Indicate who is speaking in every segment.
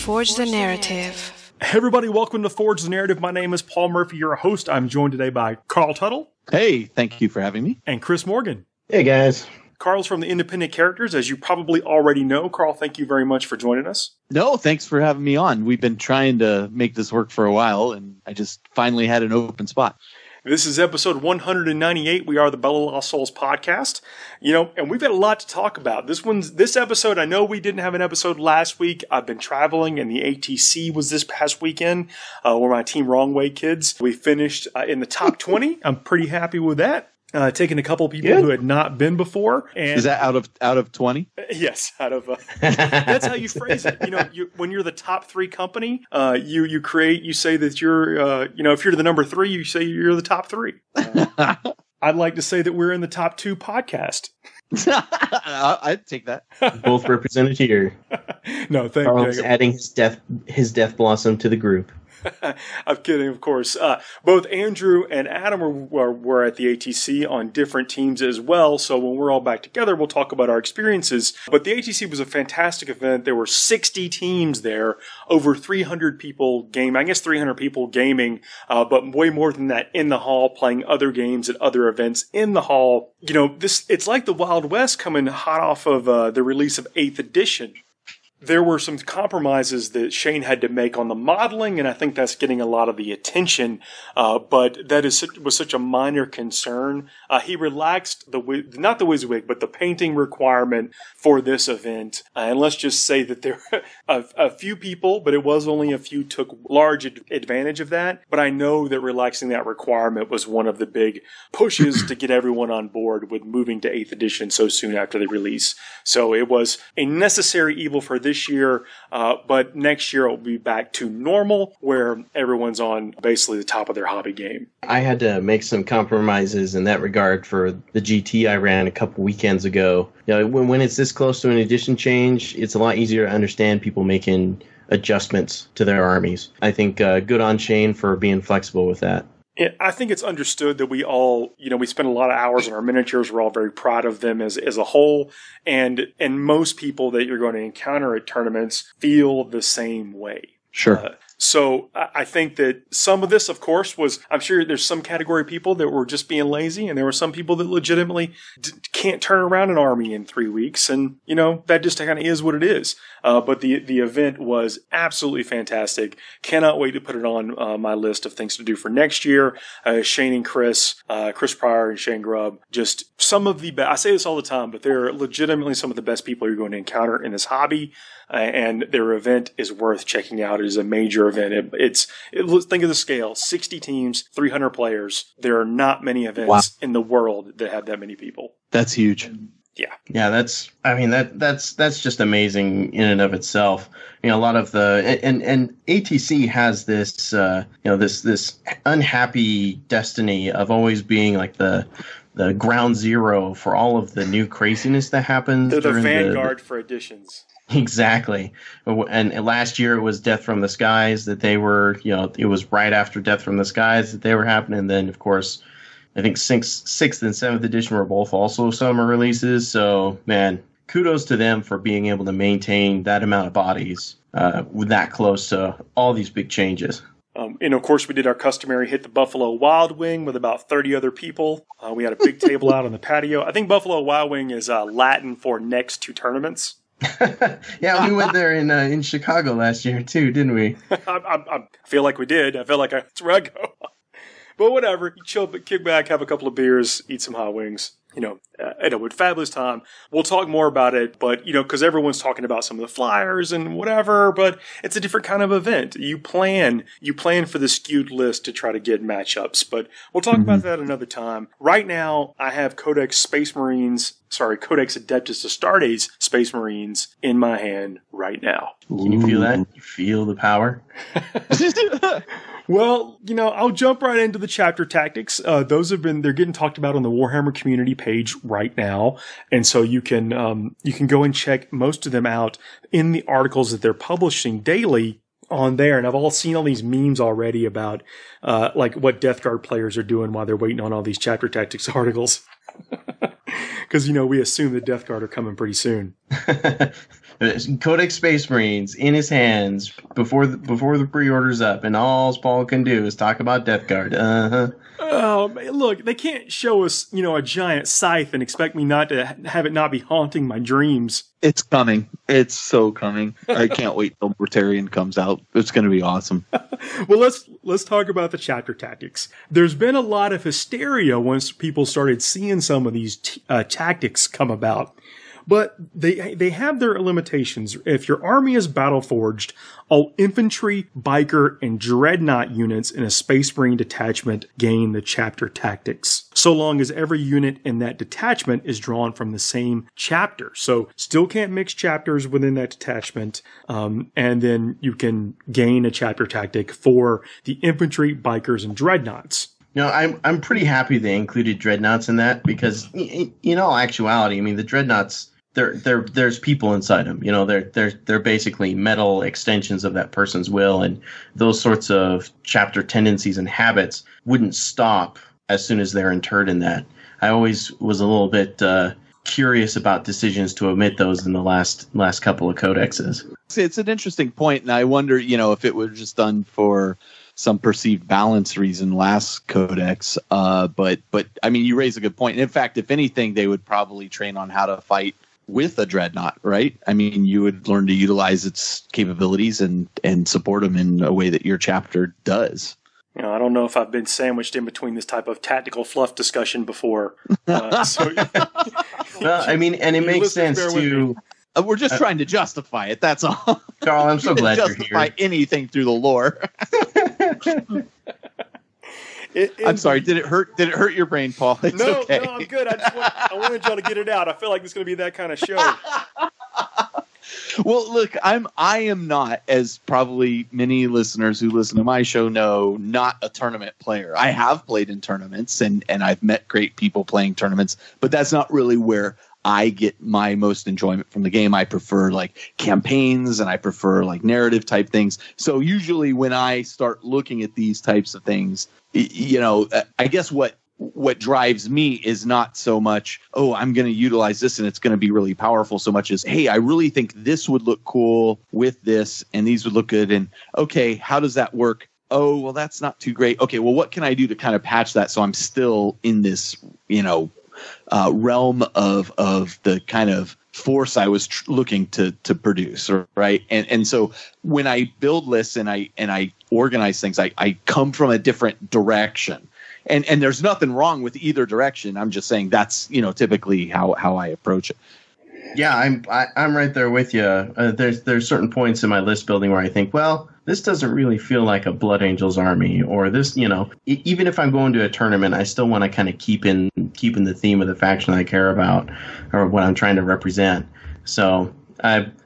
Speaker 1: Forge the Narrative.
Speaker 2: Hey everybody, welcome to Forge the Narrative. My name is Paul Murphy, your host. I'm joined today by Carl Tuttle.
Speaker 3: Hey, thank you for having me.
Speaker 2: And Chris Morgan.
Speaker 4: Hey guys.
Speaker 2: Carl's from the Independent Characters, as you probably already know. Carl, thank you very much for joining us.
Speaker 3: No, thanks for having me on. We've been trying to make this work for a while, and I just finally had an open spot.
Speaker 2: This is episode 198. We are the Bella Lost Souls podcast. And we've got a lot to talk about. This episode, I know we didn't have an episode last week. I've been traveling, and the ATC was this past weekend, where my team Wrong Way Kids. We finished in the top 20. I'm pretty happy with that. Taking a couple of people who had not been before. And
Speaker 3: is that out of 20?
Speaker 2: Yes, out of. That's how you phrase it. When you're the top 3 company, you say that you're, if you're the number 3, you say you're the top 3. I'd like to say that we're in the top 2 podcast.
Speaker 3: I'd take that.
Speaker 4: Both represented here.
Speaker 2: No, thank you.
Speaker 4: Carl's adding his death blossom to the group.
Speaker 2: I'm kidding, of course. Both Andrew and Adam were at the ATC on different teams as well. So when we're all back together, we'll talk about our experiences. But the ATC was a fantastic event. There were 60 teams there, over 300 people gaming. I guess 300 people gaming, but way more than that in the hall, playing other games at other events in the hall. It's like the Wild West coming hot off of the release of 8th edition. There were some compromises that Shane had to make on the modeling, and I think that's getting a lot of the attention. But that was such a minor concern. He relaxed not the WYSIWYG, but the painting requirement for this event. And let's just say that there a few people, but it was only a few, took large advantage of that. But I know that relaxing that requirement was one of the big pushes to get everyone on board with moving to 8th edition so soon after the release. So it was a necessary evil for this year, but next year it will be back to normal, where everyone's on basically the top of their hobby game.
Speaker 4: I had to make some compromises in that regard for the GT I ran a couple weekends ago. When it's this close to an edition change, it's a lot easier to understand people making adjustments to their armies. I think good on Shane for being flexible with that.
Speaker 2: I think it's understood that we all, we spend a lot of hours on our miniatures. We're all very proud of them as a whole. And most people that you're going to encounter at tournaments feel the same way.
Speaker 3: Sure.
Speaker 2: So I think that some of this, of course, I'm sure there's some category of people that were just being lazy, and there were some people that legitimately can't turn around an army in 3 weeks. And, that just kind of is what it is. But the event was absolutely fantastic. Cannot wait to put it on my list of things to do for next year. Shane and Chris Pryor and Shane Grubb, just some of the best. I say this all the time, but they're legitimately some of the best people you're going to encounter in this hobby. And their event is worth checking out. It is a major event. Think of the scale: 60 teams, 300 players. There are not many events in the world that have that many people.
Speaker 3: That's huge.
Speaker 4: Yeah, that's just amazing in and of itself. A lot of and ATC has this this unhappy destiny of always being like the ground zero for all of the new craziness that happens.
Speaker 2: They're the vanguard for editions.
Speaker 4: Exactly. And last year it was Death from the Skies that they were, it was right after Death from the Skies that they were happening. And then, of course, I think 6th and 7th edition were both also summer releases. So, man, kudos to them for being able to maintain that amount of bodies with that close to all these big changes.
Speaker 2: And of course, we did our customary hit the Buffalo Wild Wing with about 30 other people. We had a big table out on the patio. I think Buffalo Wild Wing is Latin for next to tournaments.
Speaker 4: Yeah, we went there in Chicago last year too, didn't we?
Speaker 2: I feel like we did. I feel like that's where I go. But whatever, you chill, kick back, have a couple of beers, eat some hot wings. With fabulous time. We'll talk more about it, but, because everyone's talking about some of the flyers and whatever, but it's a different kind of event. You plan for the skewed list to try to get matchups, but we'll talk about that another time. Right now, I have Codex Adeptus Astartes Space Marines in my hand right now.
Speaker 4: Can you feel that? You feel the power?
Speaker 2: Well, I'll jump right into the chapter tactics. They're getting talked about on the Warhammer community page right now. And so you can go and check most of them out in the articles that they're publishing daily on there. And I've seen all these memes already about, like what Death Guard players are doing while they're waiting on all these chapter tactics articles. Because, we assume the Death Guard are coming pretty soon.
Speaker 4: Codex Space Marines in his hands before the pre-order's up, and all Paul can do is talk about Death Guard.
Speaker 2: Oh, man, look, they can't show us, a giant scythe and expect me not to have it not be haunting my dreams.
Speaker 3: It's coming. It's so coming. I can't wait till Mortarion comes out. It's going to be awesome.
Speaker 2: Well, let's talk about the chapter tactics. There's been a lot of hysteria once people started seeing some of these tactics come about. But they have their limitations. If your army is battle-forged, all infantry, biker, and dreadnought units in a Space Marine detachment gain the chapter tactics, so long as every unit in that detachment is drawn from the same chapter. So still can't mix chapters within that detachment, and then you can gain a chapter tactic for the infantry, bikers, and dreadnoughts.
Speaker 4: I'm pretty happy they included dreadnoughts in that, because in all actuality, I mean, the dreadnoughts, there's people inside them. They're basically metal extensions of that person's will, and those sorts of chapter tendencies and habits wouldn't stop as soon as they're interred in that. I always was a little bit curious about decisions to omit those in the last couple of codexes.
Speaker 3: It's an interesting point, and I wonder, if it was just done for some perceived balance reason last codex. But I mean, you raise a good point. And in fact, if anything, they would probably train on how to fight with a dreadnought, right? I mean, you would learn to utilize its capabilities and support them in a way that your chapter does.
Speaker 2: I don't know if I've been sandwiched in between this type of tactical fluff discussion before. Well,
Speaker 4: I mean, and it makes sense to...
Speaker 3: We're just trying to justify it, that's all.
Speaker 4: Carl, I'm so glad you're here.
Speaker 3: Justify anything through the lore. I'm sorry. Did it hurt? Did it hurt your brain, Paul? It's okay.
Speaker 2: No, I'm good. I wanted y'all to get it out. I feel like it's going to be that kind of show.
Speaker 3: Well, look, I am not, as probably many listeners who listen to my show know, not a tournament player. I have played in tournaments, and I've met great people playing tournaments, but that's not really where I get my most enjoyment from the game. I prefer like campaigns, and I prefer like narrative type things. So usually when I start looking at these types of things, I guess what drives me is not so much, I'm going to utilize this and it's going to be really powerful, so much as, hey, I really think this would look cool with this and these would look good. And okay, how does that work? Oh, well, that's not too great. Okay, well, what can I do to kind of patch that so I'm still in this, realm of the kind of force I was looking to produce, right? And so when I build lists and I organize things, I come from a different direction. And there's nothing wrong with either direction. I'm just saying that's, typically how I approach it.
Speaker 4: Yeah, I'm right there with you. There's certain points in my list building where I think, well, this doesn't really feel like a Blood Angels army, or this, even if I'm going to a tournament, I still want to kind of keep in the theme of the faction I care about or what I'm trying to represent. So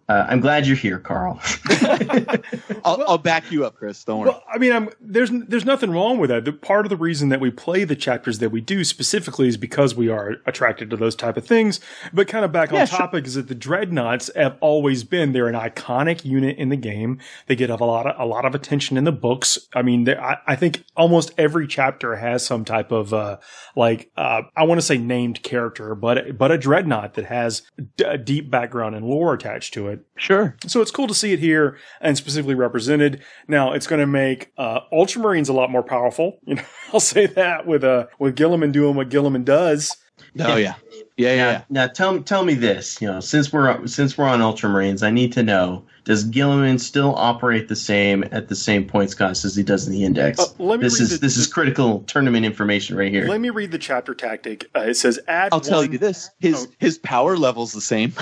Speaker 4: I'm glad you're here, Carl.
Speaker 3: I'll back you up, Chris. Don't worry.
Speaker 2: Well, I mean, there's nothing wrong with that. Part of the reason that we play the chapters that we do specifically is because we are attracted to those type of things. But kind of back on topic is that the Dreadnoughts have always been, they're an iconic unit in the game. They get a lot of attention in the books. I mean, I think almost every chapter has some type of I want to say named character, but a Dreadnought that has a deep background and lore attached to it.
Speaker 3: Sure.
Speaker 2: So it's cool to see it here and specifically represented. Now it's going to make Ultramarines a lot more powerful. I'll say that with Gilliman doing what Gilliman does.
Speaker 3: Oh yeah.
Speaker 4: Now tell me this. Since we're on Ultramarines, I need to know: does Gilliman still operate the same at the same points cost as he does in the Index? This is critical tournament information right here.
Speaker 2: Let me read the chapter tactic. It says add.
Speaker 3: I'll tell you this: his power level's the same.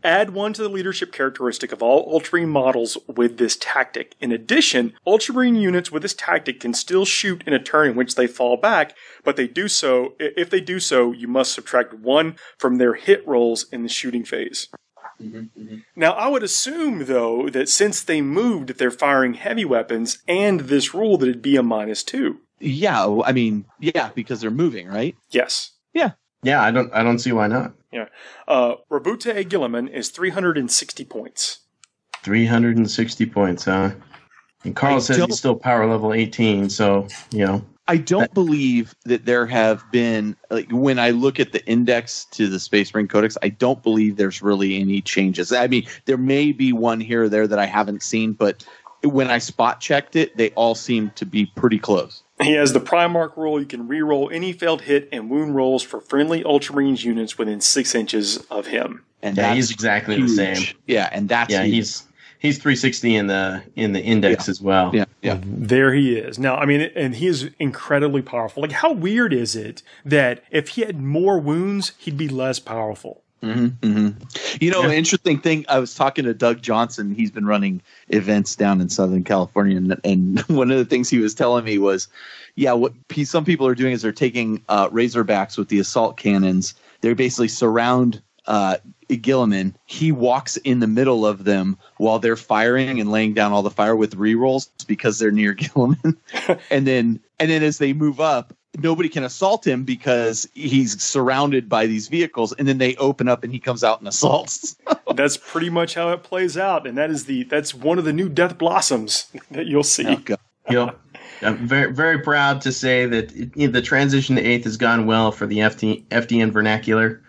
Speaker 2: Add 1 to the leadership characteristic of all Ultramarine models with this tactic. In addition, Ultramarine units with this tactic can still shoot in a turn in which they fall back, but if they do so, you must subtract 1 from their hit rolls in the shooting phase. Mm-hmm. Now, I would assume, though, that since they moved, they're firing heavy weapons, and this rule that it'd be a -2.
Speaker 3: Yeah, I mean, because they're moving, right?
Speaker 2: Yes.
Speaker 3: Yeah.
Speaker 4: Yeah, I don't see why not.
Speaker 2: Yeah. Rabute Gilliman is 360 points.
Speaker 4: 360 points, huh? And Carl says he's still power level 18, so,
Speaker 3: I don't believe that there have been, like, when I look at the index to the Space Marine Codex, I don't believe there's really any changes. I mean, there may be one here or there that I haven't seen, but when I spot checked it, they all seem to be pretty close.
Speaker 2: He has the Primarch rule. You can re-roll any failed hit and wound rolls for friendly Ultramarines units within 6 inches of him.
Speaker 4: And he's exactly huge. The same.
Speaker 3: Yeah, and that's
Speaker 4: huge. He's 360 in the index as well.
Speaker 3: Yeah.
Speaker 2: There he is. Now, I mean, and he is incredibly powerful. Like, how weird is it that if he had more wounds, he'd be less powerful?
Speaker 3: Mm-hmm, mm-hmm. An interesting thing, I was talking to Doug Johnson. He's been running events down in Southern California, and one of the things he was telling me was, what some people are doing is they're taking Razorbacks with the assault cannons. They basically surround Gilliman. He walks in the middle of them while they're firing and laying down all the fire with rerolls because they're near Gilliman. and then as they move up, nobody can assault him because he's surrounded by these vehicles, and then they open up and he comes out and assaults.
Speaker 2: That's pretty much how it plays out, and that's one of the new Death Blossoms that you'll see.
Speaker 4: I'm very, very proud to say that the transition to 8th has gone well for the FDN vernacular.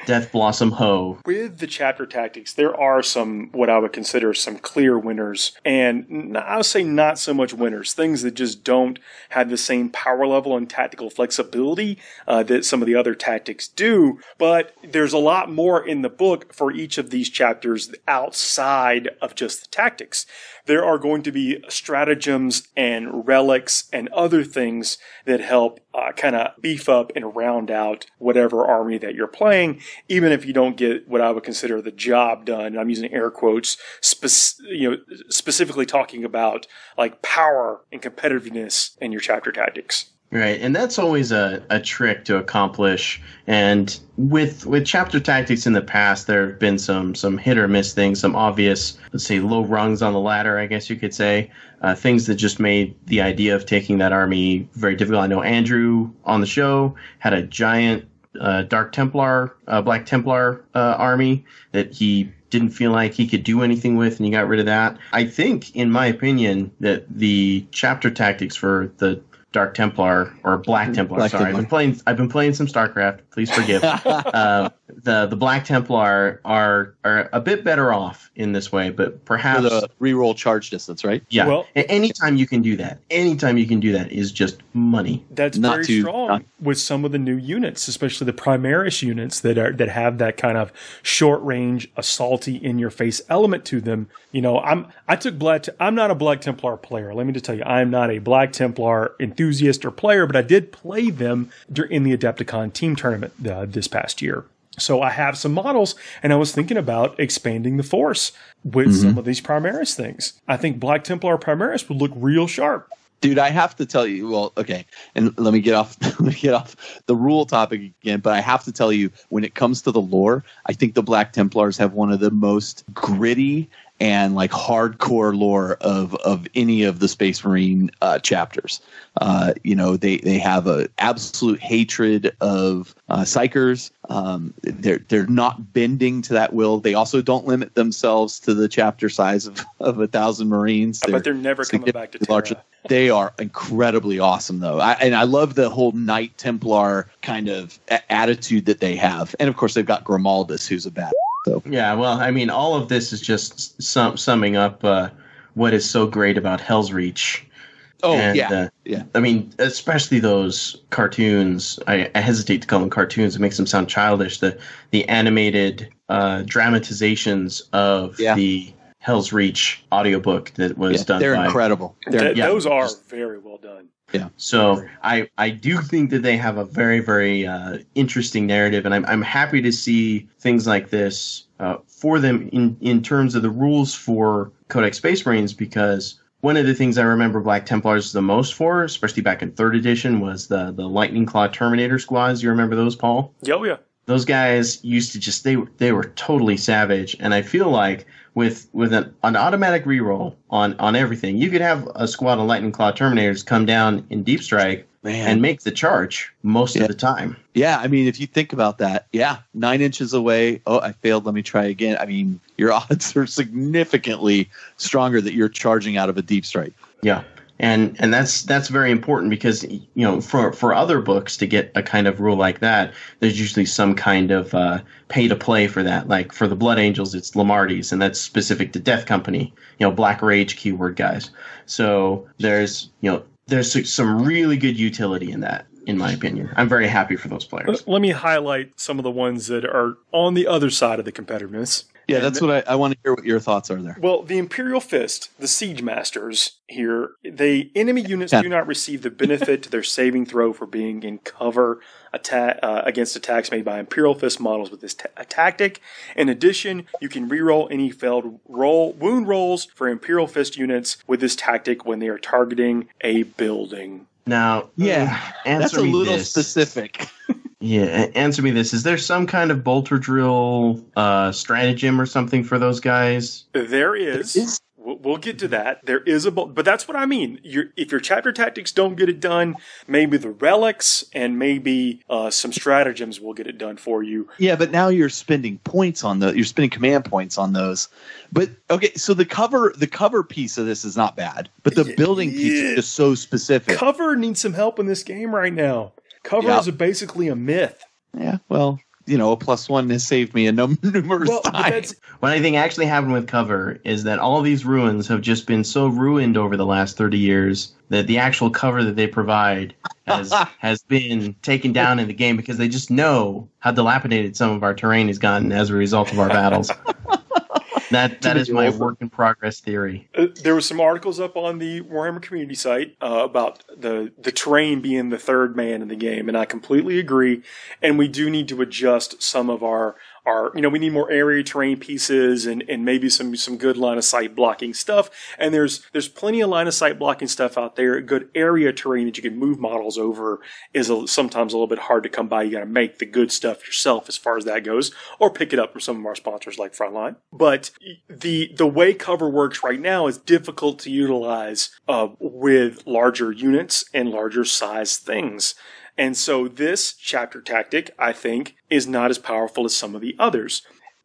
Speaker 4: Death Blossom Ho.
Speaker 2: With the chapter tactics, there are some, what I would consider some clear winners. And I would say not so much winners. Things that just don't have the same power level and tactical flexibility that some of the other tactics do. But there's a lot more in the book for each of these chapters outside of just the tactics. There are going to be stratagems and relics and other things that help kind of beef up and round out whatever army that you're playing, even if you don't get what I would consider the job done. I'm using air quotes, specifically talking about like power and competitiveness in your chapter tactics.
Speaker 4: Right, and that's always a trick to accomplish. And with chapter tactics in the past, there have been some hit or miss things, some obvious, let's say, low rungs on the ladder, I guess you could say, things that just made the idea of taking that army very difficult. I know Andrew on the show had a giant Dark Templar, Black Templar army that he didn't feel like he could do anything with, and he got rid of that. I think, in my opinion, that the chapter tactics for the Dark Templar or Black Templar. Black Templar. I've been playing some StarCraft. Please forgive. The Black Templar are a bit better off in this way, but perhaps
Speaker 3: for the reroll charge distance, right?
Speaker 4: Yeah. Well, anytime you can do that is just money.
Speaker 2: That's very strong with some of the new units, especially the Primaris units that have that kind of short range, assaulty, in your face element to them. I'm not a Black Templar player. Let me just tell you, I'm not a Black Templar enthusiast or player, but I did play them in the Adepticon team tournament this past year. So I have some models, and I was thinking about expanding the force with some of these Primaris things. I think Black Templar Primaris would look real sharp.
Speaker 3: Dude, I have to tell you, well, okay, and let me get off the rule topic again, but I have to tell you, when it comes to the lore, I think the Black Templars have one of the most gritty and like hardcore lore of any of the Space Marine chapters. They have a absolute hatred of psychers. They're not bending to that will. They also don't limit themselves to the chapter size of 1,000 Marines.
Speaker 2: But they're never coming back to Terra. Larger.
Speaker 3: They are incredibly awesome, though. I love the whole Knight Templar kind of attitude that they have. And, of course, they've got Grimaldus, who's a bad. So.
Speaker 4: Yeah, well, I mean, all of this is just summing up what is so great about Hell's Reach.
Speaker 3: Oh, and,
Speaker 4: yeah. I mean, especially those cartoons. I hesitate to call them cartoons. It makes them sound childish. The animated dramatizations of the Hell's Reach audiobook that was done.
Speaker 3: They're incredible.
Speaker 2: Those are very well done.
Speaker 3: Yeah.
Speaker 4: So I do think that they have a very, very interesting narrative, and I'm happy to see things like this for them in terms of the rules for Codex Space Marines, because one of the things I remember Black Templars the most for, especially back in 3rd edition, was the Lightning Claw Terminator squads. You remember those, Paul?
Speaker 2: Oh, yeah.
Speaker 4: those guys used to just they were totally savage, and I feel like with an automatic reroll on everything, you could have a squad of Lightning Claw Terminators come down in Deep Strike and make the charge most of the time.
Speaker 3: Yeah, I mean, if you think about that, 9 inches away. Oh, I failed. Let me try again. I mean, your odds are significantly stronger that you're charging out of a Deep Strike.
Speaker 4: Yeah. And that's very important because, for other books to get a kind of rule like that, there's usually some kind of pay to play for that. Like for the Blood Angels, it's Lamarty's, and that's specific to Death Company, Black Rage keyword guys. So there's some really good utility in that, in my opinion. I'm very happy for those players.
Speaker 2: Let me highlight some of the ones that are on the other side of the competitiveness.
Speaker 3: Yeah, that's what I want to hear what your thoughts are there.
Speaker 2: Well, the Imperial Fist, the Siege Masters here, enemy units do not receive the benefit to their saving throw for being in cover against attacks made by Imperial Fist models with this tactic. In addition, you can reroll any failed wound rolls for Imperial Fist units with this tactic when they are targeting a building.
Speaker 4: Now,
Speaker 3: that's a little specific.
Speaker 4: Yeah, answer me this. Is there some kind of bolter drill stratagem or something for those guys?
Speaker 2: There is. We'll get to that. There is but that's what I mean. If your chapter tactics don't get it done, maybe the relics and maybe some stratagems will get it done for you.
Speaker 3: Yeah, but now you're spending points on you're spending command points on those. But okay, so the cover piece of this is not bad, but the building piece is just so specific.
Speaker 2: Cover needs some help in this game right now. Cover is basically a myth.
Speaker 3: Yeah, well, a +1 has saved me numerous times.
Speaker 4: What I think actually happened with cover is that all these ruins have just been so ruined over the last 30 years that the actual cover that they provide has been taken down in the game because they just know how dilapidated some of our terrain has gotten as a result of our battles. That is my work in progress theory.
Speaker 2: There were some articles up on the Warhammer community site about the terrain being the third man in the game, and I completely agree. And we do need to adjust some of our we need more area terrain pieces and maybe some good line of sight blocking stuff. And there's plenty of line of sight blocking stuff out there. Good area terrain that you can move models over is sometimes a little bit hard to come by. You got to make the good stuff yourself as far as that goes, or pick it up from some of our sponsors like Frontline. But the way cover works right now is difficult to utilize with larger units and larger size things. And so this chapter tactic, I think, is not as powerful as some of the others.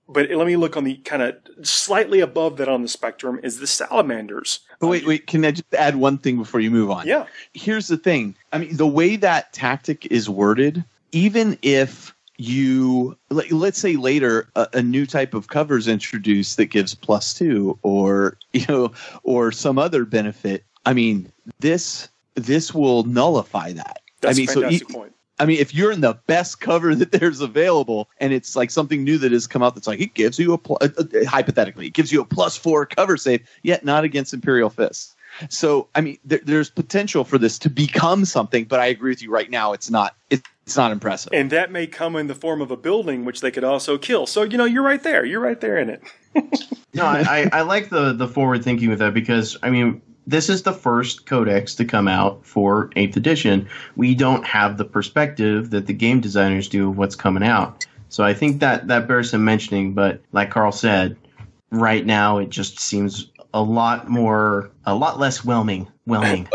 Speaker 2: But let me look on the kind of slightly above that on the spectrum is the Salamanders.
Speaker 3: Wait, can I just add one thing before you move on?
Speaker 2: Yeah.
Speaker 3: Here's the thing. I mean, the way that tactic is worded, even if let's say later a new type of cover is introduced that gives +2 or some other benefit, I mean, this will nullify that.
Speaker 2: That's a fantastic point.
Speaker 3: I mean, if you're in the best cover that there's available, and it's like something new that has come out that's like, it gives you hypothetically, it gives you a +4 cover save, yet not against Imperial Fists. So, I mean, there's potential for this to become something, but I agree with you right now. It's not impressive.
Speaker 2: And that may come in the form of a building, which they could also kill. So, you're right there. You're right there in it.
Speaker 4: No, I like the forward thinking with that because, I mean, this is the first Codex to come out for 8th edition. We don't have the perspective that the game designers do of what's coming out. So I think that bears some mentioning, but like Carl said, right now it just seems a lot less whelming than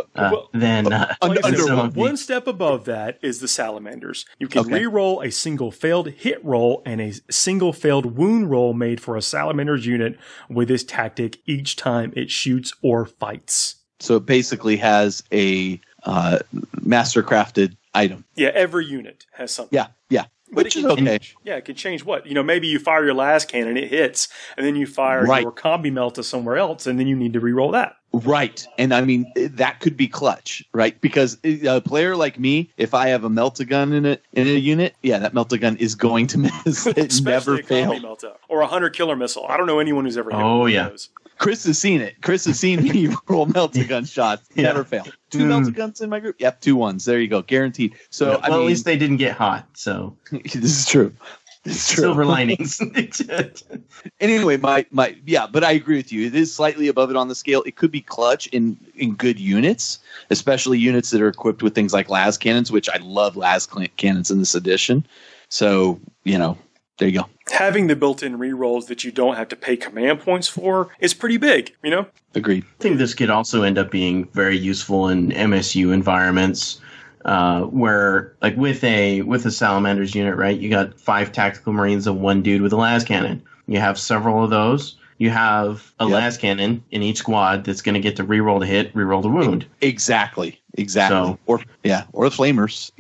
Speaker 2: one step above that is the Salamanders. You can re-roll a single failed hit roll and a single failed wound roll made for a Salamander's unit with this tactic each time it shoots or fights.
Speaker 3: So it basically has a master-crafted item.
Speaker 2: Yeah, every unit has something.
Speaker 3: Yeah. Which is okay.
Speaker 2: Yeah, it can change what? Maybe you fire your last cannon, it hits, and then you fire your combi melta somewhere else, and then you need to re-roll that.
Speaker 3: Right. And I mean, that could be clutch, right? Because a player like me, if I have a melta-gun in a unit, that melta-gun is going to miss. It never fails.
Speaker 2: Or a hunter killer missile. I don't know anyone who's ever hit one of those.
Speaker 3: Chris has seen it. Chris has seen me roll melta-gun shots. Never fail. 2 melta-guns in my group? Yep, 2 1s. There you go. Guaranteed. So
Speaker 4: at least they didn't get hot. So
Speaker 3: this is true. It's true.
Speaker 4: Silver linings.
Speaker 3: Anyway, but I agree with you. It is slightly above it on the scale. It could be clutch in good units, especially units that are equipped with things like las cannons, which I love las cannons in this edition. So, there you go.
Speaker 2: Having the built-in rerolls that you don't have to pay command points for is pretty big,
Speaker 3: Agreed.
Speaker 4: I think this could also end up being very useful in MSU environments, where, like, with a Salamanders unit, right? You got 5 tactical marines and 1 dude with a las cannon. You have several of those. You have a las cannon in each squad that's going to get to reroll to hit, reroll to wound.
Speaker 3: Exactly.
Speaker 4: So,
Speaker 3: or the flamers.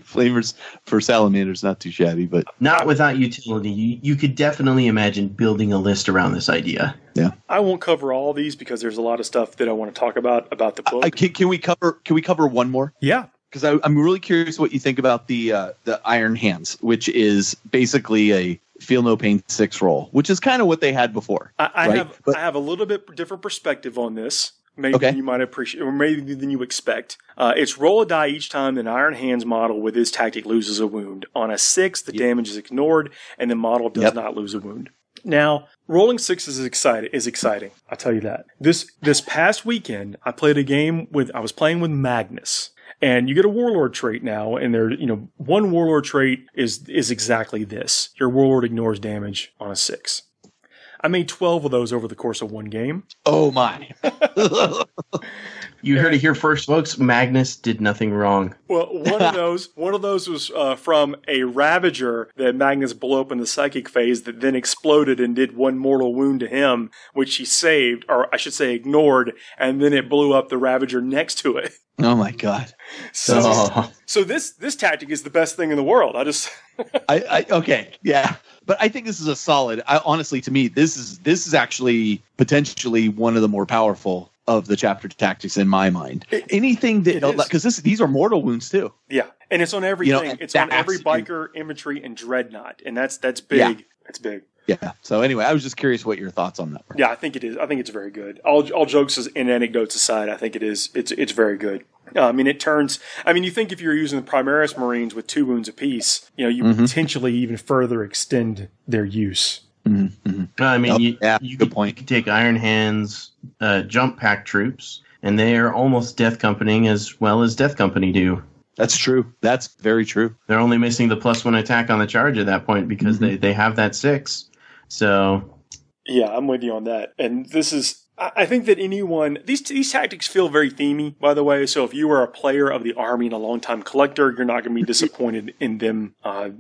Speaker 3: Flamers for salamanders, not too shabby, but
Speaker 4: not without utility. You could definitely imagine building a list around this idea.
Speaker 3: Yeah.
Speaker 2: I won't cover all these because there's a lot of stuff that I want to talk about the book.
Speaker 3: Can we cover one more?
Speaker 2: Yeah.
Speaker 3: Because I'm really curious what you think about the Iron Hands, which is basically a Feel No Pain 6 roll, which is kind of what they had before.
Speaker 2: I have a little bit different perspective on this, maybe than you might appreciate, or maybe than you expect. It's roll a die each time an Iron Hands model with his tactic loses a wound. On a 6, the damage is ignored, and the model does not lose a wound. Now, rolling 6 is exciting. I'll tell you that. This past weekend, I was playing with Magnus. And you get a warlord trait now, and one warlord trait is exactly this. Your warlord ignores damage on a 6. I made 12 of those over the course of one game.
Speaker 3: Oh my.
Speaker 4: You heard it here first, folks. Magnus did nothing wrong.
Speaker 2: Well, one of those was from a Ravager that Magnus blew up in the psychic phase that then exploded and did 1 mortal wound to him, which he saved, or I should say ignored, and then it blew up the Ravager next to it.
Speaker 3: Oh my God.
Speaker 2: So this tactic is the best thing in the world.
Speaker 3: Okay. Yeah. But I think this is a solid, honestly, to me, this is actually potentially one of the more powerful of the chapter tactics in my mind. Anything that, because these are mortal wounds too.
Speaker 2: Yeah. And it's on everything. It's on every biker, infantry, and dreadnought. And that's big. Yeah. That's big.
Speaker 3: Yeah. So anyway, I was just curious what your thoughts on that were.
Speaker 2: Yeah, I think it is. I think it's very good. All jokes and anecdotes aside, I think it is. It's very good. You think if you're using the Primaris Marines with 2 wounds apiece, you potentially even further extend their use.
Speaker 4: You
Speaker 3: good point.
Speaker 4: Could take Iron Hands, jump pack troops, and they are almost Death Company as well as Death Company do.
Speaker 3: That's true. That's very true.
Speaker 4: They're only missing the +1 attack on the charge at that point because they have that 6. So,
Speaker 2: yeah, I'm with you on that. And this is, I think that these tactics feel very themey, by the way. So if you are a player of the army and a longtime collector, you're not going to be disappointed in them.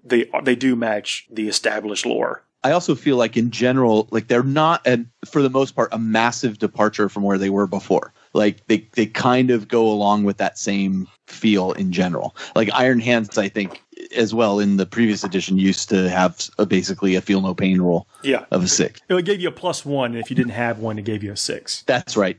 Speaker 2: They do match the established lore.
Speaker 3: I also feel like in general, like they're not, for the most part, a massive departure from where they were before. Like they kind of go along with that same feel in general. Like Iron Hands, I think, as well in the previous edition used to have basically a Feel No Pain roll of a 6.
Speaker 2: It gave you a +1, and if you didn't have one, it gave you a 6.
Speaker 3: That's right.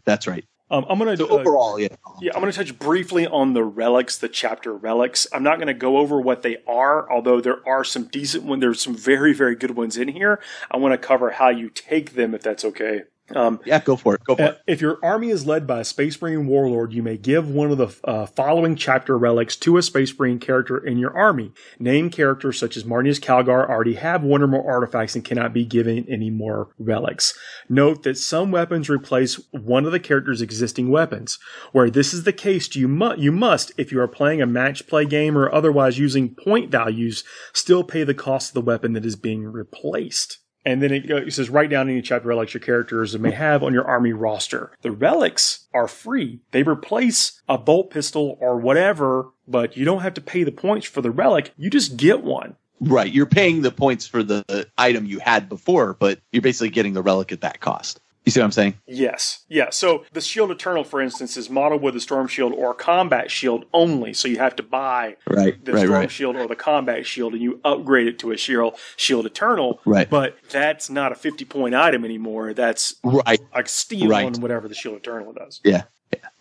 Speaker 2: I'm going to
Speaker 3: overall,
Speaker 2: I'm going to touch briefly on the relics, the chapter relics. I'm not going to go over what they are, although there are some decent ones. There's some very, very good ones in here. I want to cover how you take them, if that's okay.
Speaker 3: Go for it.
Speaker 2: If your army is led by a Space Marine warlord, you may give one of the following chapter relics to a Space Marine character in your army. Named characters such as Marnius Calgar already have 1 or more artifacts and cannot be given any more relics. Note that some weapons replace one of the character's existing weapons. Where this is the case, you must, if you are playing a match play game or otherwise using point values, still pay the cost of the weapon that is being replaced. And then it says, write down any chapter relics your characters may have on your army roster. The relics are free. They replace a bolt pistol or whatever, but you don't have to pay the points for the relic. You just get one.
Speaker 3: Right. You're paying the points for the item you had before, but you're basically getting the relic at that cost. You see what I'm saying?
Speaker 2: Yes. Yeah. So the Shield Eternal, for instance, is modeled with a Storm Shield or Combat Shield only. So you have to buy the Storm Shield or the Combat Shield, and you upgrade it to a Shield Eternal.
Speaker 3: Right.
Speaker 2: But that's not a 50-point item anymore. That's like steal on whatever the Shield Eternal does.
Speaker 3: Yeah.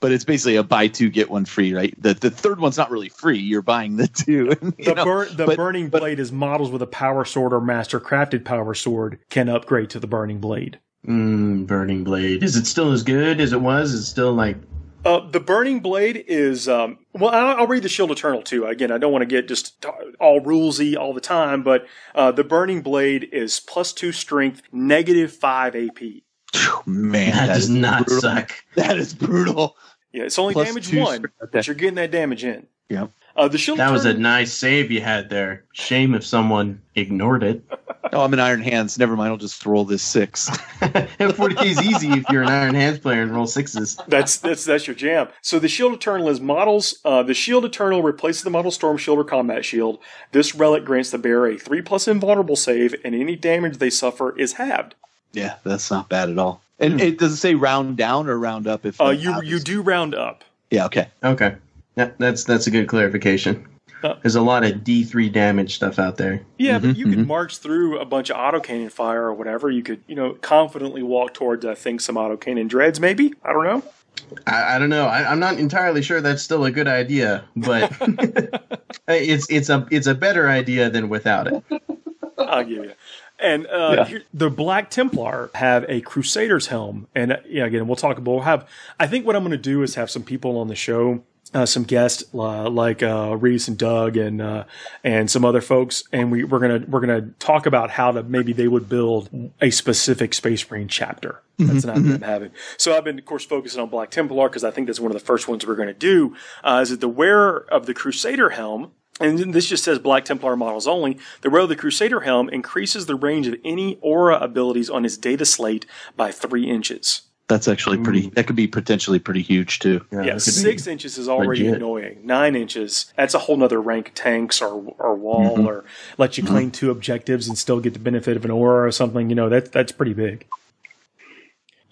Speaker 3: But it's basically a buy 2 get 1 free, right? The third one's not really free. You're buying the 2.
Speaker 2: The Burning Blade is models with a Power Sword or Master Crafted Power Sword can upgrade to the Burning Blade.
Speaker 4: Burning Blade. Is it still as good as it was? Is it still like...
Speaker 2: The Burning Blade is... I'll read the Shield Eternal too. Again, I don't want to get just all rulesy all the time, but the Burning Blade is +2 strength, -5 AP.
Speaker 3: Man,
Speaker 4: that does not suck.
Speaker 3: That is brutal.
Speaker 2: Yeah, it's only damage 1, but you're getting that damage in.
Speaker 3: Yep.
Speaker 2: The shield
Speaker 4: That was a
Speaker 2: eternal-
Speaker 4: nice save you had there. Shame if someone ignored it.
Speaker 3: Oh, I'm in Iron Hands. Never mind. I'll just roll this 6.
Speaker 4: 40k is easy if you're an Iron Hands player and roll 6s.
Speaker 2: That's your jam. So the Shield Eternal is models. The Shield Eternal replaces the model Storm Shield or Combat Shield. This relic grants the bearer a 3+ invulnerable save, and any damage they suffer is halved.
Speaker 3: Yeah, that's not bad at all. And it does it say round down or round up? If
Speaker 2: you do round up.
Speaker 3: Yeah. Okay.
Speaker 4: Okay. That's a good clarification. There's a lot of D3 damage stuff out there.
Speaker 2: Yeah, but you could march through a bunch of autocannon fire or whatever. You could, confidently walk towards, I think, some autocannon dreads, maybe? I don't know.
Speaker 4: I don't know. I'm not entirely sure that's still a good idea, but it's a better idea than without it.
Speaker 2: I'll give you. And here, the Black Templar have a Crusader's helm. And again, we'll talk about, I think what I'm going to do is have some people on the show, some guests like Reese and Doug and some other folks, and we're gonna talk about how maybe they would build a specific Space Marine chapter. That's an idea I'm having. So I've been, of course, focusing on Black Templar because I think that's one of the first ones we're going to do. Is that the wearer of the Crusader helm? And this just says Black Templar models only. The wearer of the Crusader helm increases the range of any aura abilities on his data slate by 3 inches.
Speaker 3: That's actually pretty. That could be potentially pretty huge too.
Speaker 2: Yeah, 6 inches is already
Speaker 4: legit.
Speaker 2: annoying. 9 inches, that's a whole nother rank of tanks or wall or let you claim 2 objectives and still get the benefit of an aura or something. That's pretty big.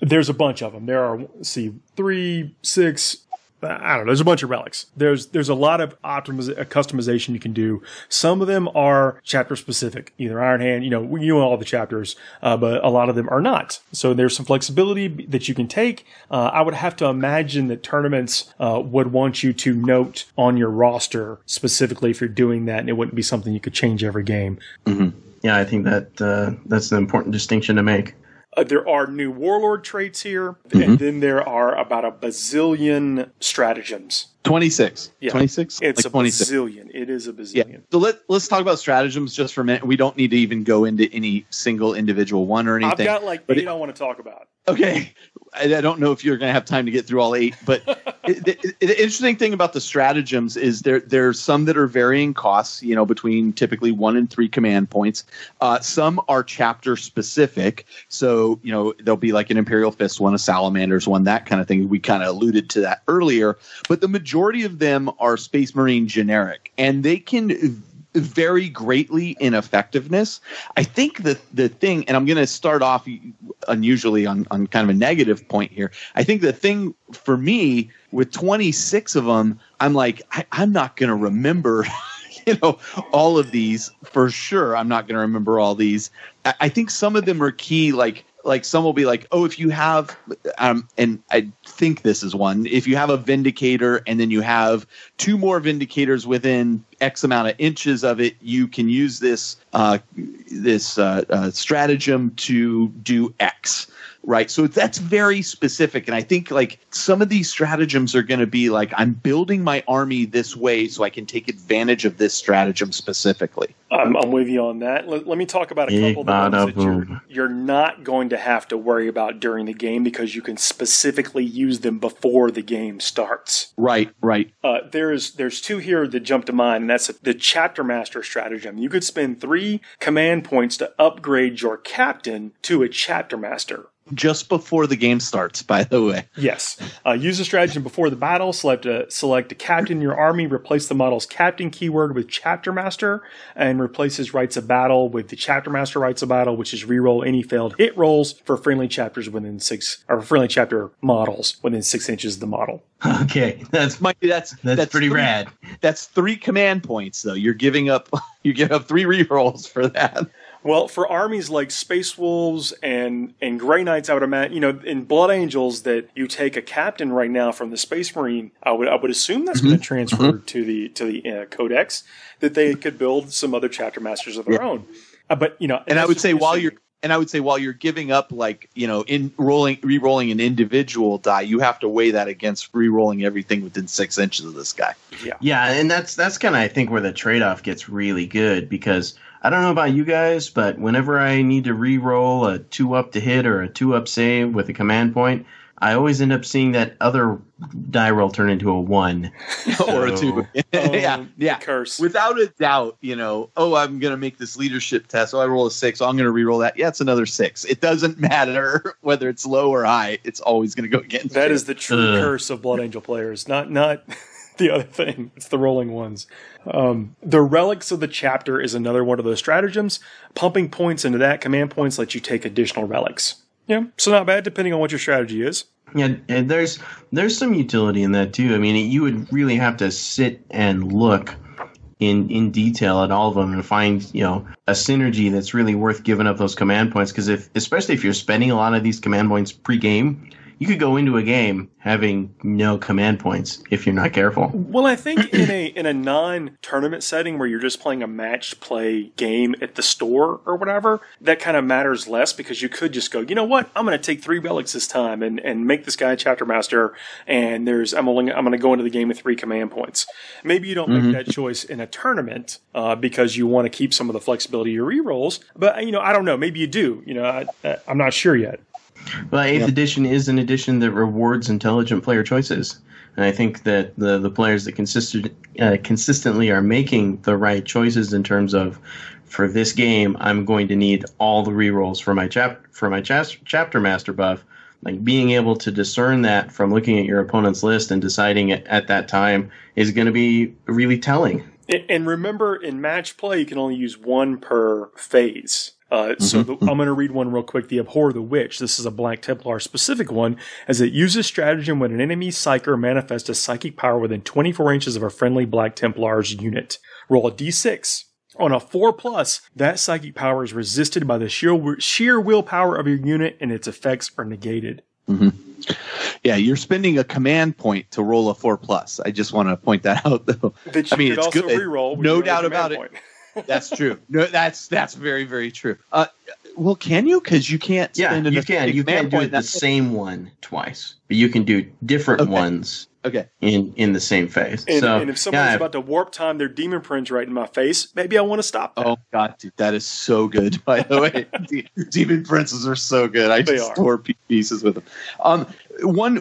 Speaker 2: There's a bunch of them. There are 3, 6. I don't know. There's a bunch of relics. There's a lot of customization you can do. Some of them are chapter specific, either Iron Hand, you know all the chapters, but a lot of them are not. So there's some flexibility that you can take. I would have to imagine that tournaments would want you to note on your roster specifically if you're doing that, and it wouldn't be something you could change every game.
Speaker 4: Mm-hmm. Yeah, I think that's an important distinction to make.
Speaker 2: There are new warlord traits here, and then there are about a bazillion stratagems.
Speaker 3: 26.
Speaker 2: Yeah.
Speaker 3: 26?
Speaker 2: It's
Speaker 3: like
Speaker 2: a
Speaker 3: 26.
Speaker 2: bazillion. It is a bazillion.
Speaker 3: Yeah. So let's talk about stratagems just for a minute. We don't need to even go into any single individual one or anything.
Speaker 2: I've got 8 I want to talk about.
Speaker 3: Okay. I don't know if you're going to have time to get through all 8, but the interesting thing about the stratagems is there's some that are varying costs, between typically 1 and 3 command points. Some are chapter specific. So, there'll be like an Imperial Fist one, a Salamander's one, that kind of thing. We kind of alluded to that earlier, but the majority of them are Space Marine generic, and they can vary greatly in effectiveness. I think the thing, and I'm going to start off unusually on kind of a negative point here. I think the thing for me with 26 of them, I'm like, I'm not going to remember, all of these for sure. I'm not going to remember all these. I think some of them are key, like some will be like, oh, if you have, and I think this is one, if you have a Vindicator and then you have 2 more Vindicators within X amount of inches of it, you can use this stratagem to do X. Right. So that's very specific. And I think some of these stratagems are going to be like, I'm building my army this way so I can take advantage of this stratagem specifically.
Speaker 2: I'm with you on that. Let me talk about a couple of the ones that you're not going to have to worry about during the game because you can specifically use them before the game starts.
Speaker 3: Right.
Speaker 2: There's 2 here that jump to mind, and that's the Chapter Master stratagem. You could spend 3 command points to upgrade your captain to a Chapter Master.
Speaker 3: Just before the game starts, by the way.
Speaker 2: Yes. Use the stratagem before the battle. Select a captain in your army. Replace the model's captain keyword with Chapter Master, and replace his rights of battle with the Chapter Master rights of battle, which is reroll any failed hit rolls for friendly chapters within 6, or friendly chapter models within 6 inches of the model.
Speaker 4: Okay, that's pretty rad.
Speaker 3: That's 3 command points, though. You're giving up 3 rerolls for that.
Speaker 2: Well, for armies like Space Wolves and Grey Knights, I would imagine, in Blood Angels, that you take a captain right now from the Space Marine, I would assume that's going to transfer to the Codex, that they could build some other chapter masters of their own. But
Speaker 3: and I would say while you're giving up in re-rolling an individual die, you have to weigh that against re-rolling everything within 6 inches of this guy.
Speaker 4: Yeah, and that's kind of I think where the trade-off gets really good, because I don't know about you guys, but whenever I need to re-roll a 2-up to hit or a 2-up save with a command point, I always end up seeing that other die roll turn into a 1
Speaker 3: or a 2. Yeah.
Speaker 2: Curse.
Speaker 3: Without a doubt, I'm going to make this leadership test. I roll a 6. So I'm going to re-roll that. Yeah, it's another 6. It doesn't matter whether it's low or high. It's always going to go against
Speaker 2: That
Speaker 3: you.
Speaker 2: is the true curse of Blood Angel players. Not the other thing. It's the rolling ones. The Relics of the Chapter is another one of those stratagems. Pumping points into that, command points let you take additional relics. Yeah, so not bad depending on what your strategy is.
Speaker 4: Yeah, and there's some utility in that too. I mean, you would really have to sit and look in detail at all of them and find, a synergy that's really worth giving up those command points. Because especially if you're spending a lot of these command points pre-game, you could go into a game having no command points if you're not careful.
Speaker 2: Well, I think in a non-tournament setting where you're just playing a match play game at the store or whatever, that kind of matters less because you could just go, you know what, I'm going to take 3 relics this time and make this guy a chapter master, and I'm going to go into the game with 3 command points. Maybe you don't make that choice in a tournament because you want to keep some of the flexibility of your rerolls, but I don't know, maybe you do. I'm not sure yet.
Speaker 4: Well, 8th edition is an edition that rewards intelligent player choices. And I think that the players that consistently are making the right choices in terms of, for this game, I'm going to need all the rerolls for my chapter master buff. Like, being able to discern that from looking at your opponent's list and deciding it at that time is going to be really telling.
Speaker 2: And remember, in match play, you can only use 1 per phase. I'm going to read one real quick. The Abhor the Witch. This is a Black Templar specific one, as it uses stratagem when an enemy psyker manifests a psychic power within 24 inches of a friendly Black Templar's unit. Roll a d6. On a 4+, that psychic power is resisted by the sheer willpower of your unit, and its effects are negated.
Speaker 3: Mm-hmm. Yeah, you're spending a command point to roll a 4+. I just want to point that out, though.
Speaker 2: That you could
Speaker 3: it's
Speaker 2: also
Speaker 3: good.
Speaker 2: reroll.
Speaker 3: No doubt about it. That's true. No, that's very, very true. Well, can you? Because you can't.
Speaker 4: Yeah, you can. You can't do it the same one twice, but you can do different ones.
Speaker 3: Okay.
Speaker 4: In the same phase.
Speaker 2: And if someone's about to warp time their demon prints right in my face, maybe I want to stop that.
Speaker 3: Oh God, dude, that is so good. By the way, demon princes are so good. I just tore pieces with them. One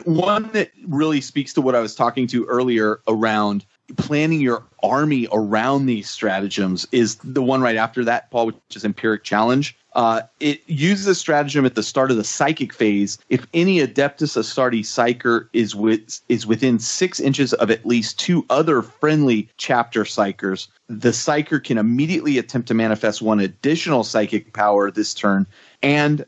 Speaker 3: that really speaks to what I was talking to earlier around planning your army around these stratagems is the one right after that, Paul, which is Empiric Challenge. It uses a stratagem at the start of the psychic phase. If any Adeptus Astartes psyker is within 6 inches of at least 2 other friendly chapter psykers, the psyker can immediately attempt to manifest 1 additional psychic power this turn. And,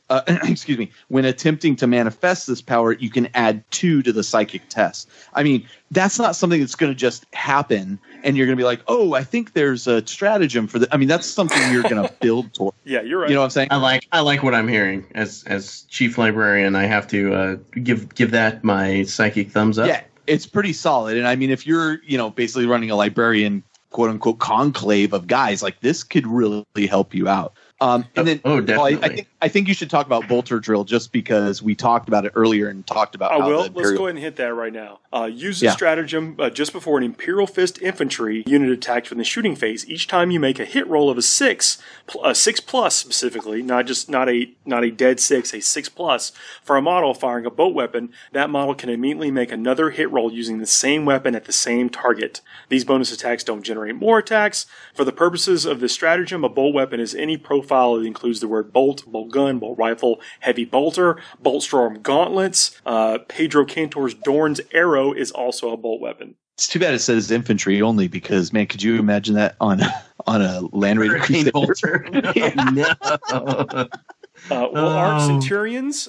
Speaker 3: when attempting to manifest this power, you can add 2 to the psychic test. I mean, that's not something that's going to just happen, and you're going to be like, oh, I think there's a stratagem for that. I mean, that's something you're going to build toward.
Speaker 2: Yeah, you're right.
Speaker 3: You know what I'm saying?
Speaker 4: I like what I'm hearing. As chief librarian, I have to give that my psychic thumbs up.
Speaker 3: Yeah, it's pretty solid. And I mean, if you're, basically running a librarian, quote unquote, conclave of guys, like this could really help you out. And then,
Speaker 4: definitely.
Speaker 3: I think you should talk about Bolter Drill just because we talked about it earlier and talked about.
Speaker 2: Let's go ahead and hit that right now. Use the stratagem just before an Imperial Fist infantry unit attacks from the shooting phase. Each time you make a hit roll of a 6 plus specifically, not a dead 6, a 6+ for a model firing a bolt weapon, that model can immediately make another hit roll using the same weapon at the same target. These bonus attacks don't generate more attacks. For the purposes of this stratagem, a bolt weapon is any profile that includes the word bolt, bolt gun, bolt rifle, heavy bolter, bolt storm gauntlets. Pedro Cantor's Dorn's arrow is also a bolt weapon.
Speaker 3: It's too bad it says infantry only because, man, could you imagine that on a Land Raider Crusader?
Speaker 2: No. Aren't Centurions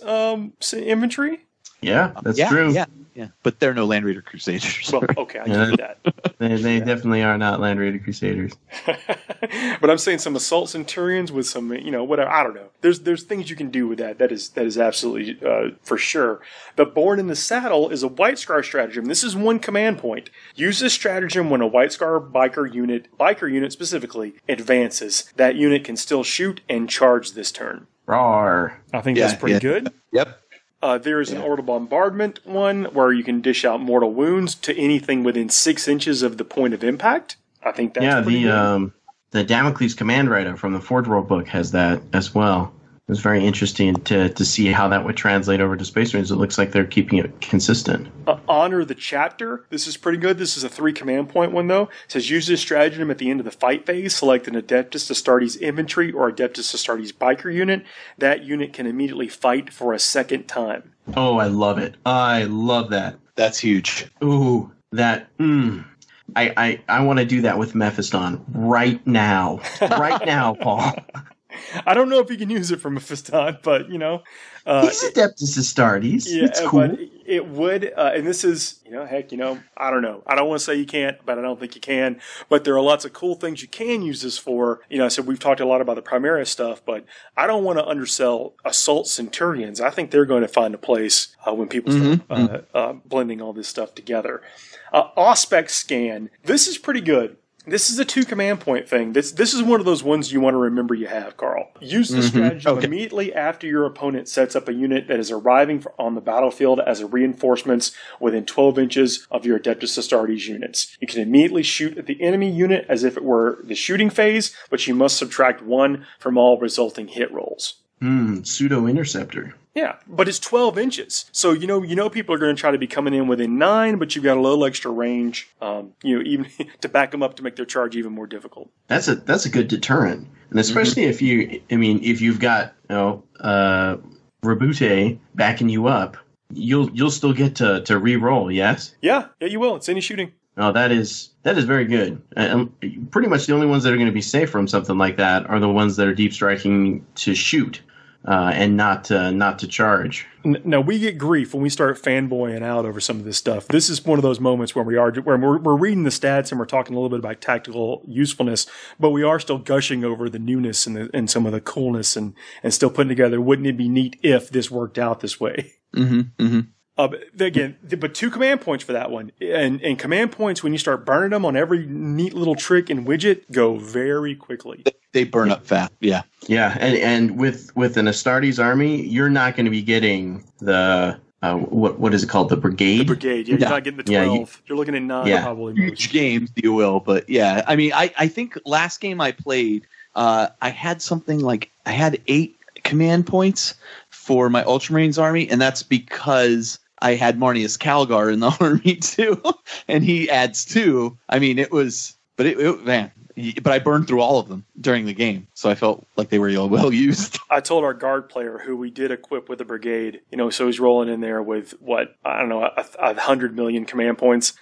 Speaker 2: infantry?
Speaker 4: Yeah, that's true.
Speaker 3: Yeah, but they're no Land Raider Crusaders.
Speaker 2: Well, okay, I give you that.
Speaker 4: They definitely are not Land Raider Crusaders.
Speaker 2: But I'm saying some assault centurions with some, whatever. I don't know. There's things you can do with that. That is absolutely for sure. The Born in the Saddle is a White Scar stratagem. This is 1 command point. Use this stratagem when a White Scar biker unit specifically, advances. That unit can still shoot and charge this turn.
Speaker 4: Roar.
Speaker 2: I think that's pretty good.
Speaker 3: Yep.
Speaker 2: There is an orbital bombardment one where you can dish out mortal wounds to anything within 6 inches of the point of impact. I think that's pretty good.
Speaker 4: The Damocles Command Writer from the Forge World book has that as well. was very interesting to see how that would translate over to Space Marines. It looks like they're keeping it consistent.
Speaker 2: Honor the chapter. This is pretty good. This is a 3 command point one, though. It says, use this stratagem at the end of the fight phase. Select an Adeptus Astartes infantry or Adeptus Astartes biker unit. That unit can immediately fight for a second time.
Speaker 4: Oh, I love it. I love that.
Speaker 3: That's huge.
Speaker 4: Ooh, that... I want to do that with Mephiston right now. Right now, Paul.
Speaker 2: I don't know if you can use it from Mephiston, but, you know.
Speaker 4: He's Adeptus Astartes. Yeah, it's cool.
Speaker 2: But it would, and this is, heck, I don't know. I don't want to say you can't, but I don't think you can. But there are lots of cool things you can use this for. I said we've talked a lot about the Primaris stuff, but I don't want to undersell Assault Centurions. I think they're going to find a place when people start blending all this stuff together. Auspex Scan. This is pretty good. This is a 2 command point thing. This is one of those ones you want to remember you have, Carl. Use this stratagem immediately after your opponent sets up a unit that is arriving on the battlefield as a reinforcements within 12 inches of your Adeptus Astartes units. You can immediately shoot at the enemy unit as if it were the shooting phase, but you must subtract 1 from all resulting hit rolls.
Speaker 4: Pseudo-interceptor.
Speaker 2: Yeah, but it's 12 inches. So, people are going to try to be coming in within 9, but you've got a little extra range, even to back them up to make their charge even more difficult. That's
Speaker 4: a good deterrent. And especially if you've got, Rabute backing you up, you'll still get to re-roll, yes?
Speaker 2: Yeah, you will. It's any shooting.
Speaker 4: Oh, that is very good. Pretty much the only ones that are going to be safe from something like that are the ones that are deep striking to shoot. And not to charge.
Speaker 2: Now we get grief when we start fanboying out over some of this stuff. This is one of those moments where we're reading the stats and we're talking a little bit about tactical usefulness, but we are still gushing over the newness and some of the coolness and still putting together. Wouldn't it be neat if this worked out this way? Again, but 2 command points for that one. And command points, when you start burning them on every neat little trick and widget, go very quickly.
Speaker 3: They burn up fast, yeah.
Speaker 4: Yeah, and with an Astartes army, you're not going to be getting the, what is it called, the brigade? The
Speaker 2: brigade, yeah. You're not getting the 12. You're looking at 9 probably.
Speaker 3: Huge games, you will, but yeah. I mean, I think last game I played, I had something like, I had 8 command points for my Ultramarines army, and that's because I had Marnius Calgar in the army too, and he adds 2. I mean, but I burned through all of them during the game, so I felt like they were well used.
Speaker 2: I told our guard player, who we did equip with a brigade, so he's rolling in there with, 100 million command points.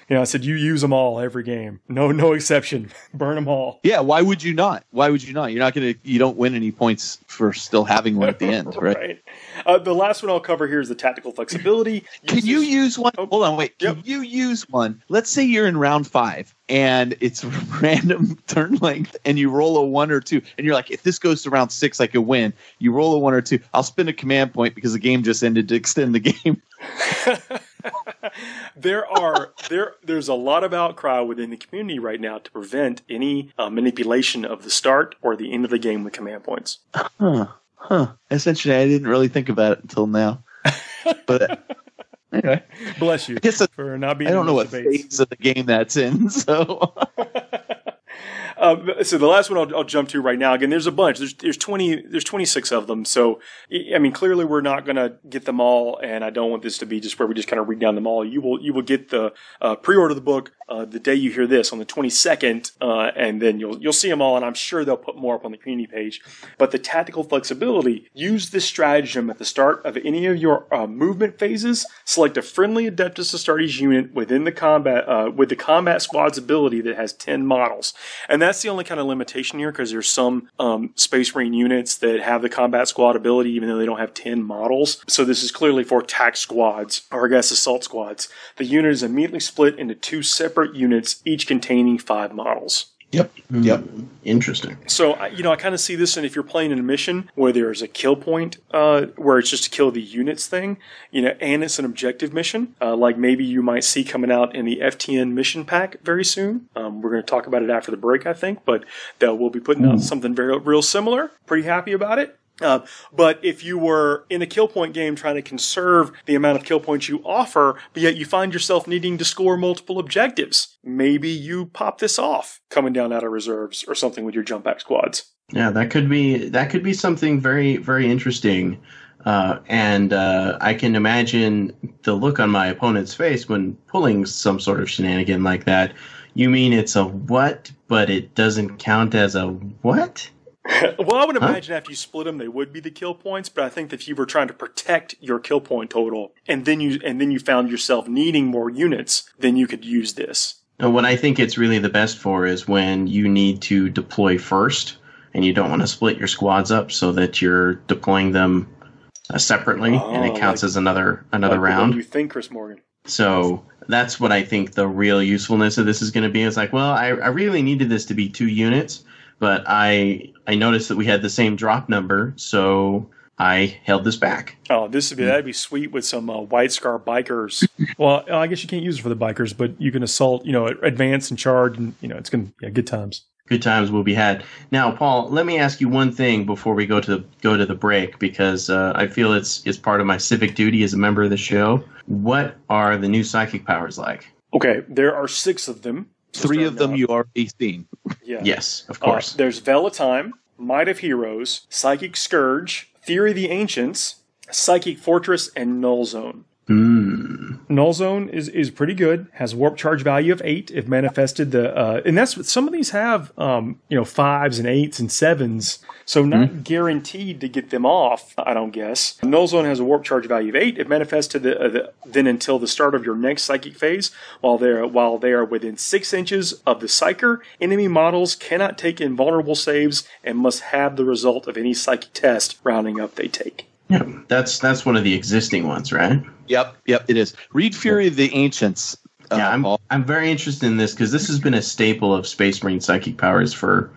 Speaker 2: I said, you use them all every game. No exception. Burn them all.
Speaker 3: Yeah, why would you not? You don't win any points for still having one at the end, right?
Speaker 2: Right. The last one I'll cover here is the tactical flexibility.
Speaker 3: Can you use one? Oh, hold on, wait. Can you use one? Let's say you're in round 5 and it's random turn length and you roll a 1 or 2 and you're like, if this goes to round 6, I could win. You roll a 1 or 2. I'll spend a command point because the game just ended to extend the game.
Speaker 2: There's a lot of outcry within the community right now to prevent any manipulation of the start or the end of the game with command points.
Speaker 3: Essentially, I didn't really think about it until now. But anyway,
Speaker 2: bless you for not being.
Speaker 3: I don't know what phase of the game that's in, so.
Speaker 2: So the last one I'll jump to right now. Again, there's a bunch. There's 26 of them. So I mean, clearly we're not going to get them all, and I don't want this to be just where we just kind of read down them all. You will get the pre-order the book the day you hear this on the 22nd, and then you'll see them all. And I'm sure they'll put more up on the community page. But the tactical flexibility: use this stratagem at the start of any of your movement phases. Select a friendly Adeptus Astartes unit within the combat with the combat squad's ability that has 10 models, and that's the only kind of limitation here, because there's some Space Marine units that have the combat squad ability even though they don't have 10 models. So this is clearly for tac squads, or I guess assault squads. The unit is immediately split into 2 separate units, each containing 5 models.
Speaker 3: Yep.
Speaker 4: Interesting.
Speaker 2: So, I kind of see this, and if you're playing in a mission where there's a kill point, where it's just to kill the units thing, and it's an objective mission, like maybe you might see coming out in the FTN mission pack very soon. We're going to talk about it after the break, I think, but we'll be putting out something very real similar. Pretty happy about it. But if you were in a kill point game trying to conserve the amount of kill points you offer, but yet you find yourself needing to score multiple objectives, maybe you pop this off coming down out of reserves or something with your jump back squads.
Speaker 4: Yeah, that could be something very, very interesting. And I can imagine the look on my opponent's face when pulling some sort of shenanigan like that. You mean it's a what, but it doesn't count as a what?
Speaker 2: Well, I would imagine after you split them, they would be the kill points. But I think that if you were trying to protect your kill point total, and then you found yourself needing more units, then you could use this.
Speaker 4: And what I think it's really the best for is when you need to deploy first, and you don't want to split your squads up so that you're deploying them separately, and it counts as another round.
Speaker 2: What do you think, Chris Morgan?
Speaker 4: So that's what I think the real usefulness of this is going to be. It's like, well, I really needed this to be 2 units. But I noticed that we had the same drop number, so I held this back.
Speaker 2: Oh, that'd be sweet with some White Scar bikers. Well, I guess you can't use it for the bikers, but you can assault, advance and charge, and it's gonna good times.
Speaker 4: Good times will be had. Now, Paul, let me ask you one thing before we go to the break, because I feel it's part of my civic duty as a member of the show. What are the new psychic powers like?
Speaker 2: Okay, there are 6 of them.
Speaker 3: 3 of them you already seen.
Speaker 2: Yeah.
Speaker 4: Yes, of course.
Speaker 2: There's Veil of Time, Might of Heroes, Psychic Scourge, Theory of the Ancients, Psychic Fortress, and Null Zone. Null Zone is pretty good. Has warp charge value of 8 if manifested. And that's what some of these have. 5s and 8s and 7s. So not guaranteed to get them off. I don't guess. Null Zone has a warp charge value of 8 if manifested. Then until the start of your next psychic phase, while they are within 6 inches of the psyker, enemy models cannot take invulnerable saves and must have the result of any psychic test rounding up they take.
Speaker 4: Yeah, that's one of the existing ones, right?
Speaker 3: Yep, it is. Read Fury of the Ancients.
Speaker 4: I'm very interested in this because this has been a staple of Space Marine psychic powers for,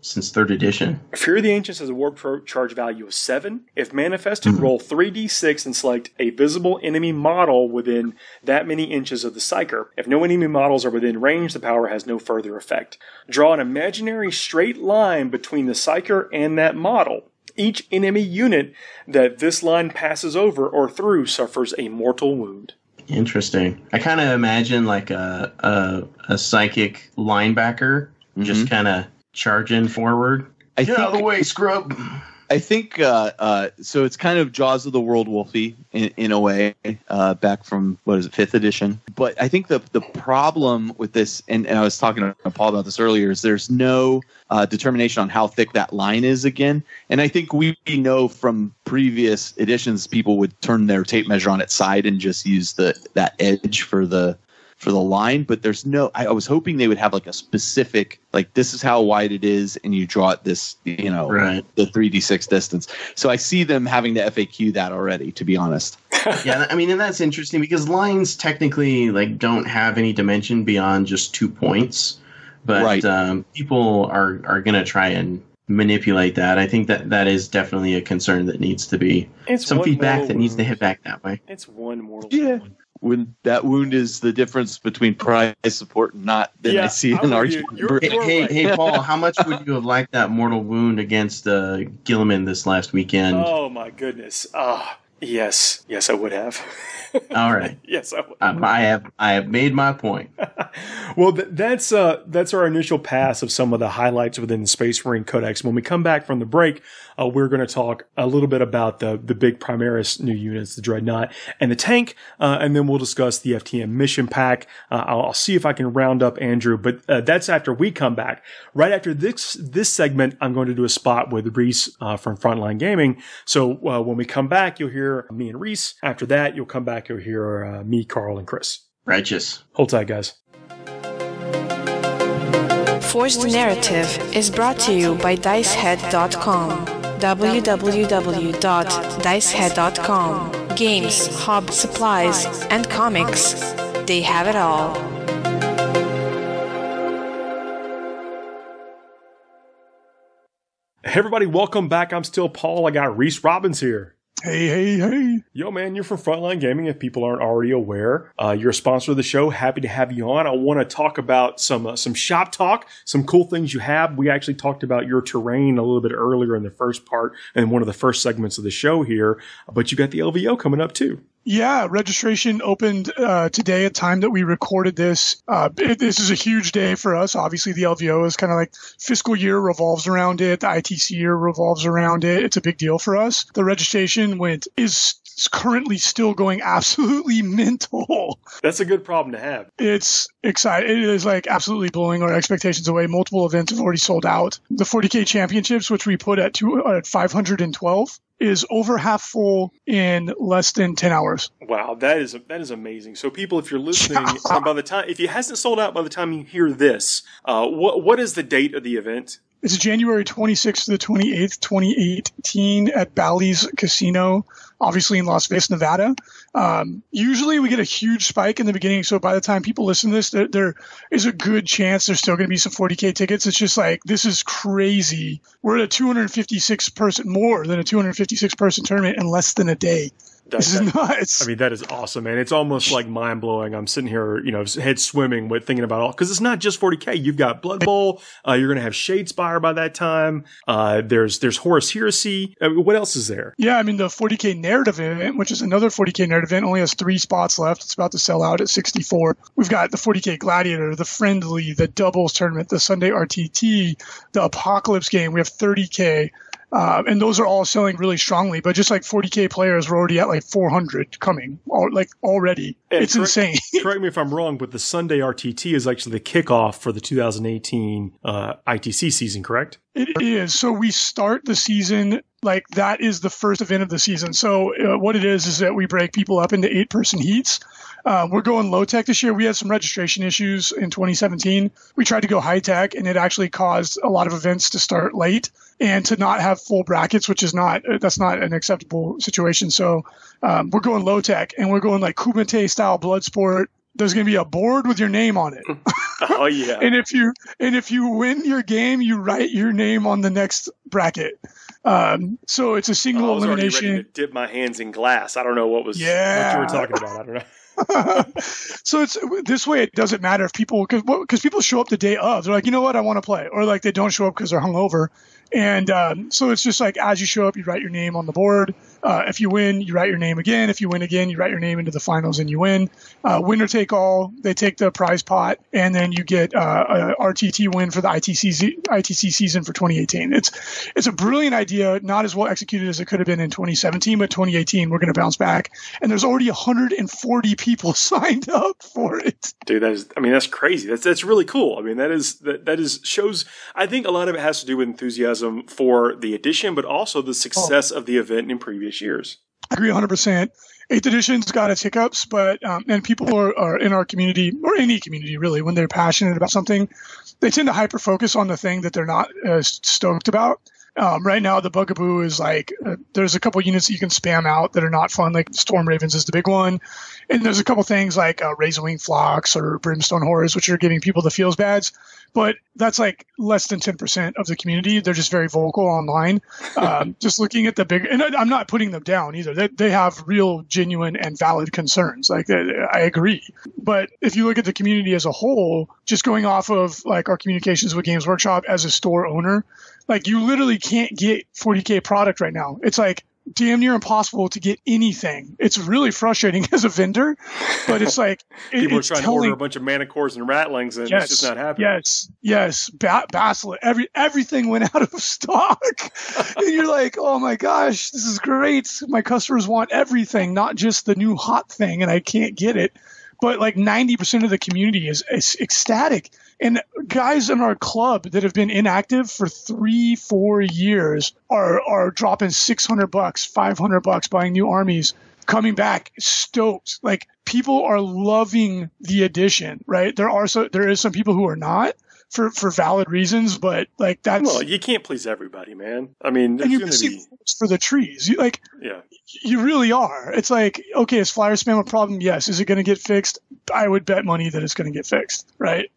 Speaker 4: since 3rd edition.
Speaker 2: Fury of the Ancients has a warp charge value of 7. If manifested, roll 3d6 and select a visible enemy model within that many inches of the psyker. If no enemy models are within range, the power has no further effect. Draw an imaginary straight line between the psyker and that model. Each enemy unit that this line passes over or through suffers a mortal wound.
Speaker 4: Interesting. I kind of imagine like a psychic linebacker just kind of charging forward. Get out of the way, scrub.
Speaker 3: I think so. It's kind of Jaws of the World Wolfie in a way, back from 5th edition. But I think the problem with this, and I was talking to Paul about this earlier, is there's no determination on how thick that line is again. And I think we know from previous editions, people would turn their tape measure on its side and just use that edge for the line, but there's no. I was hoping they would have like a specific, like this is how wide it is, and you draw it this,
Speaker 4: right,
Speaker 3: the 3d6 distance. So I see them having to FAQ that already, to be honest.
Speaker 4: Yeah, I mean, and that's interesting because lines technically don't have any dimension beyond just 2 points, but
Speaker 3: right.
Speaker 4: People are going to try and manipulate that. I think that is definitely a concern that needs to be some feedback that needs to hit back that way.
Speaker 2: It's one mortal
Speaker 3: wound. When that wound is the difference between prize support and not, then I see an argument.
Speaker 4: Hey, Paul, how much would you have liked that mortal wound against Gilliman this last weekend?
Speaker 2: Oh, my goodness. Yes, I would have.
Speaker 4: All right.
Speaker 2: Yes, I would.
Speaker 4: I have made my point.
Speaker 2: Well, that's our initial pass of some of the highlights within the Space Marine Codex. When we come back from the break, we're going to talk a little bit about the big Primaris new units, the Dreadnought and the tank, and then we'll discuss the FTM mission pack. I'll see if I can round up Andrew, but that's after we come back. Right after this segment, I'm going to do a spot with Reese from Frontline Gaming. So when we come back, you'll hear me and Reese. After that, you'll come back, you'll hear me, Carl, and Chris.
Speaker 4: Righteous.
Speaker 2: Hold tight, guys.
Speaker 1: Forced Narrative is brought to you by Dicehead.com. www.dicehead.com. Games, hobby, supplies, and comics. They have it all.
Speaker 2: Hey everybody, welcome back. I'm still Paul. I got Reese Robbins here.
Speaker 5: Hey.
Speaker 2: Yo, man, you're from Frontline Gaming, if people aren't already aware. You're a sponsor of the show. Happy to have you on. I want to talk about some shop talk, some cool things you have. We actually talked about your terrain a little bit earlier in the first part and one of the first segments of the show here, but you got the LVO coming up too.
Speaker 5: Yeah, registration opened today at time that we recorded this. This is a huge day for us. Obviously, the LVO is kind of like fiscal year revolves around it. The ITC year revolves around it. It's a big deal for us. The registration is currently still going absolutely mental.
Speaker 2: That's a good problem to have.
Speaker 5: It's exciting. It is like absolutely blowing our expectations away. Multiple events have already sold out. The 40K championships, which we put at 512, is over half full in less than 10 hours.
Speaker 2: Wow, that is amazing. So people, if you're listening, if it hasn't sold out by the time you hear this, what is the date of the event?
Speaker 5: It's January 26th to the 28th, 2018 at Bally's Casino, obviously in Las Vegas, Nevada. Usually we get a huge spike in the beginning, so by the time people listen to this, there is a good chance there's still going to be some 40K tickets. It's just like, this is crazy. We're at more than a 256-person tournament in less than a day. This is nuts.
Speaker 2: I mean, that is awesome, man. It's almost like mind-blowing. I'm sitting here, head swimming with thinking about all, because it's not just 40K. You've got Blood Bowl. You're going to have Shadespire by that time. There's Horus Heresy. What else is there?
Speaker 5: Yeah, I mean, the 40K narrative event, which is another 40K narrative event, only has 3 spots left. It's about to sell out at 64. We've got the 40K Gladiator, the Friendly, the Doubles Tournament, the Sunday RTT, the Apocalypse game. We have 30K. And those are all selling really strongly, but just like 40K players, we're already at like 400 coming, already. And it's insane.
Speaker 2: Correct me if I'm wrong, but the Sunday RTT is actually the kickoff for the 2018 ITC season, correct?
Speaker 5: It is. So we start the season, like that is the first event of the season. So what it is that we break people up into 8-person heats. We're going low tech this year. We had some registration issues in 2017. We tried to go high tech, and it actually caused a lot of events to start late and to not have full brackets, that's not an acceptable situation. So we're going low tech, and we're going like Kumite style blood sport. There's going to be a board with your name on it.
Speaker 2: Oh yeah.
Speaker 5: and if you win your game, you write your name on the next bracket. So it's a single elimination.
Speaker 2: I was ready to dip my hands in glass. I don't know what you were talking about. I don't know.
Speaker 5: So it's this way. It doesn't matter if people, because people show up the day of. They're like, you know what, I want to play, or like they don't show up because they're hungover. And so it's just like, as you show up, you write your name on the board. If you win, you write your name again. If you win again, you write your name into the finals and you win. Winner take all. They take the prize pot, and then you get a RTT win for the ITC season for 2018. It's a brilliant idea, not as well executed as it could have been in 2017, but 2018 we're going to bounce back. And there's already 140 people signed up for it.
Speaker 2: Dude, that's crazy. That's really cool. I mean, that shows. I think a lot of it has to do with enthusiasm for the edition, but also the success of the event in previous years.
Speaker 5: I agree 100%. 8th edition's got its hiccups, but and people are in our community, or any community really, when they're passionate about something, they tend to hyper focus on the thing that they're not stoked about. Right now, the bugaboo is like there's a couple units that you can spam out that are not fun, like Storm Ravens is the big one. And there's a couple things like Razorwing Flocks or Brimstone Horrors, which are giving people the feels bads. But that's like less than 10% of the community. They're just very vocal online. Just looking at the big, and I'm not putting them down either. They have real, genuine, and valid concerns. Like I agree. But if you look at the community as a whole, just going off of like our communications with Games Workshop as a store owner, like you literally can't get 40K product right now. It's like damn near impossible to get anything. It's really frustrating as a vendor, but it's like
Speaker 2: people are trying to order a bunch of Manicores and Ratlings, and it's just not happening.
Speaker 5: Yes. Basilisk. Everything went out of stock, and you're like, oh my gosh, this is great. My customers want everything, not just the new hot thing, and I can't get it. But like 90% of the community is ecstatic. And guys in our club that have been inactive for 3-4 years are dropping $600, $500, buying new armies, coming back stoked. Like people are loving the edition, right? There is some people who are not for valid reasons, but like that's
Speaker 2: you can't please everybody, man. I mean,
Speaker 5: and you're missing for the trees. You really are. It's like, okay, is flyer spam a problem? Yes. Is it going to get fixed? I would bet money that it's going to get fixed, right?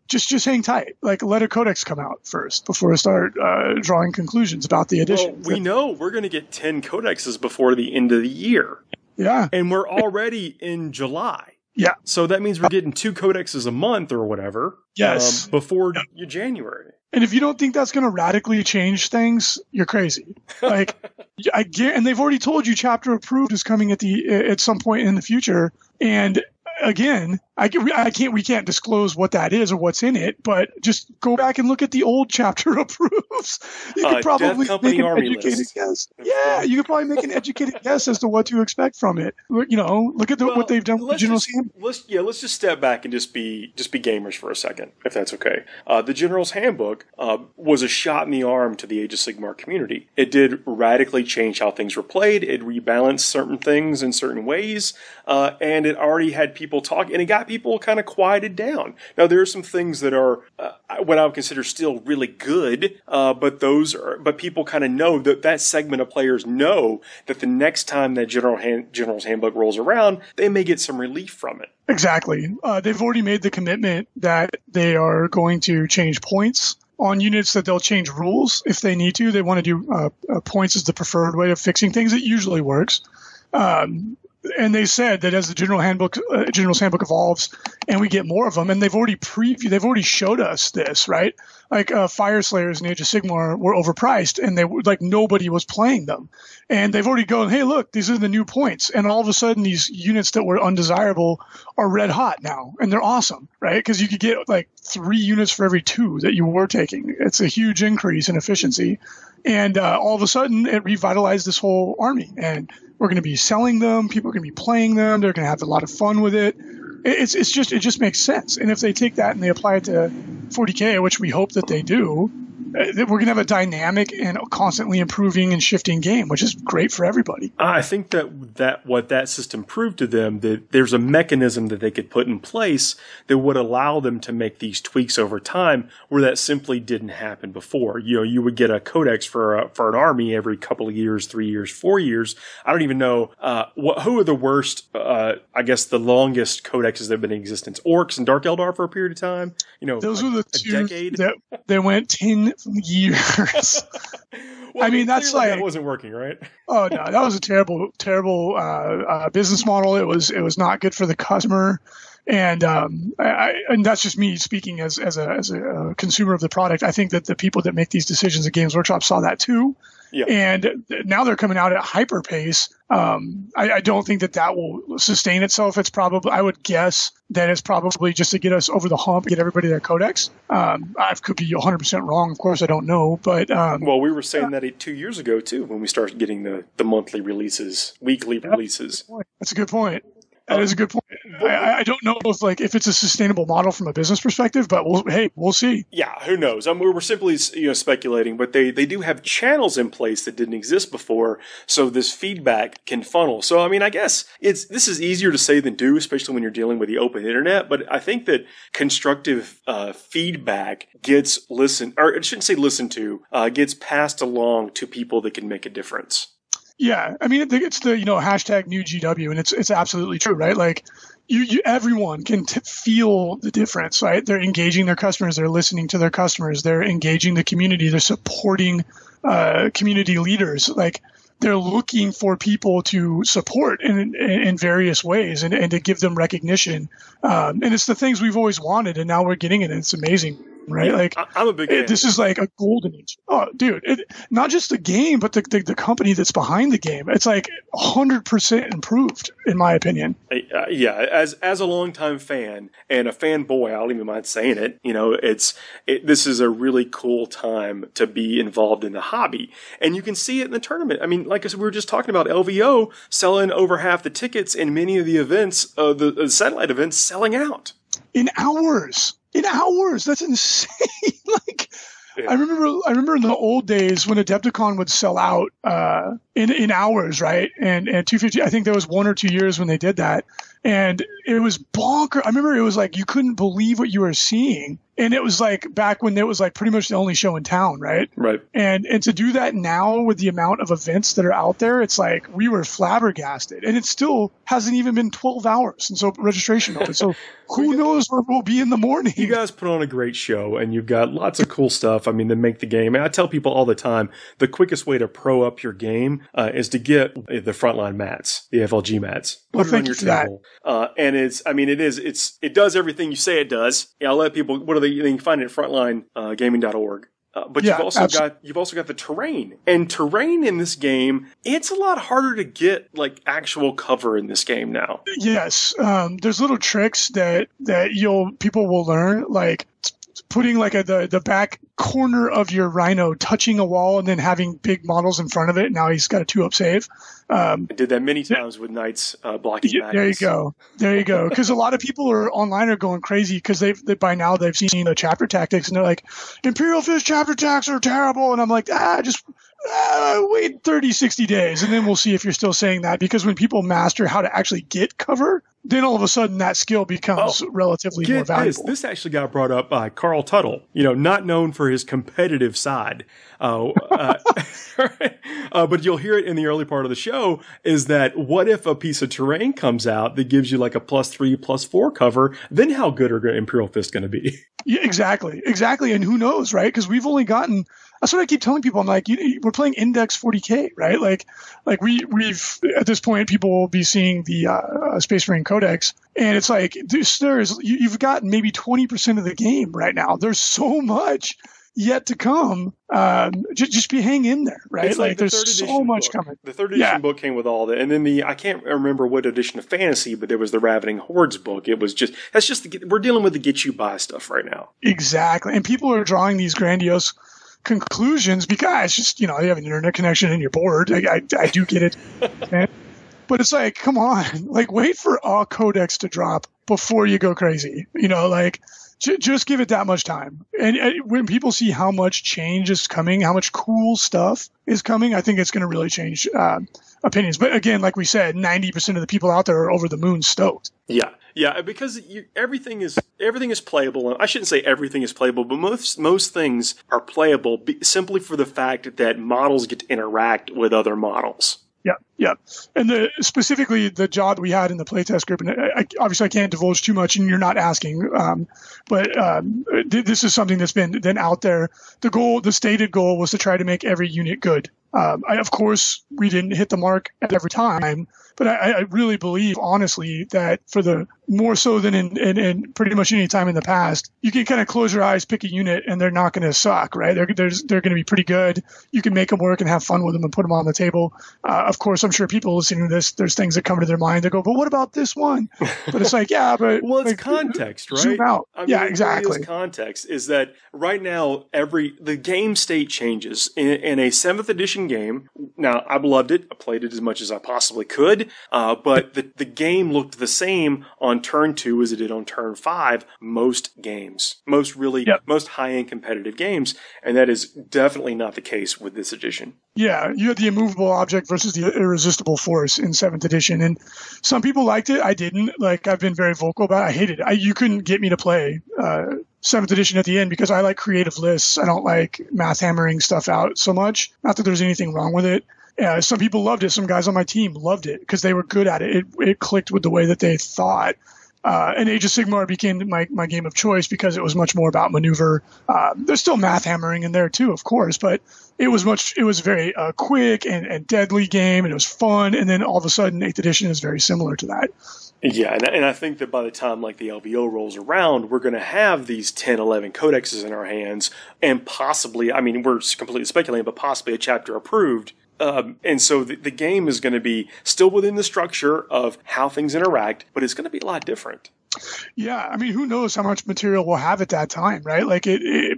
Speaker 5: Just hang tight. Like, let a codex come out first before I start drawing conclusions about the edition.
Speaker 2: Well, we know we're going to get 10 codexes before the end of the year.
Speaker 5: Yeah.
Speaker 2: And we're already in July.
Speaker 5: Yeah.
Speaker 2: So that means we're getting 2 codexes a month or whatever.
Speaker 5: Yes.
Speaker 2: Before January.
Speaker 5: And if you don't think that's going to radically change things, you're crazy. Like, and they've already told you chapter approved is coming at some point in the future. And again, we can't disclose what that is or what's in it, but just go back and look at the old chapter approves. You could probably make an educated guess. Yeah, you could probably make an educated guess as to what to expect from it. You know, look at what they've done with the General's Handbook.
Speaker 2: Let's just step back and just be gamers for a second, if that's okay. The General's Handbook was a shot in the arm to the Age of Sigmar community. It did radically change how things were played. It rebalanced certain things in certain ways, and it already had people talk, and it got people kind of quieted down. Now, there are some things that are what I would consider still really good, but people kind of know that segment of players know that the next time that General's Handbook rolls around, they may get some relief from it.
Speaker 5: Exactly. They've already made the commitment that they are going to change points on units, that they'll change rules if they need to. They want to do points as the preferred way of fixing things. It usually works. And they said that as the General's Handbook evolves and we get more of them, and they've already showed us this, right? Like Fire Slayers in Age of Sigmar were overpriced, and nobody was playing them. And they've already gone, hey, look, these are the new points. And all of a sudden, these units that were undesirable are red hot now, and they're awesome, right? Because you could get like 3 units for every 2 that you were taking. It's a huge increase in efficiency. And all of a sudden, it revitalized this whole army. And we're going to be selling them. People are going to be playing them. They're going to have a lot of fun with it. It just makes sense. And if they take that and they apply it to 40K, which we hope that they do, we're going to have a dynamic and constantly improving and shifting game, which is great for everybody.
Speaker 2: I think that what that system proved to them, that there's a mechanism that they could put in place that would allow them to make these tweaks over time, where that simply didn't happen before. You know, you would get a codex for an army every couple of years, 3 years, 4 years. I don't even know who are the worst. I guess the longest codexes that have been in existence: Orcs and Dark Eldar for a period of time. You know,
Speaker 5: those were the 2
Speaker 2: decade.
Speaker 5: that went 10 years.
Speaker 2: Well,
Speaker 5: I mean, that's like,
Speaker 2: that wasn't working, right?
Speaker 5: Oh no, that was a terrible business model. It was not good for the customer, and that's just me speaking as a consumer of the product. I think that the people that make these decisions at Games Workshop saw that too. Yeah. And now they're coming out at hyper pace. I don't think that will sustain itself. It's probably, I would guess that it's probably just to get us over the hump, get everybody their codex. I could be 100% wrong. Of course, I don't know. But
Speaker 2: well, we were saying that 2 years ago too, when we started getting the monthly releases, weekly releases.
Speaker 5: That's a good point. That is a good point. I don't know if it's a sustainable model from a business perspective, but we'll see.
Speaker 2: Yeah, who knows? I mean, we're simply speculating, but they do have channels in place that didn't exist before, so this feedback can funnel. So I mean, I guess this is easier to say than do, especially when you're dealing with the open internet. But I think that constructive feedback gets listened, or I shouldn't say listened to, gets passed along to people that can make a difference.
Speaker 5: Yeah, I mean, it's the hashtag new GW, and it's absolutely true, right? Like, everyone can feel the difference, right? They're engaging their customers, they're listening to their customers, they're engaging the community, they're supporting community leaders. Like, they're looking for people to support in various ways and to give them recognition. And it's the things we've always wanted, and now we're getting it, and it's amazing. Right,
Speaker 2: yeah,
Speaker 5: like
Speaker 2: I'm a big fan.
Speaker 5: This is like a golden age. Oh, dude! Not just the game, but the company that's behind the game. It's like 100% improved, in my opinion.
Speaker 2: Yeah, as a longtime fan and a fanboy, I don't even mind saying it. This is a really cool time to be involved in the hobby, and you can see it in the tournament. I mean, like I said, we were just talking about LVO selling over half the tickets, and many of the events, the satellite events, selling out
Speaker 5: in hours. That's insane. Like, yeah. I remember in the old days when Adepticon would sell out in hours, right? And 250, I think there was 1 or 2 years when they did that. And it was bonkers. I remember it was like you couldn't believe what you were seeing. And it was like back when it was like pretty much the only show in town, right?
Speaker 2: Right.
Speaker 5: And to do that now with the amount of events that are out there, it's like we were flabbergasted. And it still hasn't even been 12 hours since registration opened. So who knows where we'll be in the morning.
Speaker 2: You guys put on a great show, and you've got lots of cool stuff. I mean, to make the game. And I tell people all the time, the quickest way to pro up your game is to get the Frontline mats, the FLG mats. Put it on your table. And it does everything you say it does. Yeah, I'll let people, you can find it at frontlinegaming.org. But
Speaker 5: Yeah,
Speaker 2: you've also got the terrain. And terrain in this game, it's a lot harder to get like actual cover in this game now.
Speaker 5: Yes. There's little tricks that people will learn, like putting like the back corner of your Rhino touching a wall and then having big models in front of it. Now he's got a 2-up save.
Speaker 2: I did that many times with Knights blocking magnets.
Speaker 5: There you go. Because a lot of people online are going crazy because by now they've seen the chapter tactics and they're like, Imperial Fist chapter tactics are terrible. And I'm like, wait 30, 60 days and then we'll see if you're still saying that. Because when people master how to actually get cover, then all of a sudden that skill becomes relatively more valuable.
Speaker 2: This actually got brought up by Carl Tuttle, not known for his competitive side. But you'll hear it in the early part of the show is that what if a piece of terrain comes out that gives you like a +3, +4 cover? Then how good are Imperial Fist going to be?
Speaker 5: Yeah, exactly. And who knows, right? Because we've only gotten, that's what I keep telling people. I'm like, we're playing Index 40k, right? Like we've at this point, people will be seeing the Space Marine Codex, and it's like you've got maybe 20% of the game right now. There's so much yet to come. Just hang in there, right?
Speaker 2: It's like
Speaker 5: there's so much coming.
Speaker 2: The third edition book came with all that, and then I can't remember what edition of Fantasy, but there was the Ravening Hordes book. It was we're dealing with the get you by stuff right now.
Speaker 5: Exactly, and people are drawing these grandiose conclusions because it's just you have an internet connection and you're bored. I do get it, but it's like, come on, like wait for a codex to drop before you go crazy. Just give it that much time. And when people see how much change is coming, how much cool stuff is coming, I think it's going to really change opinions. But again, like we said, 90% of the people out there are over the moon stoked.
Speaker 2: Yeah, because everything is playable. I shouldn't say everything is playable, but most things are playable simply for the fact that models get to interact with other models.
Speaker 5: Yeah. And specifically the job we had in the playtest group, and obviously I can't divulge too much, and you're not asking, but this is something that's been out there. The stated goal was to try to make every unit good. Of course, we didn't hit the mark at every time, but I really believe, honestly, that for the more so than in pretty much any time in the past, you can kind of close your eyes, pick a unit, and they're not going to suck, right? They're going to be pretty good. You can make them work and have fun with them and put them on the table. Of course, I'm sure people listening to this, there's things that come to their mind. They go, but what about this one? But it's like, yeah, but
Speaker 2: well, it's context, right?
Speaker 5: Zoom out. Exactly.
Speaker 2: Context is that right now the game state changes in a 7th edition game. Now, I loved it. I played it as much as I possibly could, but the game looked the same on turn 2 as it did on turn 5. Most games, most high-end competitive games, and that is definitely not the case with this edition.
Speaker 5: Yeah, you had the immovable object versus the irresistible force in 7th edition, and some people liked it. I didn't. I've been very vocal about it. I hated it. You couldn't get me to play 7th edition at the end because I like creative lists. I don't like math hammering stuff out so much. Not that there's anything wrong with it. Some people loved it. Some guys on my team loved it because they were good at it. It clicked with the way that they thought. And Age of Sigmar became my game of choice because it was much more about maneuver. There's still math hammering in there too, of course, but it was very quick and deadly game, and it was fun. And then all of a sudden, 8th edition is very similar to that.
Speaker 2: Yeah, and I think that by the time the LVO rolls around, we're going to have these 10, 11 codexes in our hands, and possibly, we're completely speculating, but possibly a chapter approved. And so the game is going to be still within the structure of how things interact, but it's going to be a lot different.
Speaker 5: Yeah, I mean, who knows how much material we'll have at that time, right? Like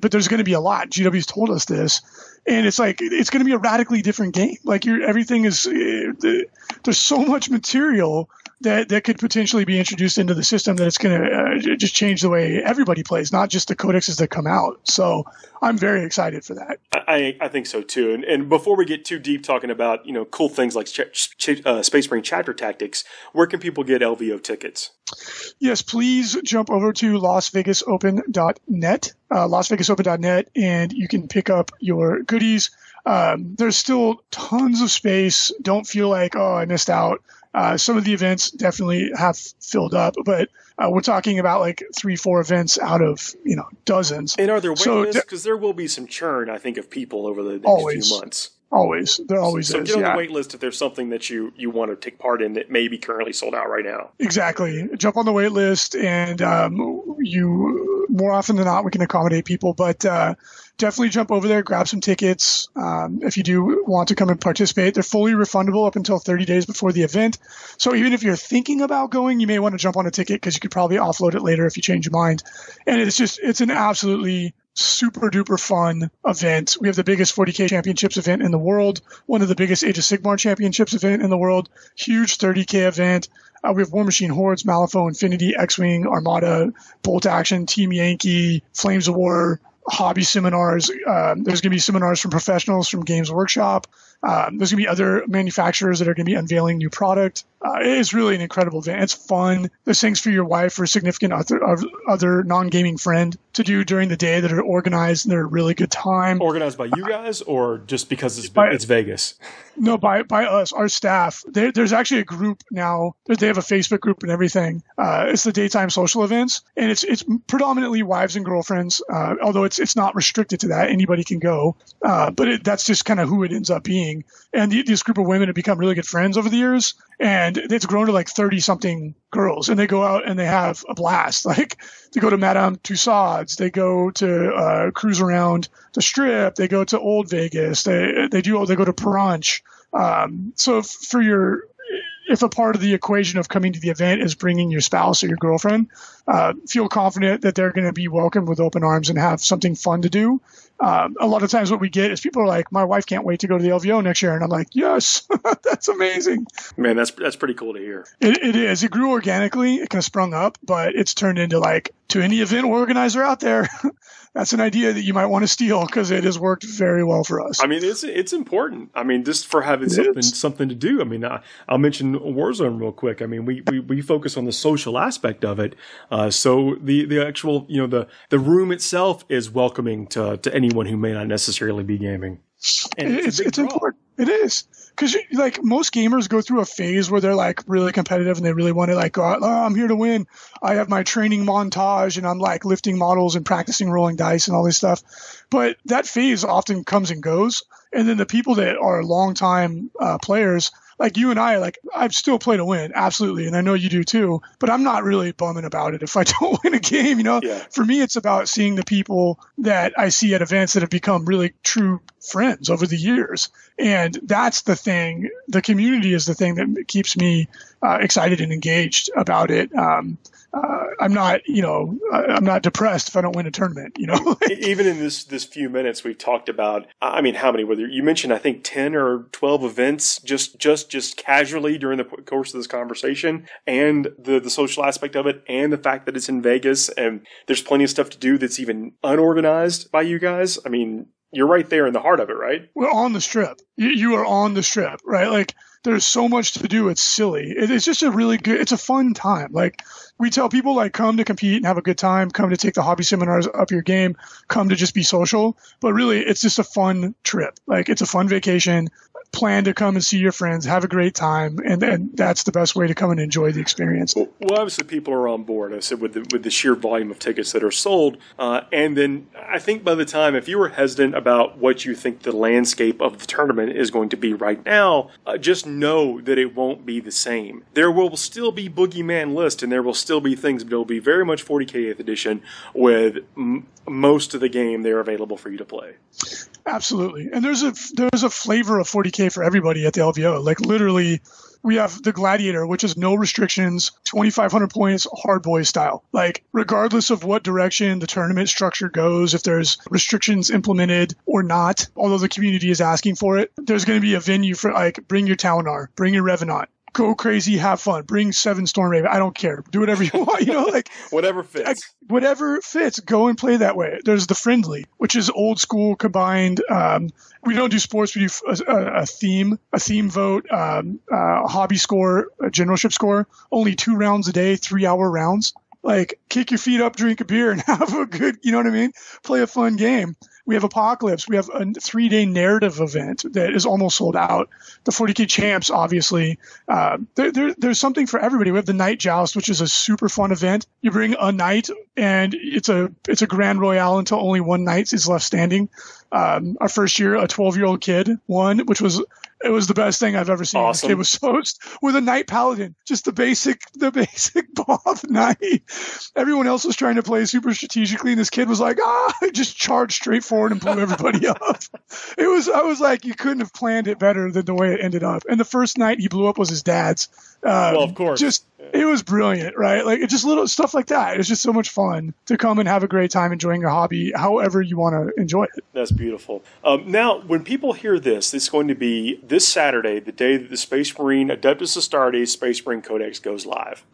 Speaker 5: but there's going to be a lot. GW's told us this, and it's like it's going to be a radically different game. Like everything is there's so much material that could potentially be introduced into the system that it's going to just change the way everybody plays, not just the codexes that come out. So I'm very excited for that.
Speaker 2: I think so too. And before we get too deep talking about cool things like Space Marine chapter tactics, where can people get LVO tickets?
Speaker 5: Yes, please jump over to LasVegasOpen.net, LasVegasOpen.net, and you can pick up your goodies. There's still tons of space. Don't feel like, oh, I missed out. Some of the events definitely have filled up, but we're talking about like 3-4 events out of dozens.
Speaker 2: And are there wait lists? Because there will be some churn, I think, of people over the next few months.
Speaker 5: Always. There always
Speaker 2: so
Speaker 5: is.
Speaker 2: So get on the wait list if there's something that you want to take part in that may be currently sold out right now.
Speaker 5: Exactly. Jump on the wait list, and you more often than not we can accommodate people, but definitely jump over there, grab some tickets. If you do want to come and participate, they're fully refundable up until 30 days before the event. So even if you're thinking about going, you may want to jump on a ticket because you could probably offload it later if you change your mind. And it's an absolutely super duper fun event. We have the biggest 40k championships event in the world, one of the biggest Age of Sigmar championships event in the world, huge 30k event. We have War Machine Hordes, Malifaux, Infinity, X-Wing, Armada, Bolt Action, Team Yankee, Flames of War, hobby seminars. There's going to be seminars from professionals from Games Workshop. There's going to be other manufacturers that are going to be unveiling new product. It is really an incredible event. It's fun. There's things for your wife or significant other non-gaming friend to do during the day that are organized, and they're a really good time.
Speaker 2: Organized by you guys, or just because it's Vegas?
Speaker 5: No, by us, our staff. There's actually a group now. They have a Facebook group and everything. It's the Daytime Social Events, and it's predominantly wives and girlfriends, although it's not restricted to that. Anybody can go. But that's just kind of who it ends up being. And this group of women have become really good friends over the years, and it's grown to like 30-something girls, and they go out and they have a blast. Like they go to Madame Tussauds, they go to cruise around the Strip, they go to Old Vegas, they go to brunch. So if a part of the equation of coming to the event is bringing your spouse or your girlfriend, feel confident that they're going to be welcomed with open arms and have something fun to do. A lot of times what we get is people are like, my wife can't wait to go to the LVO next year. And I'm like, yes, that's amazing.
Speaker 2: Man, that's pretty cool to hear.
Speaker 5: It is. It grew organically. It kind of sprung up, but it's turned into like, to any event organizer out there, that's an idea that you might want to steal because it has worked very well for us.
Speaker 2: I mean, it's important. I mean, just for having something to do. I mean, I'll mention Warzone real quick. I mean, we focus on the social aspect of it. So the actual, the room itself is welcoming to anyone who may not necessarily be gaming. And it's important. It is. Because like most gamers go through a phase where they're like really competitive and they really want to like go out, oh, I'm here to win. I have my training montage and I'm like lifting models and practicing rolling dice and all this stuff. But that phase often comes and goes. And then the people that are longtime players, like you and I still play to win, absolutely, and I know you do too. But I'm not really bumming about it if I don't win a game. Yeah. For me, it's about seeing the people that I see at events that have become really true friends over the years, and that's the thing. The community is the thing that keeps me excited and engaged about it. I'm not depressed if I don't win a tournament, Even in this few minutes we've talked about, I mean, how many, whether you mentioned, I think 10 or 12 events just casually during the course of this conversation, and the social aspect of it, and the fact that it's in Vegas and there's plenty of stuff to do that's even unorganized by you guys. I mean, you're right there in the heart of it, right?
Speaker 5: We're on the Strip. You are on the Strip, right? Like, there's so much to do. It's silly. It's just it's a fun time. Like, we tell people, like, come to compete and have a good time, come to take the hobby seminars up your game, come to just be social. But really, it's just a fun trip. Like, it's a fun vacation. Plan to come and see your friends, have a great time, and that's the best way to come and enjoy the experience.
Speaker 2: Well, obviously, people are on board. I said with the sheer volume of tickets that are sold, and then I think by the time, if you were hesitant about what you think the landscape of the tournament is going to be right now, just know that it won't be the same. There will still be Boogeyman List, and there will still be things, but it will be very much 40k 8th edition with most of the game there available for you to play.
Speaker 5: Absolutely. And there's a flavor of 40k for everybody at the LVO. Like, literally, We have the Gladiator, which is no restrictions, 2,500 points, hard boy style. Like, regardless of what direction the tournament structure goes, if there's restrictions implemented or not, although the community is asking for it, there's going to be a venue for, like, bring your Taunar, bring your Revenant. Go crazy, have fun. Bring 7 Stormraven. I don't care. Do whatever you want. Like
Speaker 2: whatever fits.
Speaker 5: Whatever fits. Go and play that way. There's the Friendly, which is old school combined. We don't do sports. We do a theme vote, a hobby score, a generalship score. Only 2 rounds a day, 3-hour rounds. Like, kick your feet up, drink a beer, and have a good, you know what I mean? Play a fun game. We have Apocalypse. We have a 3-day narrative event that is almost sold out. The 40k champs, obviously. There's something for everybody. We have the Night Joust, which is a super fun event. You bring a knight, and it's a grand royale until only one knight is left standing. Our first year, a 12-year-old kid won, which was the best thing I've ever seen.
Speaker 2: Awesome.
Speaker 5: The kid was so with a knight paladin, just the basic Bob knight. Everyone else was trying to play super strategically, and this kid was like, just charged straight forward and blew everybody up. I was like, you couldn't have planned it better than the way it ended up. And the first night he blew up was his dad's.
Speaker 2: Well, of course.
Speaker 5: It was brilliant, right? Like, it's just little stuff like that. It's just so much fun to come and have a great time enjoying your hobby, however you want to enjoy it.
Speaker 2: That's beautiful. Now, when people hear this, it's going to be this Saturday, the day that the Space Marine Adeptus Astartes Space Marine Codex goes live.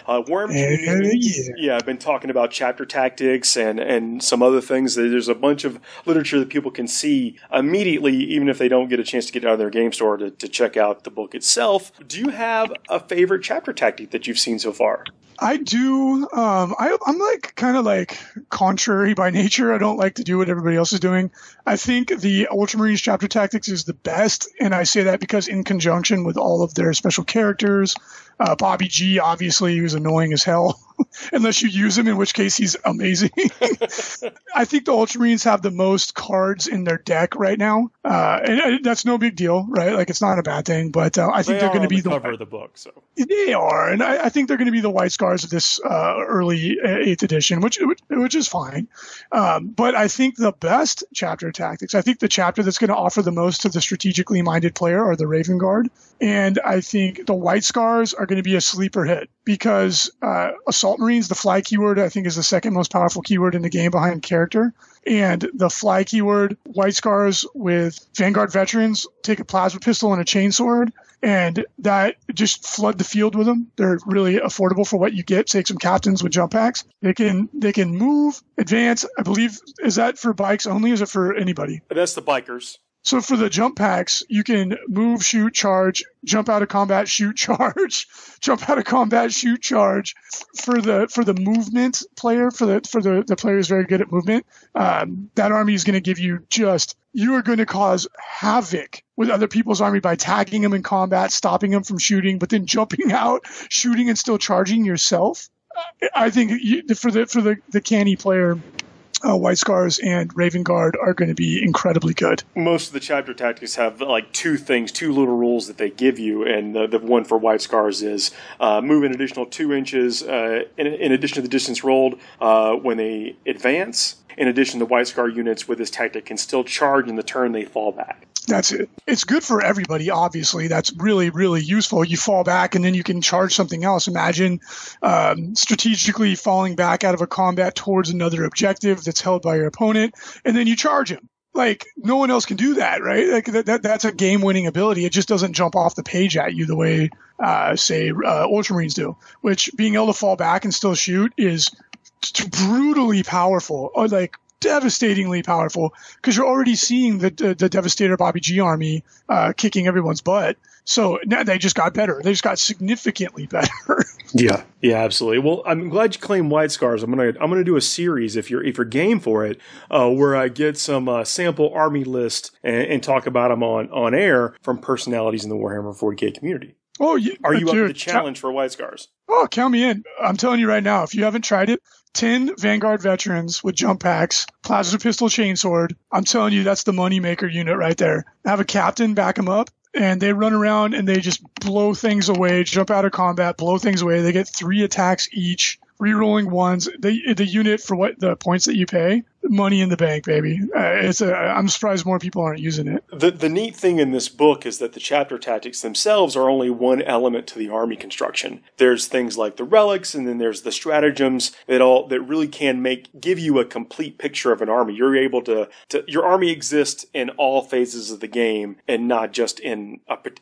Speaker 2: Warhammer, I've been talking about chapter tactics and some other things. There's a bunch of literature that people can see immediately, even if they don't get a chance to get out of their game store to check out the book itself. Do you have a favorite chapter tactic that you've seen so far?
Speaker 5: I do. I'm like kind of like contrary by nature. I don't like to do what everybody else is doing. I think the Ultramarines chapter tactics is the best, and I say that because in conjunction with all of their special characters, Bobby G, obviously, who's annoying as hell, unless you use him, in which case he's amazing. I think the Ultramarines have the most cards in their deck right now, and that's no big deal, right? Like, it's not a bad thing, but I think they're going to be the
Speaker 2: cover of the book. So
Speaker 5: they are, and I think they're going to be the White Scars of this early 8th edition, which is fine. But I think the best chapter tactics, I think the chapter that's going to offer the most to the strategically minded player are the Raven Guard, and I think the White Scars are going to be a sleeper hit because Assault Marines, the fly keyword, I think is the second most powerful keyword in the game behind character. And the fly keyword, White Scars with Vanguard Veterans, take a plasma pistol and a chainsword, and that just flood the field with them. They're really affordable for what you get. Take some captains with jump packs. They can move, advance. I believe, is that for bikes only? Is it for anybody?
Speaker 2: That's the bikers.
Speaker 5: So for the jump packs, you can move, shoot, charge, jump out of combat, shoot, charge, jump out of combat, shoot, charge. For the movement player, for the player who's very good at movement, that army is going to give you you are going to cause havoc with other people's army by tagging them in combat, stopping them from shooting, but then jumping out, shooting, and still charging yourself. I think for the canny player, White Scars and Raven Guard are going to be incredibly good.
Speaker 2: Most of the chapter tactics have like two little rules that they give you, and the one for White Scars is move an additional 2 inches in addition to the distance rolled when they advance. In addition, the White Scar units with this tactic can still charge in the turn they fall back.
Speaker 5: That's it. It's good for everybody, obviously. That's really, really useful. You fall back and then you can charge something else. Imagine strategically falling back out of a combat towards another objective that's held by your opponent, and then you charge him. Like, no one else can do that, right? Like that's a game-winning ability. It just doesn't jump off the page at you the way, say, Ultramarines do, which being able to fall back and still shoot is brutally powerful, or like devastatingly powerful, because you're already seeing the Devastator Bobby G army kicking everyone's butt. So now they just got better. They just got significantly better.
Speaker 2: Yeah, absolutely. Well, I'm glad you claimed White Scars. I'm gonna do a series if you're game for it, where I get some sample army list and talk about them on air from personalities in the Warhammer 40k community.
Speaker 5: Oh, yeah.
Speaker 2: Are you up to the challenge for White Scars?
Speaker 5: Oh, count me in. I'm telling you right now, if you haven't tried it, 10 Vanguard Veterans with jump packs, plasma pistol, chainsword. I'm telling you, that's the moneymaker unit right there. Have a captain back them up, and they run around and they just blow things away, jump out of combat, blow things away. They get 3 attacks each, re-rolling ones. The unit, for what the points that you pay, money in the bank, baby. I'm surprised more people aren't using it.
Speaker 2: The neat thing in this book is that the chapter tactics themselves are only one element to the army construction. There's things like the relics, and then there's the stratagems that really can give you a complete picture of an army. You're able to your army exists in all phases of the game, and not just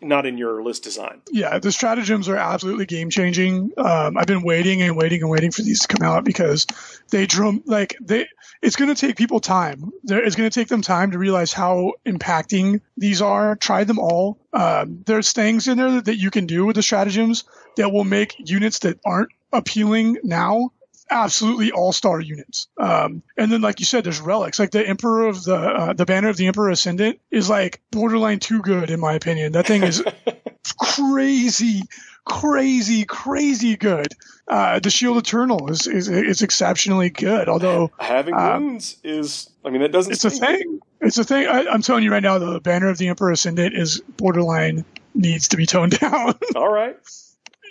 Speaker 2: not in your list design.
Speaker 5: Yeah, the stratagems are absolutely game changing. I've been waiting and waiting and waiting for these to come out because it's going to take people time. It's going to take them time to realize how impacting these are. Try them all. There's things in there that you can do with the stratagems that will make units that aren't appealing now absolutely all-star units. And then, like you said, there's relics. Like the Emperor of the Banner of the Emperor Ascendant is like borderline too good, in my opinion. That thing is crazy good. The Shield Eternal is exceptionally good. Although
Speaker 2: having wounds that doesn't.
Speaker 5: It's a thing. It's a thing. I'm telling you right now, the Banner of the Emperor Ascendant is borderline needs to be toned down.
Speaker 2: All right.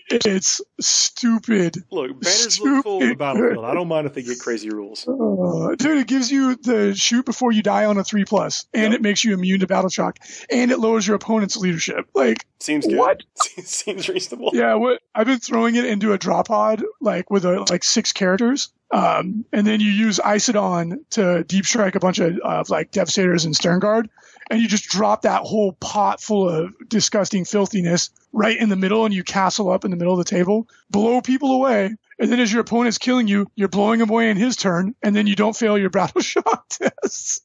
Speaker 5: It's stupid.
Speaker 2: Look, banners look cool in the battlefield. I don't mind if they get crazy rules.
Speaker 5: Dude, it gives you the shoot before you die on a 3+, and it makes you immune to battle shock, and it lowers your opponent's leadership. Like,
Speaker 2: seems good.
Speaker 5: What?
Speaker 2: Seems reasonable.
Speaker 5: Yeah, I've been throwing it into a drop pod, like with 6 characters. And then you use Isodon to deep strike a bunch of like Devastators and Sternguard, and you just drop that whole pot full of disgusting filthiness right in the middle, and you castle up in the middle of the table, blow people away, and then as your opponent's killing you, you're blowing him away in his turn, and then you don't fail your battle shock tests.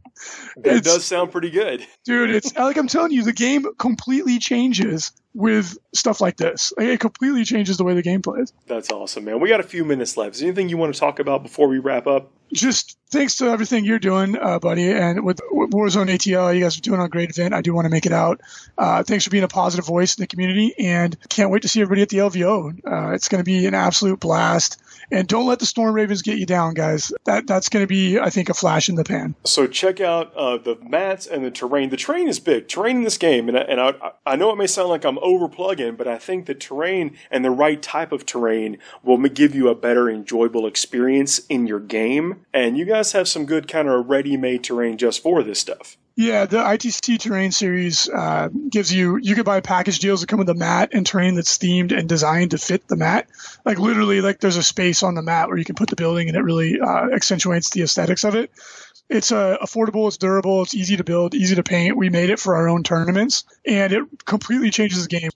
Speaker 2: That does sound pretty good.
Speaker 5: Dude, it's like I'm telling you, the game completely changes with stuff like this. It completely changes the way the game plays.
Speaker 2: That's awesome, man. We got a few minutes left. Is there anything you want to talk about before we wrap up?
Speaker 5: Just thanks to everything you're doing, buddy, and with Warzone ATL, you guys are doing a great event. I do want to make it out. Thanks for being a positive voice in the community, and can't wait to see everybody at the LVO. It's going to be an absolute blast. And don't let the Storm Ravens get you down, guys. That's going to be, I think, a flash in the pan.
Speaker 2: So check out the mats and the terrain. The terrain is big. Terrain in this game, and I know it may sound like I'm over-plugging, but I think the terrain and the right type of terrain will give you a better, enjoyable experience in your game. And you guys have some good kind of ready-made terrain just for this stuff.
Speaker 5: Yeah, the ITC Terrain series gives you could buy package deals that come with a mat and terrain that's themed and designed to fit the mat. Like literally, like there's a space on the mat where you can put the building, and it really accentuates the aesthetics of it. It's affordable, it's durable, it's easy to build, easy to paint. We made it for our own tournaments, and it completely changes the game.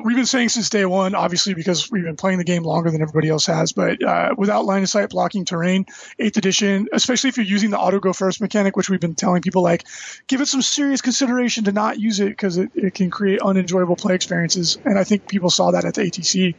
Speaker 5: We've been saying since day one, obviously because we've been playing the game longer than everybody else has, but without line of sight blocking terrain, 8th edition, especially if you're using the auto go first mechanic, which we've been telling people, like, give it some serious consideration to not use it because it can create unenjoyable play experiences. And I think people saw that at the ATC.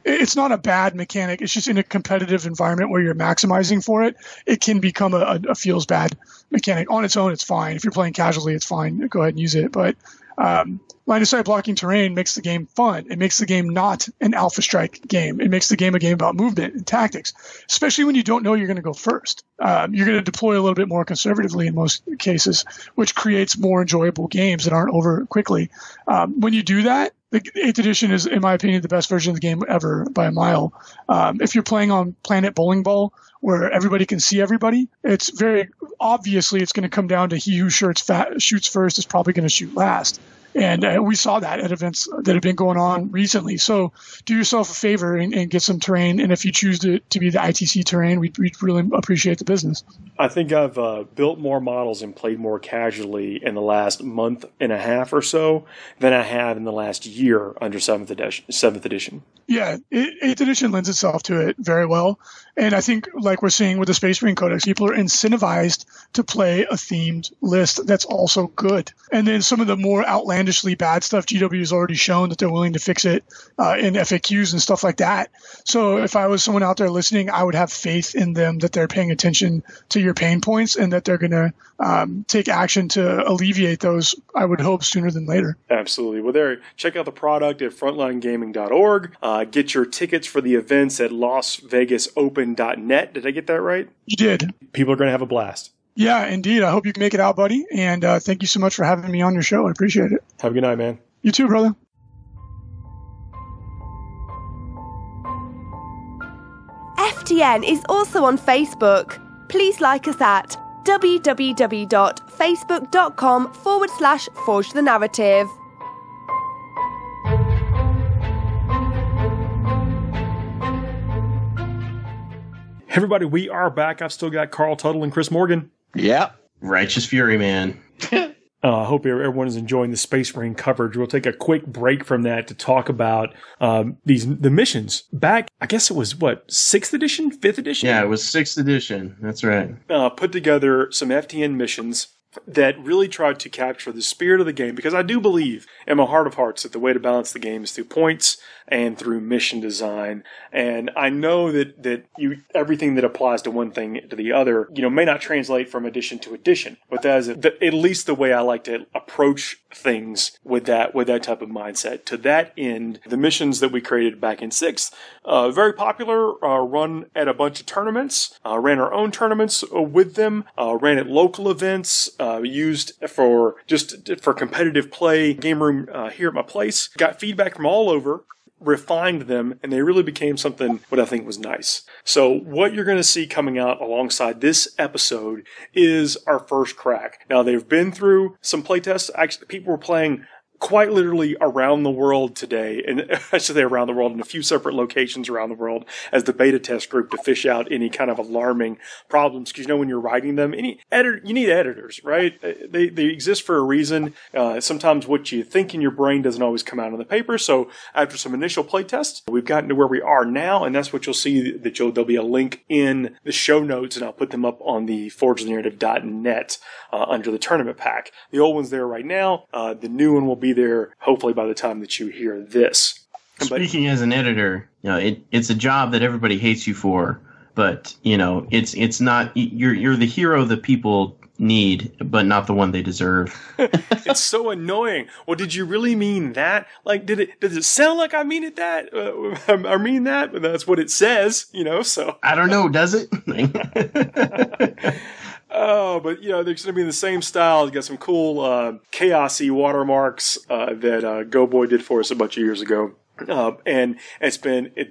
Speaker 5: It's not a bad mechanic. It's just in a competitive environment where you're maximizing for it, it can become a feels bad mechanic. On its own, it's fine. If you're playing casually, it's fine. Go ahead and use it. But line of sight blocking terrain makes the game fun. It makes the game not an Alpha Strike game. It makes the game a game about movement and tactics, especially when you don't know you're going to go first. You're going to deploy a little bit more conservatively in most cases, which creates more enjoyable games that aren't over quickly. When you do that, the 8th edition is, in my opinion, the best version of the game ever by a mile. If you're playing on Planet Bowling Ball, where everybody can see everybody, it's very obviously it's going to come down to he who shoots first is probably going to shoot last. And we saw that at events that have been going on recently. So do yourself a favor and get some terrain. And if you choose to be the ITC terrain, we'd really appreciate the business.
Speaker 2: I think I've built more models and played more casually in the last month and a half or so than I have in the last year under 7th edition. Yeah,
Speaker 5: 8th edition lends itself to it very well. And I think, like we're seeing with the Space Marine Codex, people are incentivized to play a themed list that's also good. And then some of the more outlandishly bad stuff, GW has already shown that they're willing to fix it in FAQs and stuff like that. So if I was someone out there listening, I would have faith in them that they're paying attention to your pain points and that they're going to take action to alleviate those, I would hope, sooner than later.
Speaker 2: Absolutely. Well, check out the product at frontlinegaming.org. Get your tickets for the events at LasVegasOpen.net. Did I get that right?
Speaker 5: You did.
Speaker 2: People are going to have a blast.
Speaker 5: Yeah, indeed. I hope you can make it out, buddy. And thank you so much for having me on your show. I appreciate it.
Speaker 2: Have a good night, man.
Speaker 5: You too, brother.
Speaker 6: FTN is also on Facebook. please like us at www.facebook.com/Forge the Narrative.
Speaker 2: Everybody, we are back. I've still got Carl Tuttle and Chris Morgan.
Speaker 3: Yeah.
Speaker 4: Righteous Fury, man.
Speaker 2: I hope everyone is enjoying the Space Marine coverage. We'll take a quick break from that to talk about the missions. Back, I guess it was, 6th edition? 5th edition?
Speaker 4: Yeah, it was 6th edition. That's right.
Speaker 2: Put together some FTN missions that really tried to capture the spirit of the game, because I do believe in my heart of hearts that the way to balance the game is through points and through mission design. And I know that everything that applies to one thing to the other, may not translate from edition to edition, but that is at least the way I like to approach things with that type of mindset. To that end, the missions that we created back in 6th, very popular, run at a bunch of tournaments, ran our own tournaments with them, ran at local events, used for competitive play, game room here at my place, got feedback from all over, refined them, and they really became something what I think was nice. So what you're going to see coming out alongside this episode is our first crack. Now, they've been through some playtests. Actually, people were playing quite literally around the world today, and I should say around the world in a few separate locations around the world as the beta test group to fish out any kind of alarming problems. Because when you're writing them, you need editors, right? They exist for a reason. Sometimes what you think in your brain doesn't always come out on the paper. So after some initial play tests, we've gotten to where we are now, and that's what you'll see. There'll be a link in the show notes, and I'll put them up on the forgethenarrative.net under the tournament pack. The old one's there right now. The new one will be there hopefully by the time that you hear this.
Speaker 4: Speaking as an editor, it's a job that everybody hates you for, but it's not. You're the hero that people need, but not the one they deserve.
Speaker 2: It's so annoying. Well, did you really mean that? Like, does it sound like I mean it that? I mean that, but that's what it says. So
Speaker 4: I don't know. Does it?
Speaker 2: Oh, but they're going to be in the same style. You got some cool chaosy watermarks that Go Boy did for us a bunch of years ago. And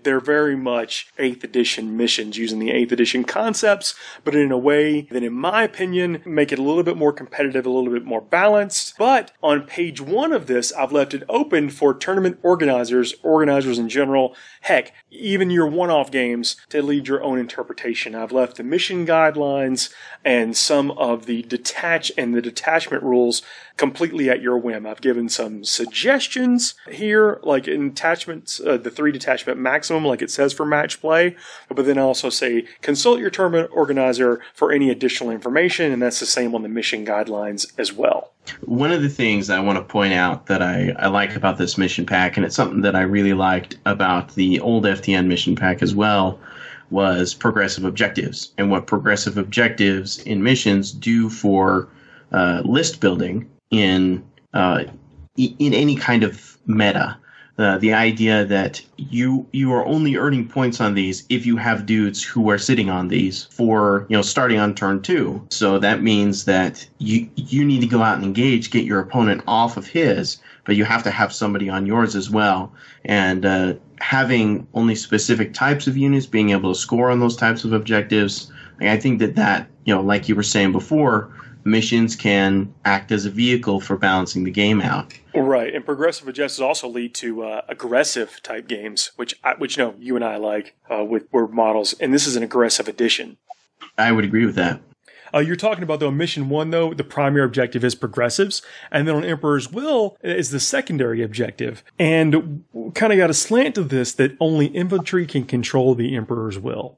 Speaker 2: they're very much 8th edition missions using the 8th edition concepts, but in a way that, in my opinion, make it a little bit more competitive, a little bit more balanced. But on page 1 of this, I've left it open for tournament organizers in general, heck, even your one-off games, to lead your own interpretation. I've left the mission guidelines and some of the detachment rules completely at your whim. I've given some suggestions here, like in attachments, the 3 detachment maximum, like it says for match play, but then I also say consult your tournament organizer for any additional information, and that's the same on the mission guidelines as well.
Speaker 4: One of the things I want to point out that I like about this mission pack, and it's something that I really liked about the old FTN mission pack as well, was progressive objectives, and what progressive objectives in missions do for list building in any kind of meta. The idea that you are only earning points on these if you have dudes who are sitting on these for starting on turn 2. So that means that you need to go out and engage, get your opponent off of his, but you have to have somebody on yours as well. And having only specific types of units being able to score on those types of objectives, I think that like you were saying before, missions can act as a vehicle for balancing the game out.
Speaker 2: Right, and progressive objectives also lead to aggressive type games, which you and I like with word models, and this is an aggressive addition.
Speaker 4: I would agree with that.
Speaker 2: You're talking about, though, Mission 1, though, the primary objective is progressives, and then on Emperor's Will is the secondary objective. And kind of got a slant to this that only infantry can control the Emperor's Will.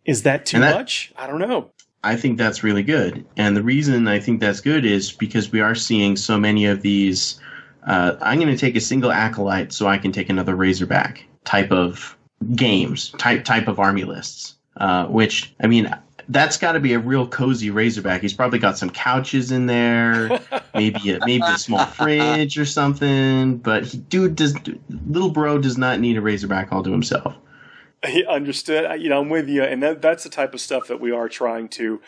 Speaker 2: Is that too much? I don't know.
Speaker 4: I think that's really good. And the reason I think that's good is because we are seeing so many of these, I'm going to take a single acolyte so I can take another Razorback type of games, type of army lists, which, that's got to be a real cozy Razorback. He's probably got some couches in there, maybe a small fridge or something. But little bro does not need a Razorback all to himself.
Speaker 2: He understood. I'm with you, and that's the type of stuff that we are trying to.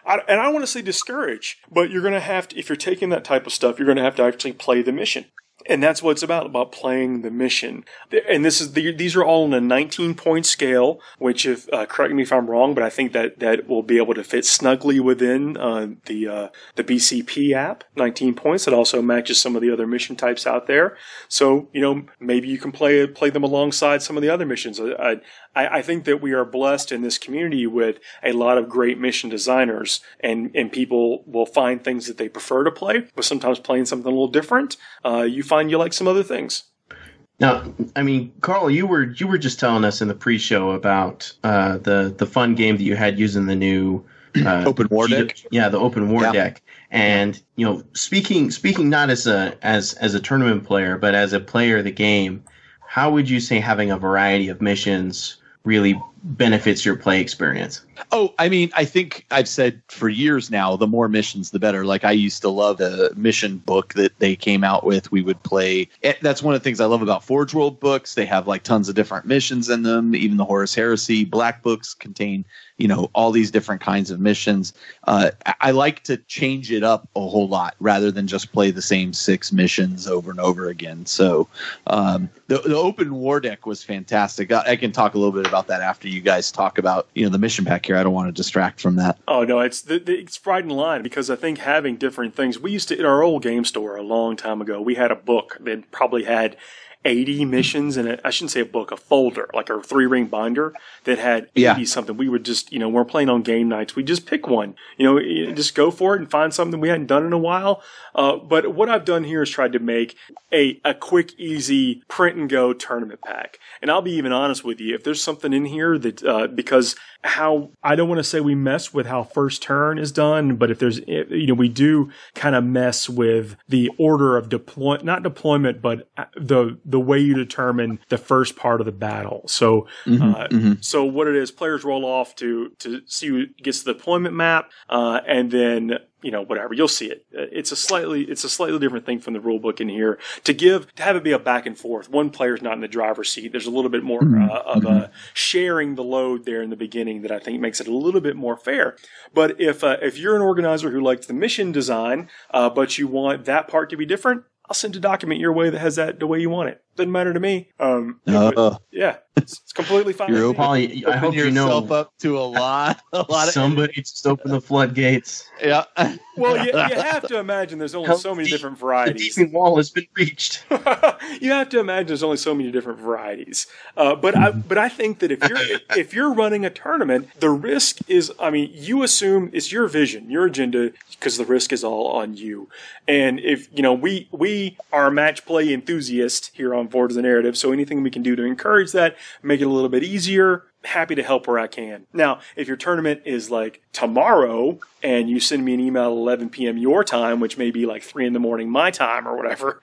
Speaker 2: I don't want to say discourage, but you're going to have to, if you're taking that type of stuff, you're going to have to actually play the mission. And that's what it's about playing the mission. And these are all on a 19-point scale, which, if correct me if I'm wrong, but I think that will be able to fit snugly within the BCP app. 19 points. It also matches some of the other mission types out there. So, maybe you can play them alongside some of the other missions. I think that we are blessed in this community with a lot of great mission designers, and people will find things that they prefer to play, but sometimes playing something a little different, you find you like some other things.
Speaker 4: Now, I mean, Carl, you were just telling us in the pre-show about the fun game that you had using the new
Speaker 3: open war deck.
Speaker 4: Yeah, the open war deck. And speaking not as a tournament player, but as a player of the game, how would you say having a variety of missions really benefits your play experience?
Speaker 3: Oh, I mean, I think I've said for years now, the more missions, the better. Like, I used to love the mission book that they came out with. We would play. That's one of the things I love about Forge World books. They have like tons of different missions in them. Even the Horus Heresy Black books contain, all these different kinds of missions. I like to change it up a whole lot rather than just play the same 6 missions over and over again. So the open war deck was fantastic. I can talk a little bit about that after you guys talk about the mission pack here. I don't want to distract from that.
Speaker 2: Oh no, it's right in line, because I think having different things. We used to, in our old game store a long time ago, we had a book that probably had 80 missions in it. I shouldn't say a book, a folder, like a 3-ring binder that had 80 something. We would just, we're playing on game nights. We just pick one, just go for it and find something we hadn't done in a while. But what I've done here is tried to make a quick, easy print and go tournament pack. And I'll be even honest with you, if there's something in here that, because I don't want to say we mess with how first turn is done, but if there's, we do kind of mess with the order of not deployment, but the way you determine the first part of the battle. So, so what it is, players roll off to see who gets the deployment map, and then, whatever, you'll see it. It's a slightly different thing from the rule book in here to have it be a back and forth. One player's not in the driver's seat. There's a little bit more of sharing the load there in the beginning that I think makes it a little bit more fair. But if you're an organizer who likes the mission design, but you want that part to be different, I'll send a document your way that has that the way you want it. Doesn't matter to me. It's completely fine.
Speaker 4: Paulie, I hope you know
Speaker 3: yourself up to a lot of
Speaker 4: somebody just open the floodgates.
Speaker 3: Yeah.
Speaker 2: Well, you have to imagine there's only so many different varieties.
Speaker 4: The deep wall has been reached.
Speaker 2: You have to imagine there's only so many different varieties. But I think that if you're running a tournament, the risk is, you assume it's your vision, your agenda, because the risk is all on you. And if we are match play enthusiasts here on Forward of the Narrative, so anything we can do to encourage that, make it a little bit easier, happy to help where I can. Now, if your tournament is like tomorrow and you send me an email at 11 p.m. your time, which may be like 3 a.m. my time or whatever,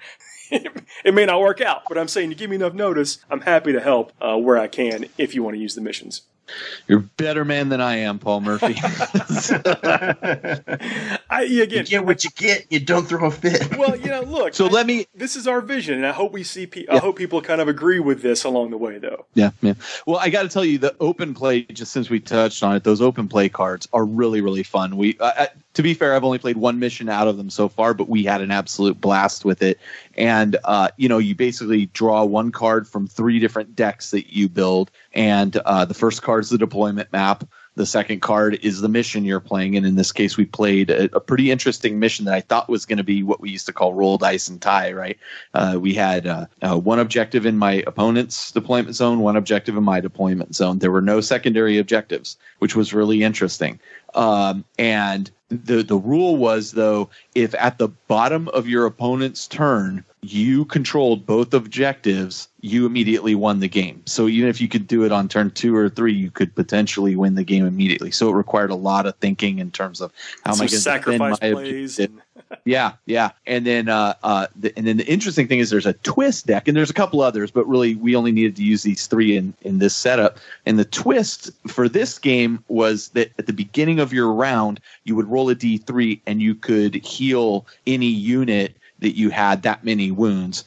Speaker 2: it may not work out. But I'm saying, you give me enough notice, I'm happy to help where I can if you want to use the missions.
Speaker 3: You're a better man than I am, Paul Murphy.
Speaker 2: You
Speaker 4: get what you get. You don't throw a fit.
Speaker 2: Well, look.
Speaker 3: So
Speaker 2: this is our vision, and I hope we see. I hope people kind of agree with this along the way, though.
Speaker 3: Yeah. Well, I got to tell you, the open play. Just since we touched on it, those open play cards are really, really fun. To be fair, I've only played one mission out of them so far, but we had an absolute blast with it. And you basically draw one card from 3 different decks that you build, and the first card is the deployment map. The second card is the mission you're playing, and in this case, we played a pretty interesting mission that I thought was going to be what we used to call roll dice and tie. Right? We had one objective in my opponent's deployment zone, one objective in my deployment zone. There were no secondary objectives, which was really interesting. And the rule was, though, if at the bottom of your opponent's turn you controlled both objectives, you immediately won the game. So even if you could do it on turn 2 or 3, you could potentially win the game immediately. So it required a lot of thinking in terms of how am I going to defend my objective. Yeah. And then the interesting thing is there's a twist deck, and there's a couple others, but really we only needed to use these 3 in this setup. And the twist for this game was that at the beginning of your round, you would roll a D3 and you could heal any unit that you had that many wounds.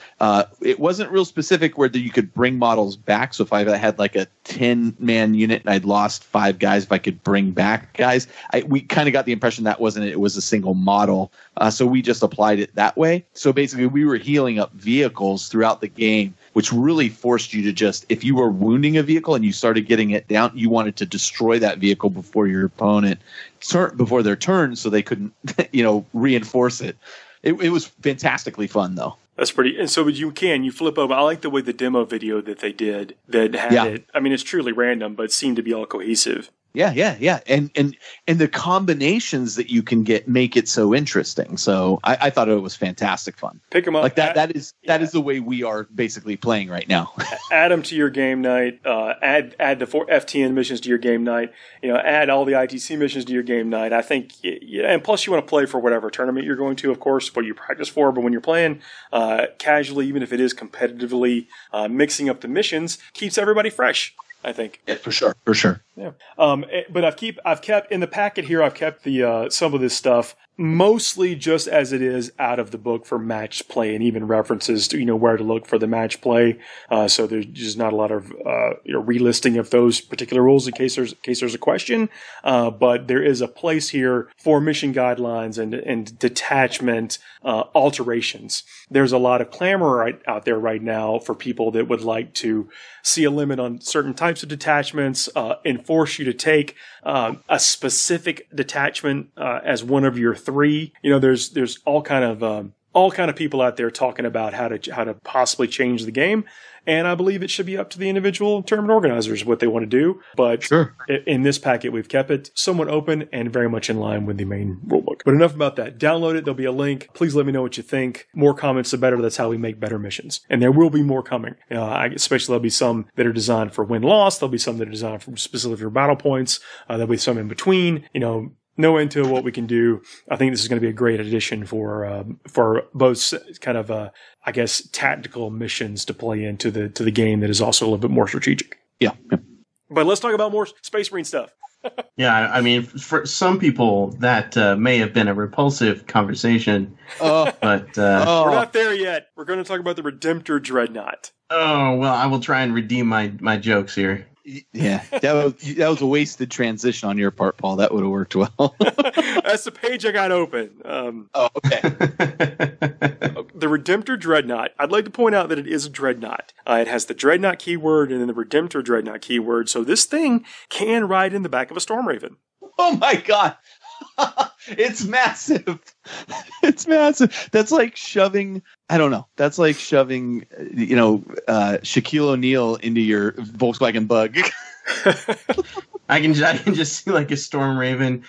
Speaker 3: It wasn't real specific whether you could bring models back. So if I had like a 10-man unit and I'd lost 5 guys, if I could bring back guys, we kind of got the impression that wasn't it. It was a single model. So we just applied it that way. So basically we were healing up vehicles throughout the game, which really forced you to just, if you were wounding a vehicle and you started getting it down, you wanted to destroy that vehicle before your opponent, before their turn, so they couldn't, reinforce it. It was fantastically fun, though.
Speaker 2: That's pretty. And so you flip over. I like the way the demo video that they did that had it. I mean, it's truly random, but it seemed to be all cohesive.
Speaker 3: Yeah. And the combinations that you can get make it so interesting. So I thought it was fantastic fun.
Speaker 2: Pick them up.
Speaker 3: Like that is the way we are basically playing right now.
Speaker 2: Add them to your game night. Add the 4 FTN missions to your game night. Add all the ITC missions to your game night. I think, and plus you want to play for whatever tournament you're going to, of course, what you practice for. But when you're playing casually, even if it is competitively, mixing up the missions keeps everybody fresh, I think.
Speaker 3: Yeah, for sure.
Speaker 2: Yeah. But I've kept in the packet here. I've kept the some of this stuff mostly just as it is out of the book for match play, and even references to where to look for the match play. So there's just not a lot of relisting of those particular rules in case there's a question. But there is a place here for mission guidelines and detachment alterations. There's a lot of clamor out there right now for people that would like to see a limit on certain types of detachments, enforce you to take a specific detachment as one of your 3. There's all kind of people out there talking about how to possibly change the game. And I believe it should be up to the individual tournament organizers what they want to do. But
Speaker 3: sure.
Speaker 2: In this packet, we've kept it somewhat open and very much in line with the main rulebook. But enough about that. Download it. There'll be a link. Please let me know what you think. More comments, the better. That's how we make better missions. And there will be more coming. Especially there'll be some that are designed for win-loss. There'll be some that are designed for specifically for battle points. There'll be some in between. No end to what we can do. I think this is going to be a great addition for both kind of tactical missions to play into the game that is also a little bit more strategic.
Speaker 3: Yeah.
Speaker 2: But let's talk about more Space Marine stuff.
Speaker 4: Yeah, I mean, for some people that may have been a repulsive conversation, but
Speaker 2: we're not there yet. We're going to talk about the Redemptor Dreadnought.
Speaker 4: Oh well, I will try and redeem my jokes here.
Speaker 3: Yeah, that was a wasted transition on your part, Paul. That would have worked well.
Speaker 2: That's the page I got open.
Speaker 3: Okay.
Speaker 2: The Redemptor Dreadnought. I'd like to point out that it is a Dreadnought. It has the Dreadnought keyword and then the Redemptor Dreadnought keyword. So this thing can ride in the back of a Storm Raven.
Speaker 3: Oh my god. It's massive. It's massive. That's like shoving, I don't know. That's like shoving, Shaquille O'Neal into your Volkswagen Bug.
Speaker 4: I can just see like a Storm Raven,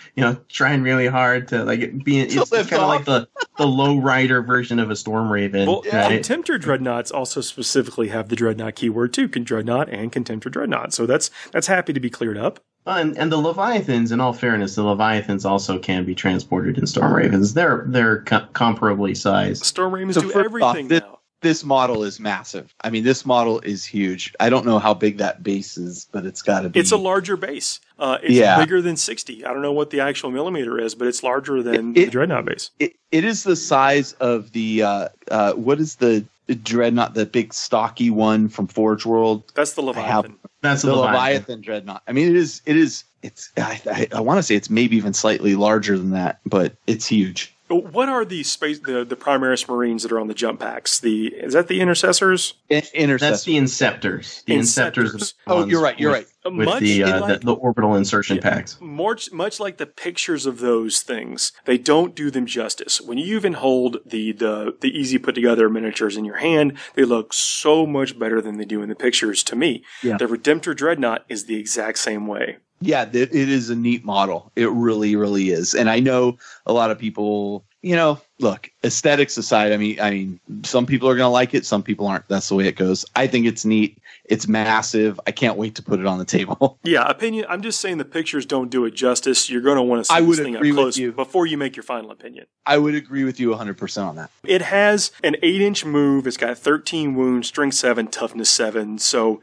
Speaker 4: trying really hard to it's kind of like the low rider version of a Storm Raven.
Speaker 2: Well, Contemptor Dreadnoughts also specifically have the Dreadnought keyword too, Dreadnought and Contemptor Dreadnought. So that's happy to be cleared up.
Speaker 4: And the Leviathans, in all fairness, the Leviathans also can be transported in Storm Ravens. They're comparably sized.
Speaker 2: Storm Ravens do everything now.
Speaker 3: This model is massive. I mean, this model is huge. I don't know how big that base is, but it's got to be.
Speaker 2: It's a larger base. It's bigger than 60. I don't know what the actual millimeter is, but it's larger than the Dreadnought base.
Speaker 3: It is the size of the, what is the Dreadnought, the big stocky one from Forge World?
Speaker 2: That's the Leviathan.
Speaker 4: That's
Speaker 3: the Leviathan Dreadnought. I mean, I want to say it's maybe even slightly larger than that, but it's huge.
Speaker 2: What are the Primaris Marines that are on the jump packs? Is that the Intercessors?
Speaker 3: Intercessors.
Speaker 4: That's the Inceptors. The Inceptors.
Speaker 3: You're right.
Speaker 4: With the orbital insertion packs.
Speaker 2: Much like the pictures of those things, they don't do them justice. When you even hold the easy put together miniatures in your hand, they look so much better than they do in the pictures to me.
Speaker 3: Yeah.
Speaker 2: The Redemptor Dreadnought is the exact same way.
Speaker 3: Yeah, it is a neat model. It really, really is. And I know a lot of people, look, aesthetics aside, I mean, some people are going to like it. Some people aren't. That's the way it goes. I think it's neat. It's massive. I can't wait to put it on the table.
Speaker 2: Yeah, opinion. I'm just saying the pictures don't do it justice. You're going to want to see this thing up close before you make your final opinion.
Speaker 3: I would agree with you 100% on that.
Speaker 2: It has an 8-inch move. It's got 13 wounds, strength 7, toughness 7. So,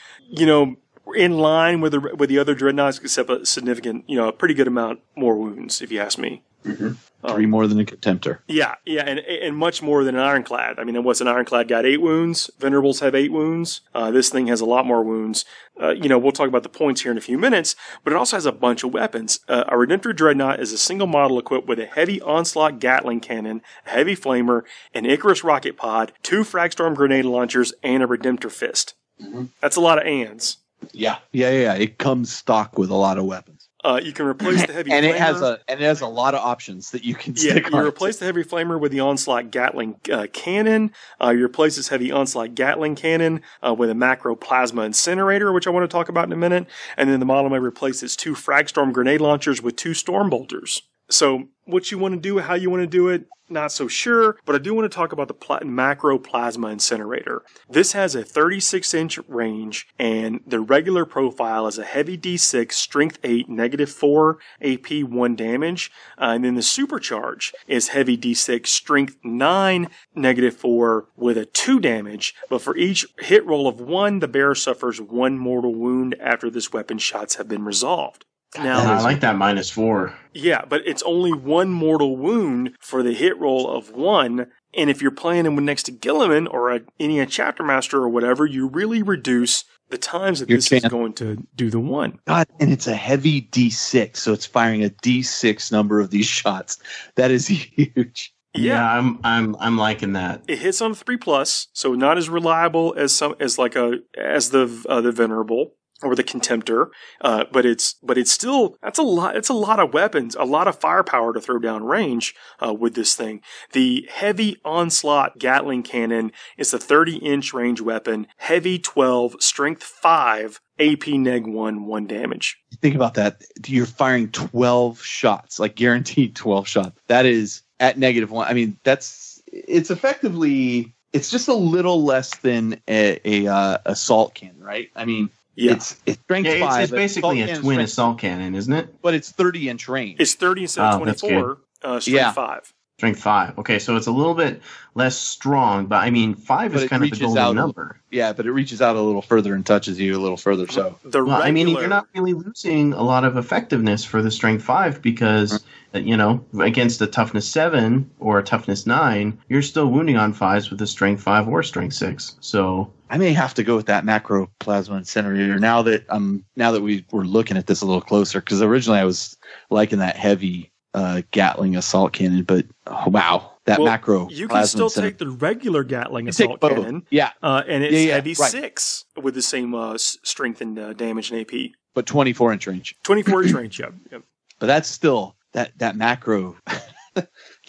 Speaker 2: in line with the other Dreadnoughts, except a significant, a pretty good amount more wounds, if you ask me.
Speaker 3: 3 more than a Contemptor.
Speaker 2: Yeah, and much more than an Ironclad. I mean, what's an Ironclad got? 8 wounds. Venerables have 8 wounds. This thing has a lot more wounds. We'll talk about the points here in a few minutes, but it also has a bunch of weapons. A Redemptor Dreadnought is a single model equipped with a heavy Onslaught Gatling Cannon, a heavy flamer, an Icarus rocket pod, 2 Fragstorm grenade launchers, and a Redemptor Fist. That's a lot of ands.
Speaker 3: Yeah. It comes stock with a lot of weapons.
Speaker 2: You can replace the heavy
Speaker 3: and
Speaker 2: flamer.
Speaker 3: it has a lot of options that you can
Speaker 2: Yeah,
Speaker 3: stick
Speaker 2: you
Speaker 3: on.
Speaker 2: replace the heavy flamer with the Onslaught Gatling cannon. You replace this heavy Onslaught Gatling cannon with a macro plasma incinerator, which I want to talk about in a minute. And then the model may replace its 2 Fragstorm grenade launchers with 2 Storm Bolters. So what you want to do, how you want to do it, not so sure, but I do want to talk about the macro plasma incinerator. This has a 36-inch range, and the regular profile is a heavy D6, strength 8, -4 AP, 1 damage. And then the supercharge is heavy D6, strength 9, -4 with a 2 damage. But for each hit roll of 1, the bearer suffers 1 mortal wound after this weapon's shots have been resolved. Now,
Speaker 4: I like that -4.
Speaker 2: Yeah, but it's only 1 mortal wound for the hit roll of 1. And if you're playing him next to Gilliman or any chapter master or whatever, you really reduce the times that this is going to do the 1.
Speaker 3: God, and it's a heavy D6, so it's firing a D6 number of these shots. That is huge.
Speaker 4: Yeah, I'm liking that.
Speaker 2: It hits on 3+, so not as reliable as the Venerable or the Contemptor, but it's still, that's a lot. It's a lot of weapons, a lot of firepower to throw down range with this thing. The heavy Onslaught Gatling Cannon is a 30-inch range weapon, heavy 12, strength 5, AP -1, 1 damage.
Speaker 3: Think about that. You're firing 12 shots, like guaranteed 12 shots. That is at -1. I mean, it's effectively, it's just a little less than a assault cannon, right? I mean,
Speaker 2: yeah.
Speaker 3: It's strength 5.
Speaker 4: It's basically a twin assault cannon, isn't it?
Speaker 3: But it's 30-inch range.
Speaker 2: It's 30 instead of 24, strength 5.
Speaker 4: Strength 5. Okay, so it's a little bit less strong, but I mean, 5 is kind of the golden number.
Speaker 3: Yeah, but it reaches out a little further and touches you a little further. So,
Speaker 4: I mean, you're not really losing a lot of effectiveness for the Strength 5 because, against a Toughness 7 or a Toughness 9, you're still wounding on 5s with a Strength 5 or Strength 6. So
Speaker 3: I may have to go with that macro plasma incinerator now that we were looking at this a little closer, because originally I was liking that heavy Gatling assault cannon, but macro.
Speaker 2: You can still take the regular Gatling assault cannon, and it's heavy 6 with the same strength and damage and AP.
Speaker 3: But 24-inch range.
Speaker 2: 24-inch range, yep.
Speaker 3: But that's still that macro.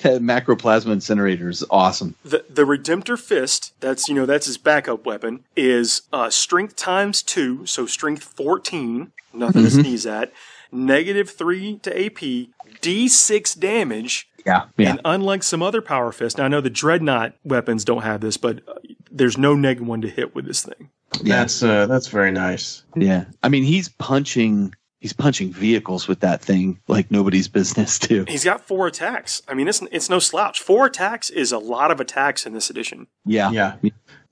Speaker 3: That macro plasma incinerator is awesome.
Speaker 2: The Redemptor Fist, that's his backup weapon, is strength ×2, so strength 14, nothing to sneeze at, -3 to AP, D6 damage.
Speaker 3: Yeah.
Speaker 2: And unlike some other power fists, now I know the Dreadnought weapons don't have this, but there's no -1 to hit with this thing.
Speaker 3: Yeah.
Speaker 4: That's very nice.
Speaker 3: Yeah. I mean, he's punching vehicles with that thing like nobody's business too.
Speaker 2: He's got 4 attacks. I mean, it's no slouch. 4 attacks is a lot of attacks in this edition.
Speaker 4: Yeah,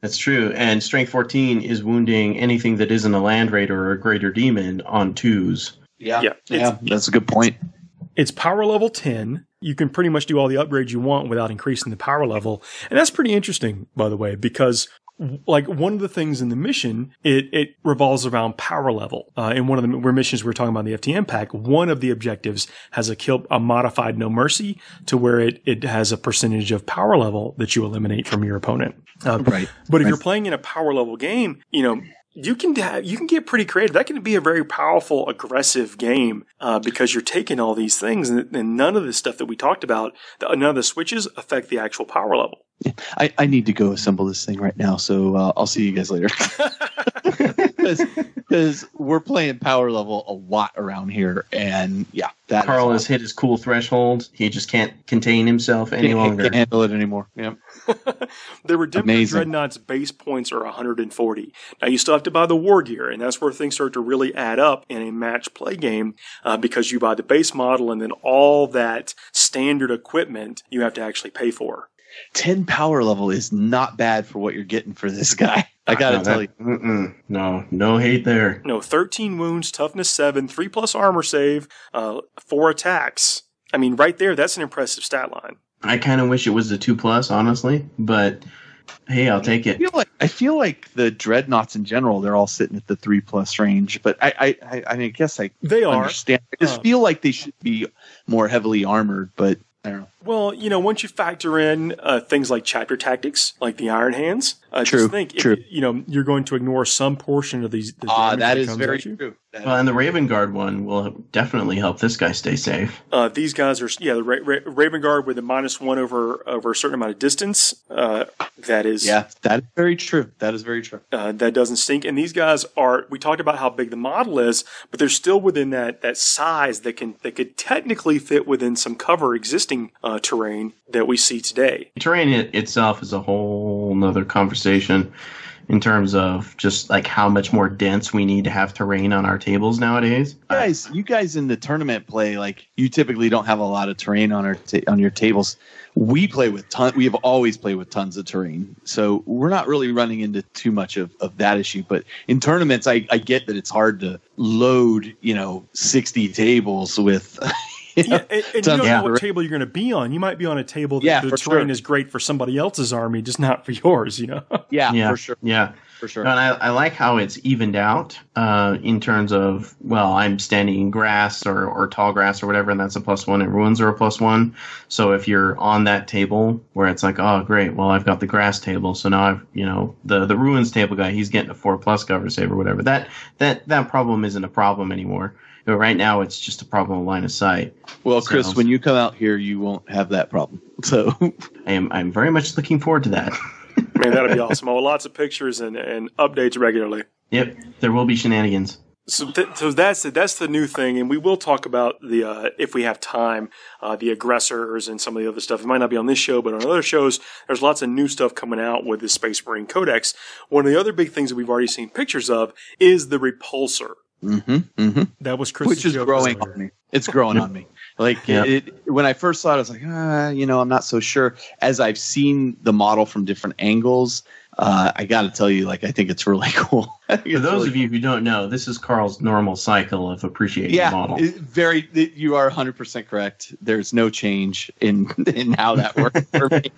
Speaker 4: that's true. And Strength 14 is wounding anything that isn't a Land Raider or a Greater Demon on 2s.
Speaker 3: Yeah, that's a good point.
Speaker 2: It's power level 10. You can pretty much do all the upgrades you want without increasing the power level. And that's pretty interesting, by the way, because like one of the things in the mission, it revolves around power level. In one of the missions we're talking about in the FTM pack, one of the objectives has a modified No Mercy to where it has a percentage of power level that you eliminate from your opponent.
Speaker 3: Right.
Speaker 2: But if you're playing in a power level game, you can get pretty creative. That can be a very powerful, aggressive game because you're taking all these things and none of the stuff that we talked about, none of the switches affect the actual power level.
Speaker 3: Yeah. I need to go assemble this thing right now, so I'll see you guys later. Because we're playing power level a lot around here, and that
Speaker 4: Carl has hit his cool threshold. He just can't contain himself any longer.
Speaker 3: Can't handle it anymore. Yep.
Speaker 2: The Redemptor Dreadnought's base points are 140. Now you still have to buy the war gear, and that's where things start to really add up in a match play game because you buy the base model and then all that standard equipment you have to actually pay for.
Speaker 3: 10 power level is not bad for what you're getting for this guy. I gotta tell you.
Speaker 4: No hate there.
Speaker 2: No, 13 wounds, toughness 7, 3+ armor save, 4 attacks. I mean, right there, that's an impressive stat line.
Speaker 4: I kind of wish it was the 2+, honestly, but hey, I'll take it.
Speaker 3: I feel like the dreadnoughts in general, they're all sitting at the 3+ range, but I mean, I guess
Speaker 2: they
Speaker 3: understand. I just feel like they should be more heavily armored, but I don't know.
Speaker 2: Well, once you factor in things like chapter tactics, like the Iron Hands,
Speaker 3: true,
Speaker 2: just think,
Speaker 3: true.
Speaker 2: you're going to ignore some portion of these.
Speaker 3: That is very true.
Speaker 4: Well, and the Raven Guard one will definitely help this guy stay safe.
Speaker 2: These guys are, the Raven Guard with a -1 over a certain amount of distance. That is
Speaker 3: very true. That is very true.
Speaker 2: That doesn't stink. And these guys are. We talked about how big the model is, but they're still within that size that could technically fit within some cover existing terrain that we see today.
Speaker 4: Terrain itself is a whole nother conversation in terms of just like how much more dense we need to have terrain on our tables nowadays.
Speaker 3: You guys in the tournament play, like, you typically don't have a lot of terrain on on your tables. We play with we have always played with tons of terrain, so we're not really running into too much of that issue. But in tournaments, I get that it's hard to load 60 tables with.
Speaker 2: And you don't know what table you're going to be on. You might be on a table that the terrain is great for somebody else's army, just not for yours,
Speaker 3: Yeah, for sure.
Speaker 4: Yeah.
Speaker 3: For sure.
Speaker 4: And I like how it's evened out in terms of, I'm standing in grass or tall grass or whatever, and that's a +1, and ruins are a +1. So if you're on that table where it's like, oh, great, well, I've got the grass table, so now I've, the ruins table guy, he's getting a 4+ cover save or whatever. That problem isn't a problem anymore. But right now, it's just a problem of line of sight.
Speaker 3: Well, Chris, when you come out here, you won't have that problem. So
Speaker 4: I'm very much looking forward to that.
Speaker 2: Man, that'll be awesome. Lots of pictures and updates regularly.
Speaker 4: Yep, there will be shenanigans.
Speaker 2: So that's the new thing, and we will talk about the if we have time, the aggressors and some of the other stuff. It might not be on this show, but on other shows, there's lots of new stuff coming out with the Space Marine Codex. One of the other big things that we've already seen pictures of is the repulsor.
Speaker 3: Mm-hmm, mm-hmm.
Speaker 2: That was Chris,
Speaker 3: which is growing on me. It's growing on me. Like when I first saw it, I was like, I'm not so sure. As I've seen the model from different angles, I got to tell you, like, I think it's really cool.
Speaker 4: For those of you who don't know, this is Carl's normal cycle of appreciating the model.
Speaker 3: You are 100% correct. There's no change in how that works for me.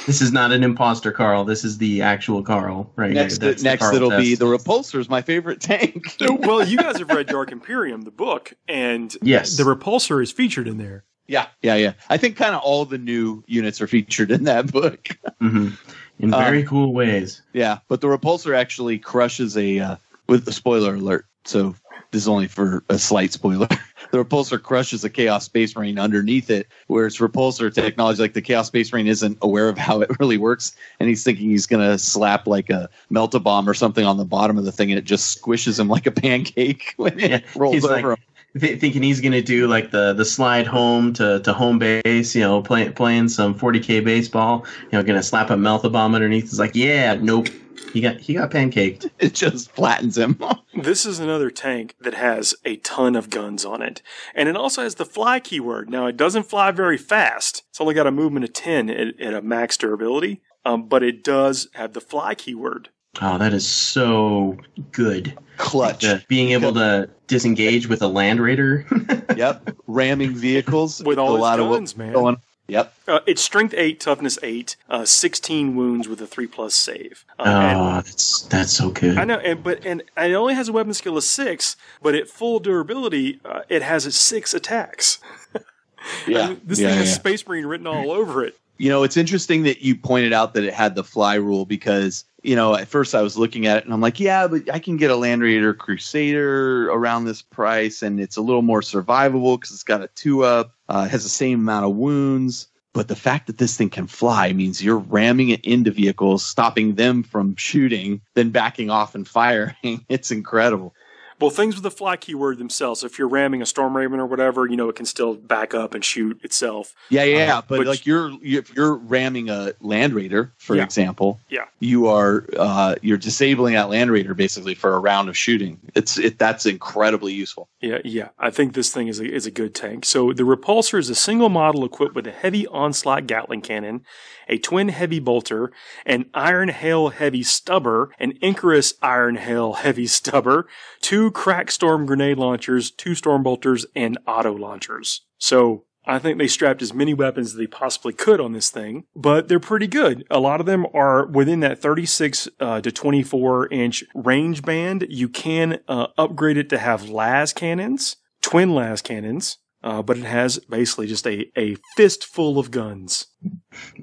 Speaker 4: This is not an imposter Carl. This is the actual Carl, right?
Speaker 3: Next it'll be the Repulsor is my favorite tank.
Speaker 2: Well, you guys have read Dark Imperium, the book, and
Speaker 4: yes,
Speaker 2: the Repulsor is featured in there.
Speaker 3: Yeah. I think kind of all the new units are featured in that book.
Speaker 4: Mm-hmm. In very cool ways.
Speaker 3: Yeah, but the Repulsor actually crushes with a spoiler alert, so this is only for a slight spoiler. The Repulsor crushes a Chaos Space Marine underneath it, where it's Repulsor technology. Like, the Chaos Space Marine isn't aware of how it really works, and he's thinking he's going to slap like a melt-a-bomb or something on the bottom of the thing, and it just squishes him like a pancake when it rolls over him.
Speaker 4: Thinking he's going to do like the slide home to home base, playing some 40k baseball, going to slap a melt-a-bomb underneath. It's like, nope. He got pancaked.
Speaker 3: It just flattens him.
Speaker 2: This is another tank that has a ton of guns on it. And it also has the fly keyword. Now, it doesn't fly very fast. It's only got a movement of 10 at a max durability. But it does have the fly keyword.
Speaker 4: Oh, that is so good.
Speaker 3: Clutch.
Speaker 4: Being able to disengage with a Land Raider.
Speaker 3: Yep. Ramming vehicles.
Speaker 2: With all its guns, man.
Speaker 3: Yep.
Speaker 2: It's strength 8, toughness 8, 16 wounds with a 3+ save.
Speaker 4: That's so good.
Speaker 2: I know, and it only has a weapon skill of 6, but at full durability, it has 6 attacks.
Speaker 3: Yeah.
Speaker 2: This thing has Space Marine written all over it.
Speaker 3: It's interesting that you pointed out that it had the fly rule because, at first I was looking at it and I'm like, yeah, but I can get a Land Raider Crusader around this price and it's a little more survivable because it's got a 2-up, has the same amount of wounds. But the fact that this thing can fly means you're ramming it into vehicles, stopping them from shooting, then backing off and firing. It's incredible.
Speaker 2: Well, things with the fly keyword themselves. If you're ramming a Storm Raven or whatever, it can still back up and shoot itself.
Speaker 3: Yeah. But like if you're ramming a Land Raider, for example, you are you're disabling that Land Raider basically for a round of shooting. That's incredibly useful.
Speaker 2: Yeah. I think this thing is a good tank. So the Repulsor is a single model equipped with a heavy onslaught Gatling cannon, a twin heavy bolter, an Iron Hail heavy stubber, an Incarus Iron Hail heavy stubber, 2 Crack Storm grenade launchers, 2 storm bolters, and auto launchers. So I think they strapped as many weapons as they possibly could on this thing, but they're pretty good. A lot of them are within that 36 to 24 inch range band. You can upgrade it to have las cannons, twin las cannons, but it has basically just a fistful of guns.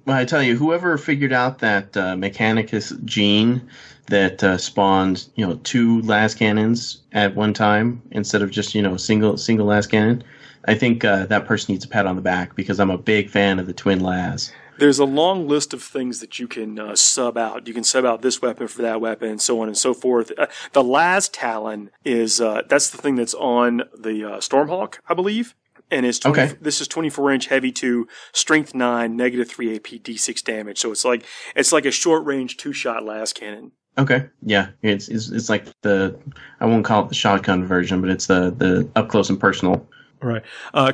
Speaker 4: Well, I tell you, whoever figured out that Mechanicus gene that spawned, 2 las cannons at one time instead of just, single las cannon, I think that person needs a pat on the back because I'm a big fan of the twin las.
Speaker 2: There's a long list of things that you can sub out. You can sub out this weapon for that weapon, and so on and so forth. The las Talon is that's the thing that's on the Stormhawk, I believe. And it's This is 24-inch heavy 2, strength 9, -3 AP, D6 damage. So it's like a short range 2-shot las cannon.
Speaker 4: Okay, yeah, it's like I won't call it the shotgun version, but it's the up close and personal.
Speaker 2: Right.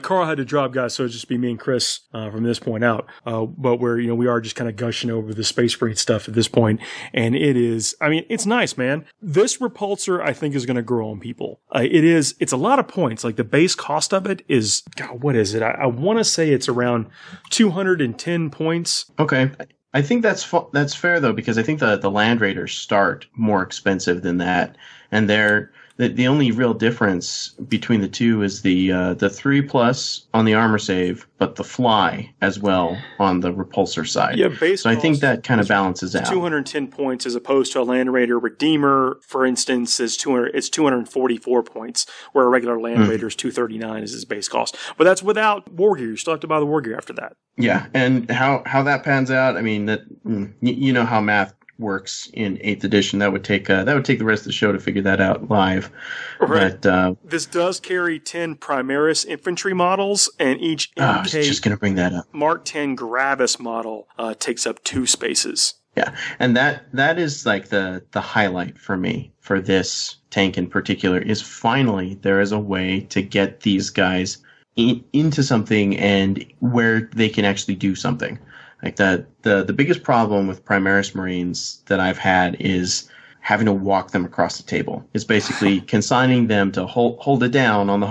Speaker 2: Carl had to drop, guys, so it'll just be me and Chris from this point out. But we are just kind of gushing over the Space Marine stuff at this point. And it's nice, man. This repulsor, I think, is going to grow on people. It's a lot of points. Like the base cost of it is, God, what is it? I want to say it's around 210 points.
Speaker 4: Okay. I think that's fair, though, because I think the Land Raiders start more expensive than that. And the only real difference between the two is the 3+ on the armor save, but the fly as well on the repulsor side.
Speaker 2: Yeah,
Speaker 4: so I think that kind of balances out.
Speaker 2: 210 points as opposed to a Land Raider Redeemer, for instance, is 244 points, where a regular Land Raider is 239 is his base cost. But that's without war gear. You still have to buy the war gear after that.
Speaker 4: Yeah, and how that pans out, I mean, that you know how math works in 8th edition. That would take the rest of the show to figure that out live.
Speaker 2: Right.
Speaker 4: But
Speaker 2: this does carry 10 Primaris infantry models, and each
Speaker 4: I was just going to bring that up.
Speaker 2: Mark 10 Gravis model takes up 2 spaces.
Speaker 4: Yeah, and that is like the highlight for me for this tank in particular is finally there is a way to get these guys into something and where they can actually do something. Like the biggest problem with Primaris Marines that I've had is having to walk them across the table. It's basically consigning them to hold it down on the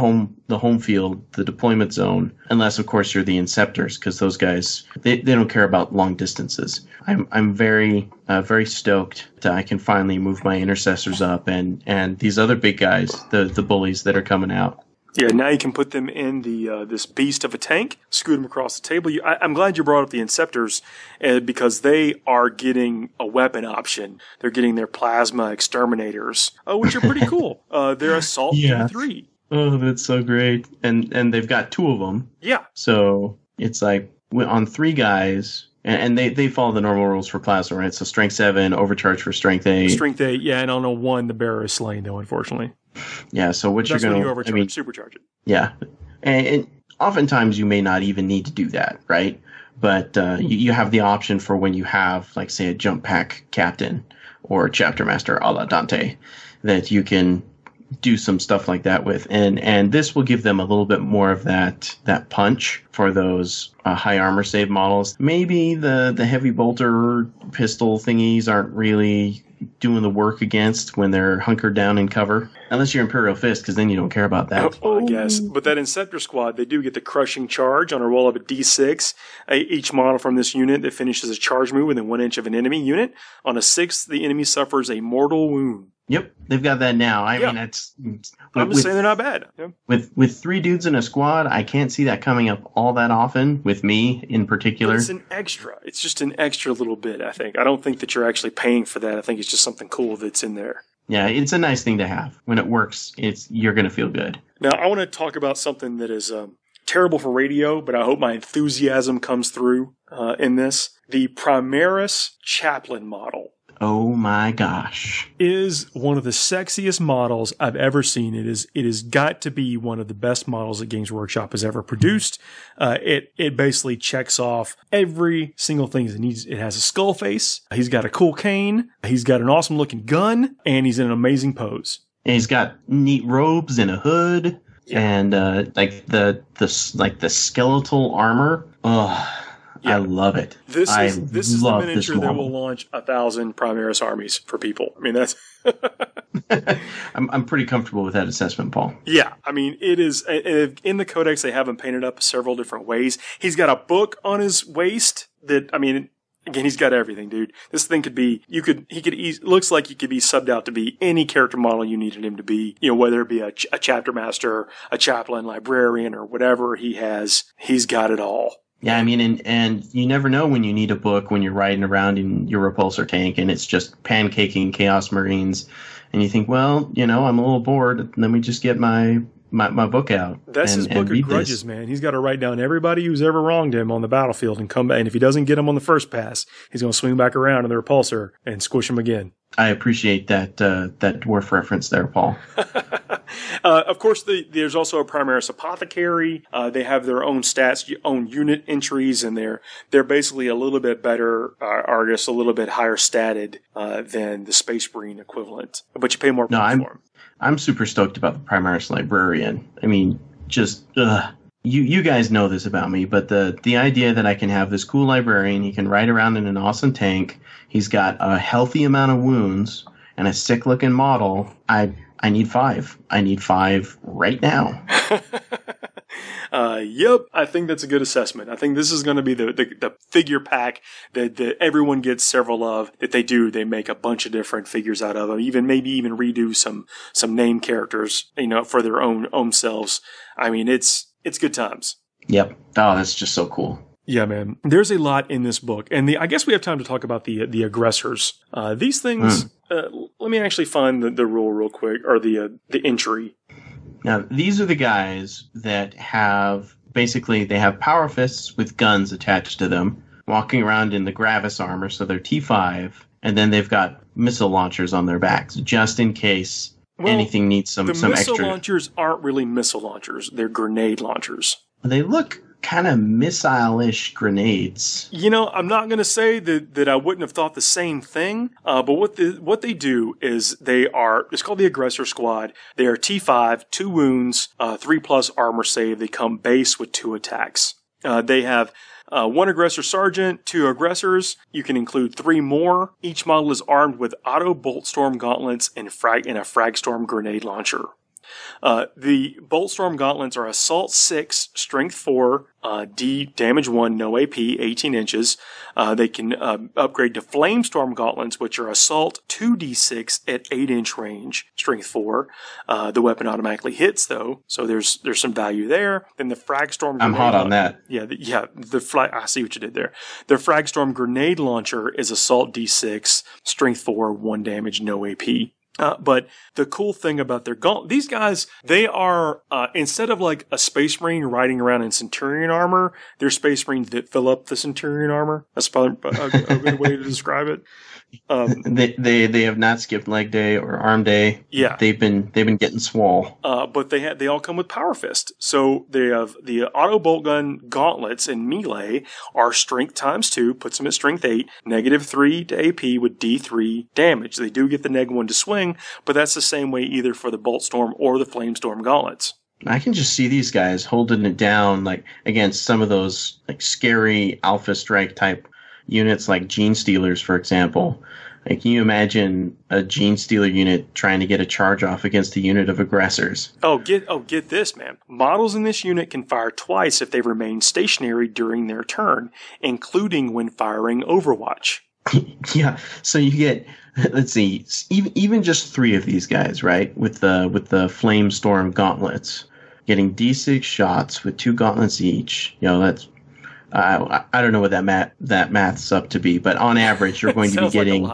Speaker 4: home field, the deployment zone, unless of course you're the Inceptors, because those guys they don't care about long distances. I'm very very stoked that I can finally move my intercessors up and these other big guys, the bullies that are coming out.
Speaker 2: Yeah, now you can put them in this beast of a tank, scoot them across the table. I'm glad you brought up the Inceptors because they are getting a weapon option. They're getting their plasma exterminators, which are pretty cool. They're Assault G3.
Speaker 4: Oh, that's so great. And they've got 2 of them.
Speaker 2: Yeah.
Speaker 4: So it's like on 3 guys, and they follow the normal rules for plasma, right? So strength 7, overcharge for strength 8.
Speaker 2: Strength 8, yeah, and on a 1, the bearer is slain, though, unfortunately.
Speaker 4: Yeah, so what
Speaker 2: That's
Speaker 4: you're going to...
Speaker 2: overcharge, supercharge it.
Speaker 4: Yeah. And oftentimes you may not even need to do that, right? But you have the option for when you have, like, say, a jump pack captain or a chapter master a la Dante that you can do some stuff like that with. And this will give them a little bit more of that punch for those high armor save models. Maybe the heavy bolter pistol thingies aren't really doing the work against when they're hunkered down in cover. Unless you're Imperial Fist, because then you don't care about that.
Speaker 2: I guess. But that Inceptor squad, they do get the crushing charge on a roll of a D6. Each model from this unit that finishes a charge move within 1 inch of an enemy unit. On a 6th, the enemy suffers a mortal wound.
Speaker 4: Yep, they've got that now. I mean, it's...
Speaker 2: I'm just saying they're not bad. Yeah.
Speaker 4: With 3 dudes in a squad, I can't see that coming up all that often, with me in particular.
Speaker 2: But it's an extra. It's just an extra little bit, I think. I don't think that you're actually paying for that. I think it's just something cool that's in there.
Speaker 4: Yeah, it's a nice thing to have. When it works, you're going to feel good.
Speaker 2: Now, I want to talk about something that is terrible for radio, but I hope my enthusiasm comes through in this. The Primaris Chaplain model.
Speaker 4: Oh my gosh.
Speaker 2: Is one of the sexiest models I've ever seen. It has got to be one of the best models that Games Workshop has ever produced. It basically checks off every single thing it needs. It has a skull face. He's got a cool cane. He's got an awesome looking gun, and he's in an amazing pose.
Speaker 4: And he's got neat robes and a hood, and like the skeletal armor. Ugh. I love it.
Speaker 2: This is the miniature that will launch 1,000 Primaris armies for people. I mean, that's...
Speaker 4: I'm pretty comfortable with that assessment, Paul.
Speaker 2: Yeah, I mean, it is... In the Codex, they have him painted up several different ways. He's got a book on his waist that, I mean... Again, he's got everything, dude. This thing could be, looks like he could be subbed out to be any character model you needed him to be, whether it be a chapter master, a chaplain, librarian, or whatever he has, he's got it all.
Speaker 4: Yeah, I mean, and you never know when you need a book when you're riding around in your repulsor tank and it's just pancaking Chaos Marines, and you think, well, I'm a little bored, let me just get my book out.
Speaker 2: That's his book of grudges, man. He's got to write down everybody who's ever wronged him on the battlefield and come back. And if he doesn't get him on the first pass, he's going to swing back around in the repulsor and squish him again.
Speaker 4: I appreciate that dwarf reference there, Paul.
Speaker 2: Of course, there's also a Primaris Apothecary. They have their own stats, own unit entries, and they're basically a little bit better, or just a little bit higher statted than the Space Marine equivalent. But you pay more for them.
Speaker 4: I'm super stoked about the Primaris Librarian. I mean, just, you guys know this about me, but the idea that I can have this cool librarian, he can ride around in an awesome tank, he's got a healthy amount of wounds, and a sick-looking model, I need 5. I need 5 right now.
Speaker 2: Yep, I think that's a good assessment. I think this is going to be the figure pack that everyone gets several of. They make a bunch of different figures out of them. Maybe even redo some name characters, for their own selves. I mean, it's good times.
Speaker 4: Yep. Oh, that's just so cool.
Speaker 2: Yeah, man. There's a lot in this book, and I guess we have time to talk about the aggressors. These things. Let me actually find the rule real quick, or the entry.
Speaker 4: Now, these are the guys that they have power fists with guns attached to them, walking around in the Gravis armor, so they're T5, and then they've got missile launchers on their backs, just in case anything needs some extra. The missile launchers
Speaker 2: aren't really missile launchers, they're grenade launchers.
Speaker 4: They look kind of missile-ish grenades.
Speaker 2: I'm not going to say that I wouldn't have thought the same thing, but what they do is it's called the Aggressor Squad. They are T5, 2 wounds, 3+ armor save. They come base with 2 attacks. They have 1 Aggressor Sergeant, 2 Aggressors. You can include 3 more. Each model is armed with auto Boltstorm gauntlets and a Fragstorm grenade launcher. The Boltstorm gauntlets are Assault 6, Strength 4, D, Damage 1, no AP, 18 inches. They can upgrade to Flamestorm gauntlets, which are Assault 2d6 at 8-inch range, Strength 4. The weapon automatically hits, though, so there's some value there. Then the Fragstorm.
Speaker 4: I'm hot on that.
Speaker 2: I see what you did there. The Fragstorm grenade launcher is Assault D6, Strength 4, 1 damage, no AP. But the cool thing about these guys, they are, instead of like a Space Marine riding around in Centurion armor, they're Space Marines that fill up the Centurion armor. That's probably a good way to describe it.
Speaker 4: They have not skipped leg day or arm day.
Speaker 2: Yeah,
Speaker 4: they've been getting swole.
Speaker 2: But they all come with Power Fist. So they have the auto bolt gun gauntlets in melee are strength ×2, puts them at strength 8, -3 to AP with D3 damage. They do get the -1 to swing, but that's the same way either for the Boltstorm or the Flamestorm gauntlets.
Speaker 4: I can just see these guys holding it down like against some of those like scary Alpha Strike type units like Gene Stealers, for example. Like, can you imagine a Gene Stealer unit trying to get a charge off against a unit of aggressors?
Speaker 2: Get this, man. Models in this unit can fire twice if they remain stationary during their turn, including when firing Overwatch.
Speaker 4: Yeah, so you get, let's see, even just 3 of these guys, right? With the Flamestorm gauntlets, getting D6 shots with 2 gauntlets each. That's I don't know what that math's up to be, but on average, you're going to be getting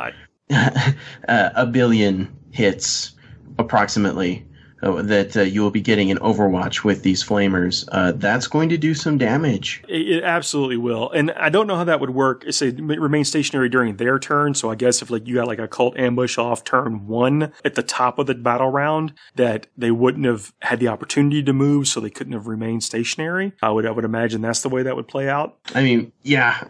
Speaker 4: a billion hits approximately that you will be getting in Overwatch with these flamers. That's going to do some damage.
Speaker 2: It absolutely will. And I don't know how that would work. It's remain stationary during their turn. So I guess if you got a cult ambush off turn 1 at the top of the battle round, that they wouldn't have had the opportunity to move, so they couldn't have remained stationary. I would imagine that's the way that would play out.
Speaker 4: I mean, yeah,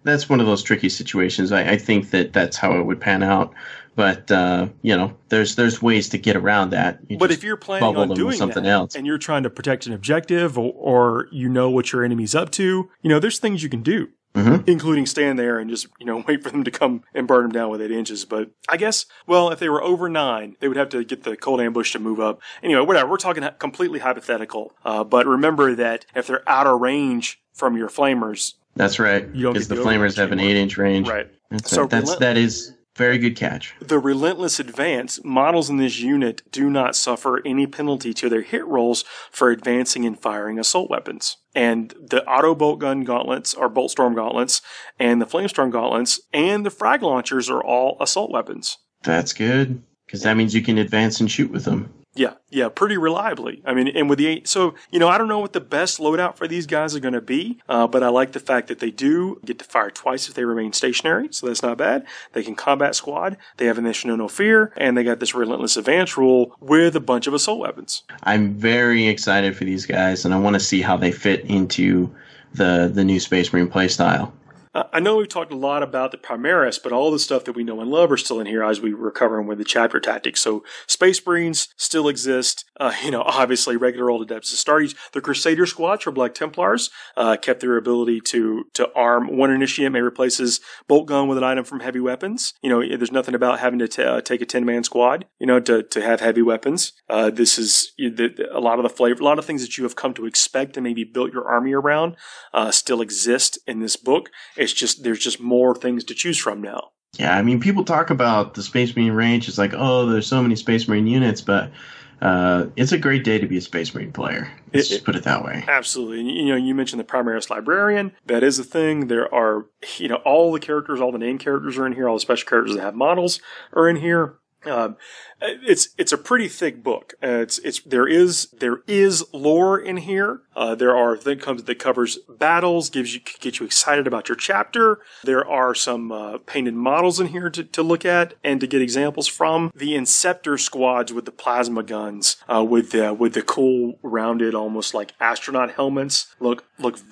Speaker 4: that's one of those tricky situations. I think that's how it would pan out. But, there's ways to get around that.
Speaker 2: But if you're planning on doing something else, and you're trying to protect an objective or what your enemy's up to, there's things you can do. including stand there and just, wait for them to come and burn them down with 8 inches. But I guess, well, if they were over 9, they would have to get the cold ambush to move up. Anyway, whatever. We're talking completely hypothetical. But remember that if they're out of range from your flamers,
Speaker 4: that's right. Because the flamers have an 8-inch range.
Speaker 2: Right.
Speaker 4: That is very good catch.
Speaker 2: The Relentless Advance, models in this unit do not suffer any penalty to their hit rolls for advancing and firing assault weapons. And the auto bolt gun gauntlets, or bolt storm gauntlets, and the flamestorm gauntlets, and the frag launchers are all assault weapons.
Speaker 4: That's good, because that means you can advance and shoot with them.
Speaker 2: Yeah, pretty reliably. I mean, and with the 8, so, I don't know what the best loadout for these guys are going to be, but I like the fact that they do get to fire twice if they remain stationary, so that's not bad. They can combat squad, they have a Know No Fear, and they got this Relentless Advance rule with a bunch of assault weapons.
Speaker 4: I'm very excited for these guys, and I want to see how they fit into the new Space Marine playstyle.
Speaker 2: I know we've talked a lot about the Primaris, but all the stuff that we know and love are still in here as we were covering with the chapter tactics. So Space Marines still exist. Obviously regular old Adepts Astartes. The Crusader squads for Black Templars kept their ability to arm. One initiate may replaces bolt gun with an item from heavy weapons. There's nothing about having to take a 10-man squad, to have heavy weapons. This is a lot of the flavor, a lot of things that you have come to expect and maybe built your army around still exist in this book. It's just, there's just more things to choose from now.
Speaker 4: Yeah, I mean, people talk about the Space Marine range. It's like, oh, there's so many Space Marine units, but it's a great day to be a Space Marine player. Let's just put it that way.
Speaker 2: Absolutely. You mentioned the Primaris Librarian. That is a thing. There are, all the characters, all the name characters are in here. All the special characters that have models are in here. It's a pretty thick book. There is lore in here. There are things that covers battles, get you excited about your chapter. There are some painted models in here to look at and to get examples from. The Inceptor squads with the plasma guns, with the cool rounded, almost like astronaut helmets, look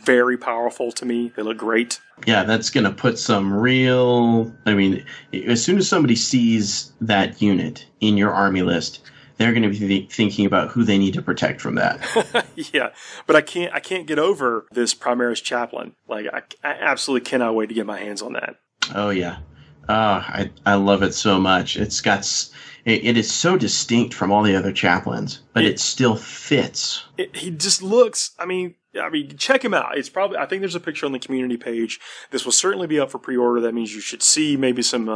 Speaker 2: very powerful to me. They look great.
Speaker 4: Yeah, that's going to put some real... I mean, as soon as somebody sees that unit in your army list, they're going to be thinking about who they need to protect from that.
Speaker 2: Yeah, but I can't get over this Primaris Chaplain. Like, I absolutely cannot wait to get my hands on that.
Speaker 4: Oh, yeah. I love it so much. It is so distinct from all the other chaplains, but it still fits.
Speaker 2: He just looks... I mean, check him out. It's probably, I think there's a picture on the community page. This will certainly be up for pre-order. That means you should see maybe some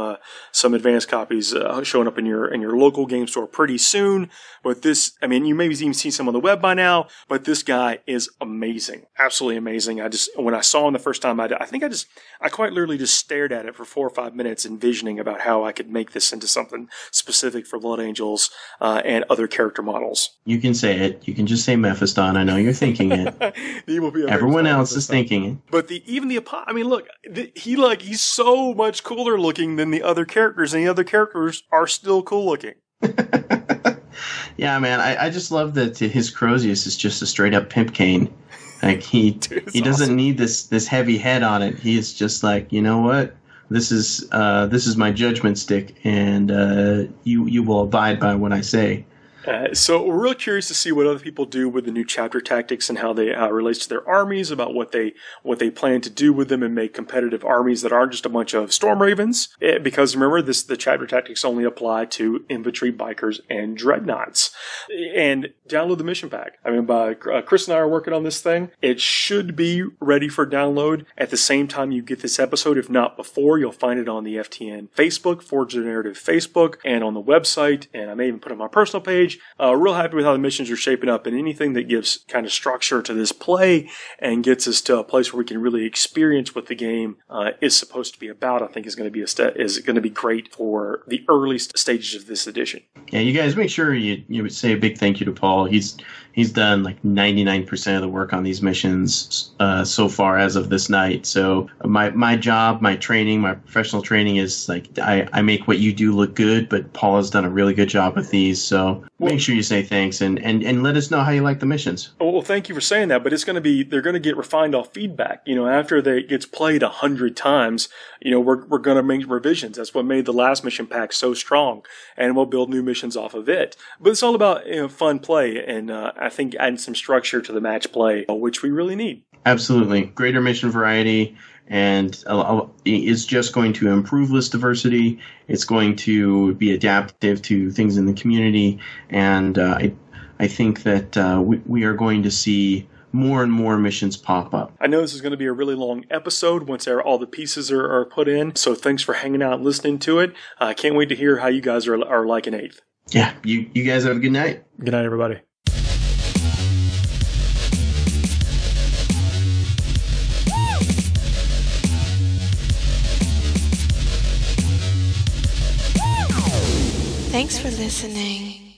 Speaker 2: advanced copies showing up in your local game store pretty soon. But this, I mean, you maybe even seen some on the web by now, but this guy is amazing. Absolutely amazing. When I saw him the first time, I quite literally just stared at it for 4 or 5 minutes, envisioning about how I could make this into something specific for Blood Angels, and other character models.
Speaker 4: You can say it. You can just say Mephiston. I know you're thinking it. Everyone else is thinking it.
Speaker 2: But I mean, look, he's so much cooler looking than the other characters, and the other characters are still cool looking.
Speaker 4: Yeah, man, I just love that his Crozius is just a straight up pimp cane. Like he doesn't awesome. Need this heavy head on it. He's just like, you know what? This is my judgment stick, and you will abide by what I say.
Speaker 2: So we're real curious to see what other people do with the new chapter tactics and how they relates to their armies, about what they plan to do with them and make competitive armies that aren't just a bunch of Storm Ravens. Because remember, the chapter tactics only apply to infantry, bikers, and dreadnoughts. And download the mission pack. I mean, Chris and I are working on this thing. It should be ready for download at the same time you get this episode. If not before, you'll find it on the FTN Facebook, Forge the Narrative Facebook, and on the website. And I may even put it on my personal page. Real happy with how the missions are shaping up, and anything that gives kind of structure to this play and gets us to a place where we can really experience what the game is supposed to be about, I think is going to be great for the early stages of this edition.
Speaker 4: Yeah, you guys make sure you would say a big thank you to Paul. He's done like 99% of the work on these missions so far as of this night. So my job, my training, my professional training is like I make what you do look good, but Paul has done a really good job with these. So make sure you say thanks and let us know how you like the missions.
Speaker 2: Well, thank you for saying that, but they're going to get refined off feedback. After it gets played 100 times, we're going to make revisions. That's what made the last mission pack so strong, and we'll build new missions off of it. But it's all about fun play, and I think adding some structure to the match play, which we really need.
Speaker 4: Absolutely. Greater mission variety, and it's just going to improve list diversity. It's going to be adaptive to things in the community, and I think that we are going to see more and more missions pop up.
Speaker 2: I know this is going to be a really long episode once all the pieces are put in, so thanks for hanging out and listening to it. I can't wait to hear how you guys are liking 8th.
Speaker 4: Yeah, you guys have a good night.
Speaker 2: Good night, everybody.
Speaker 1: Thanks for listening.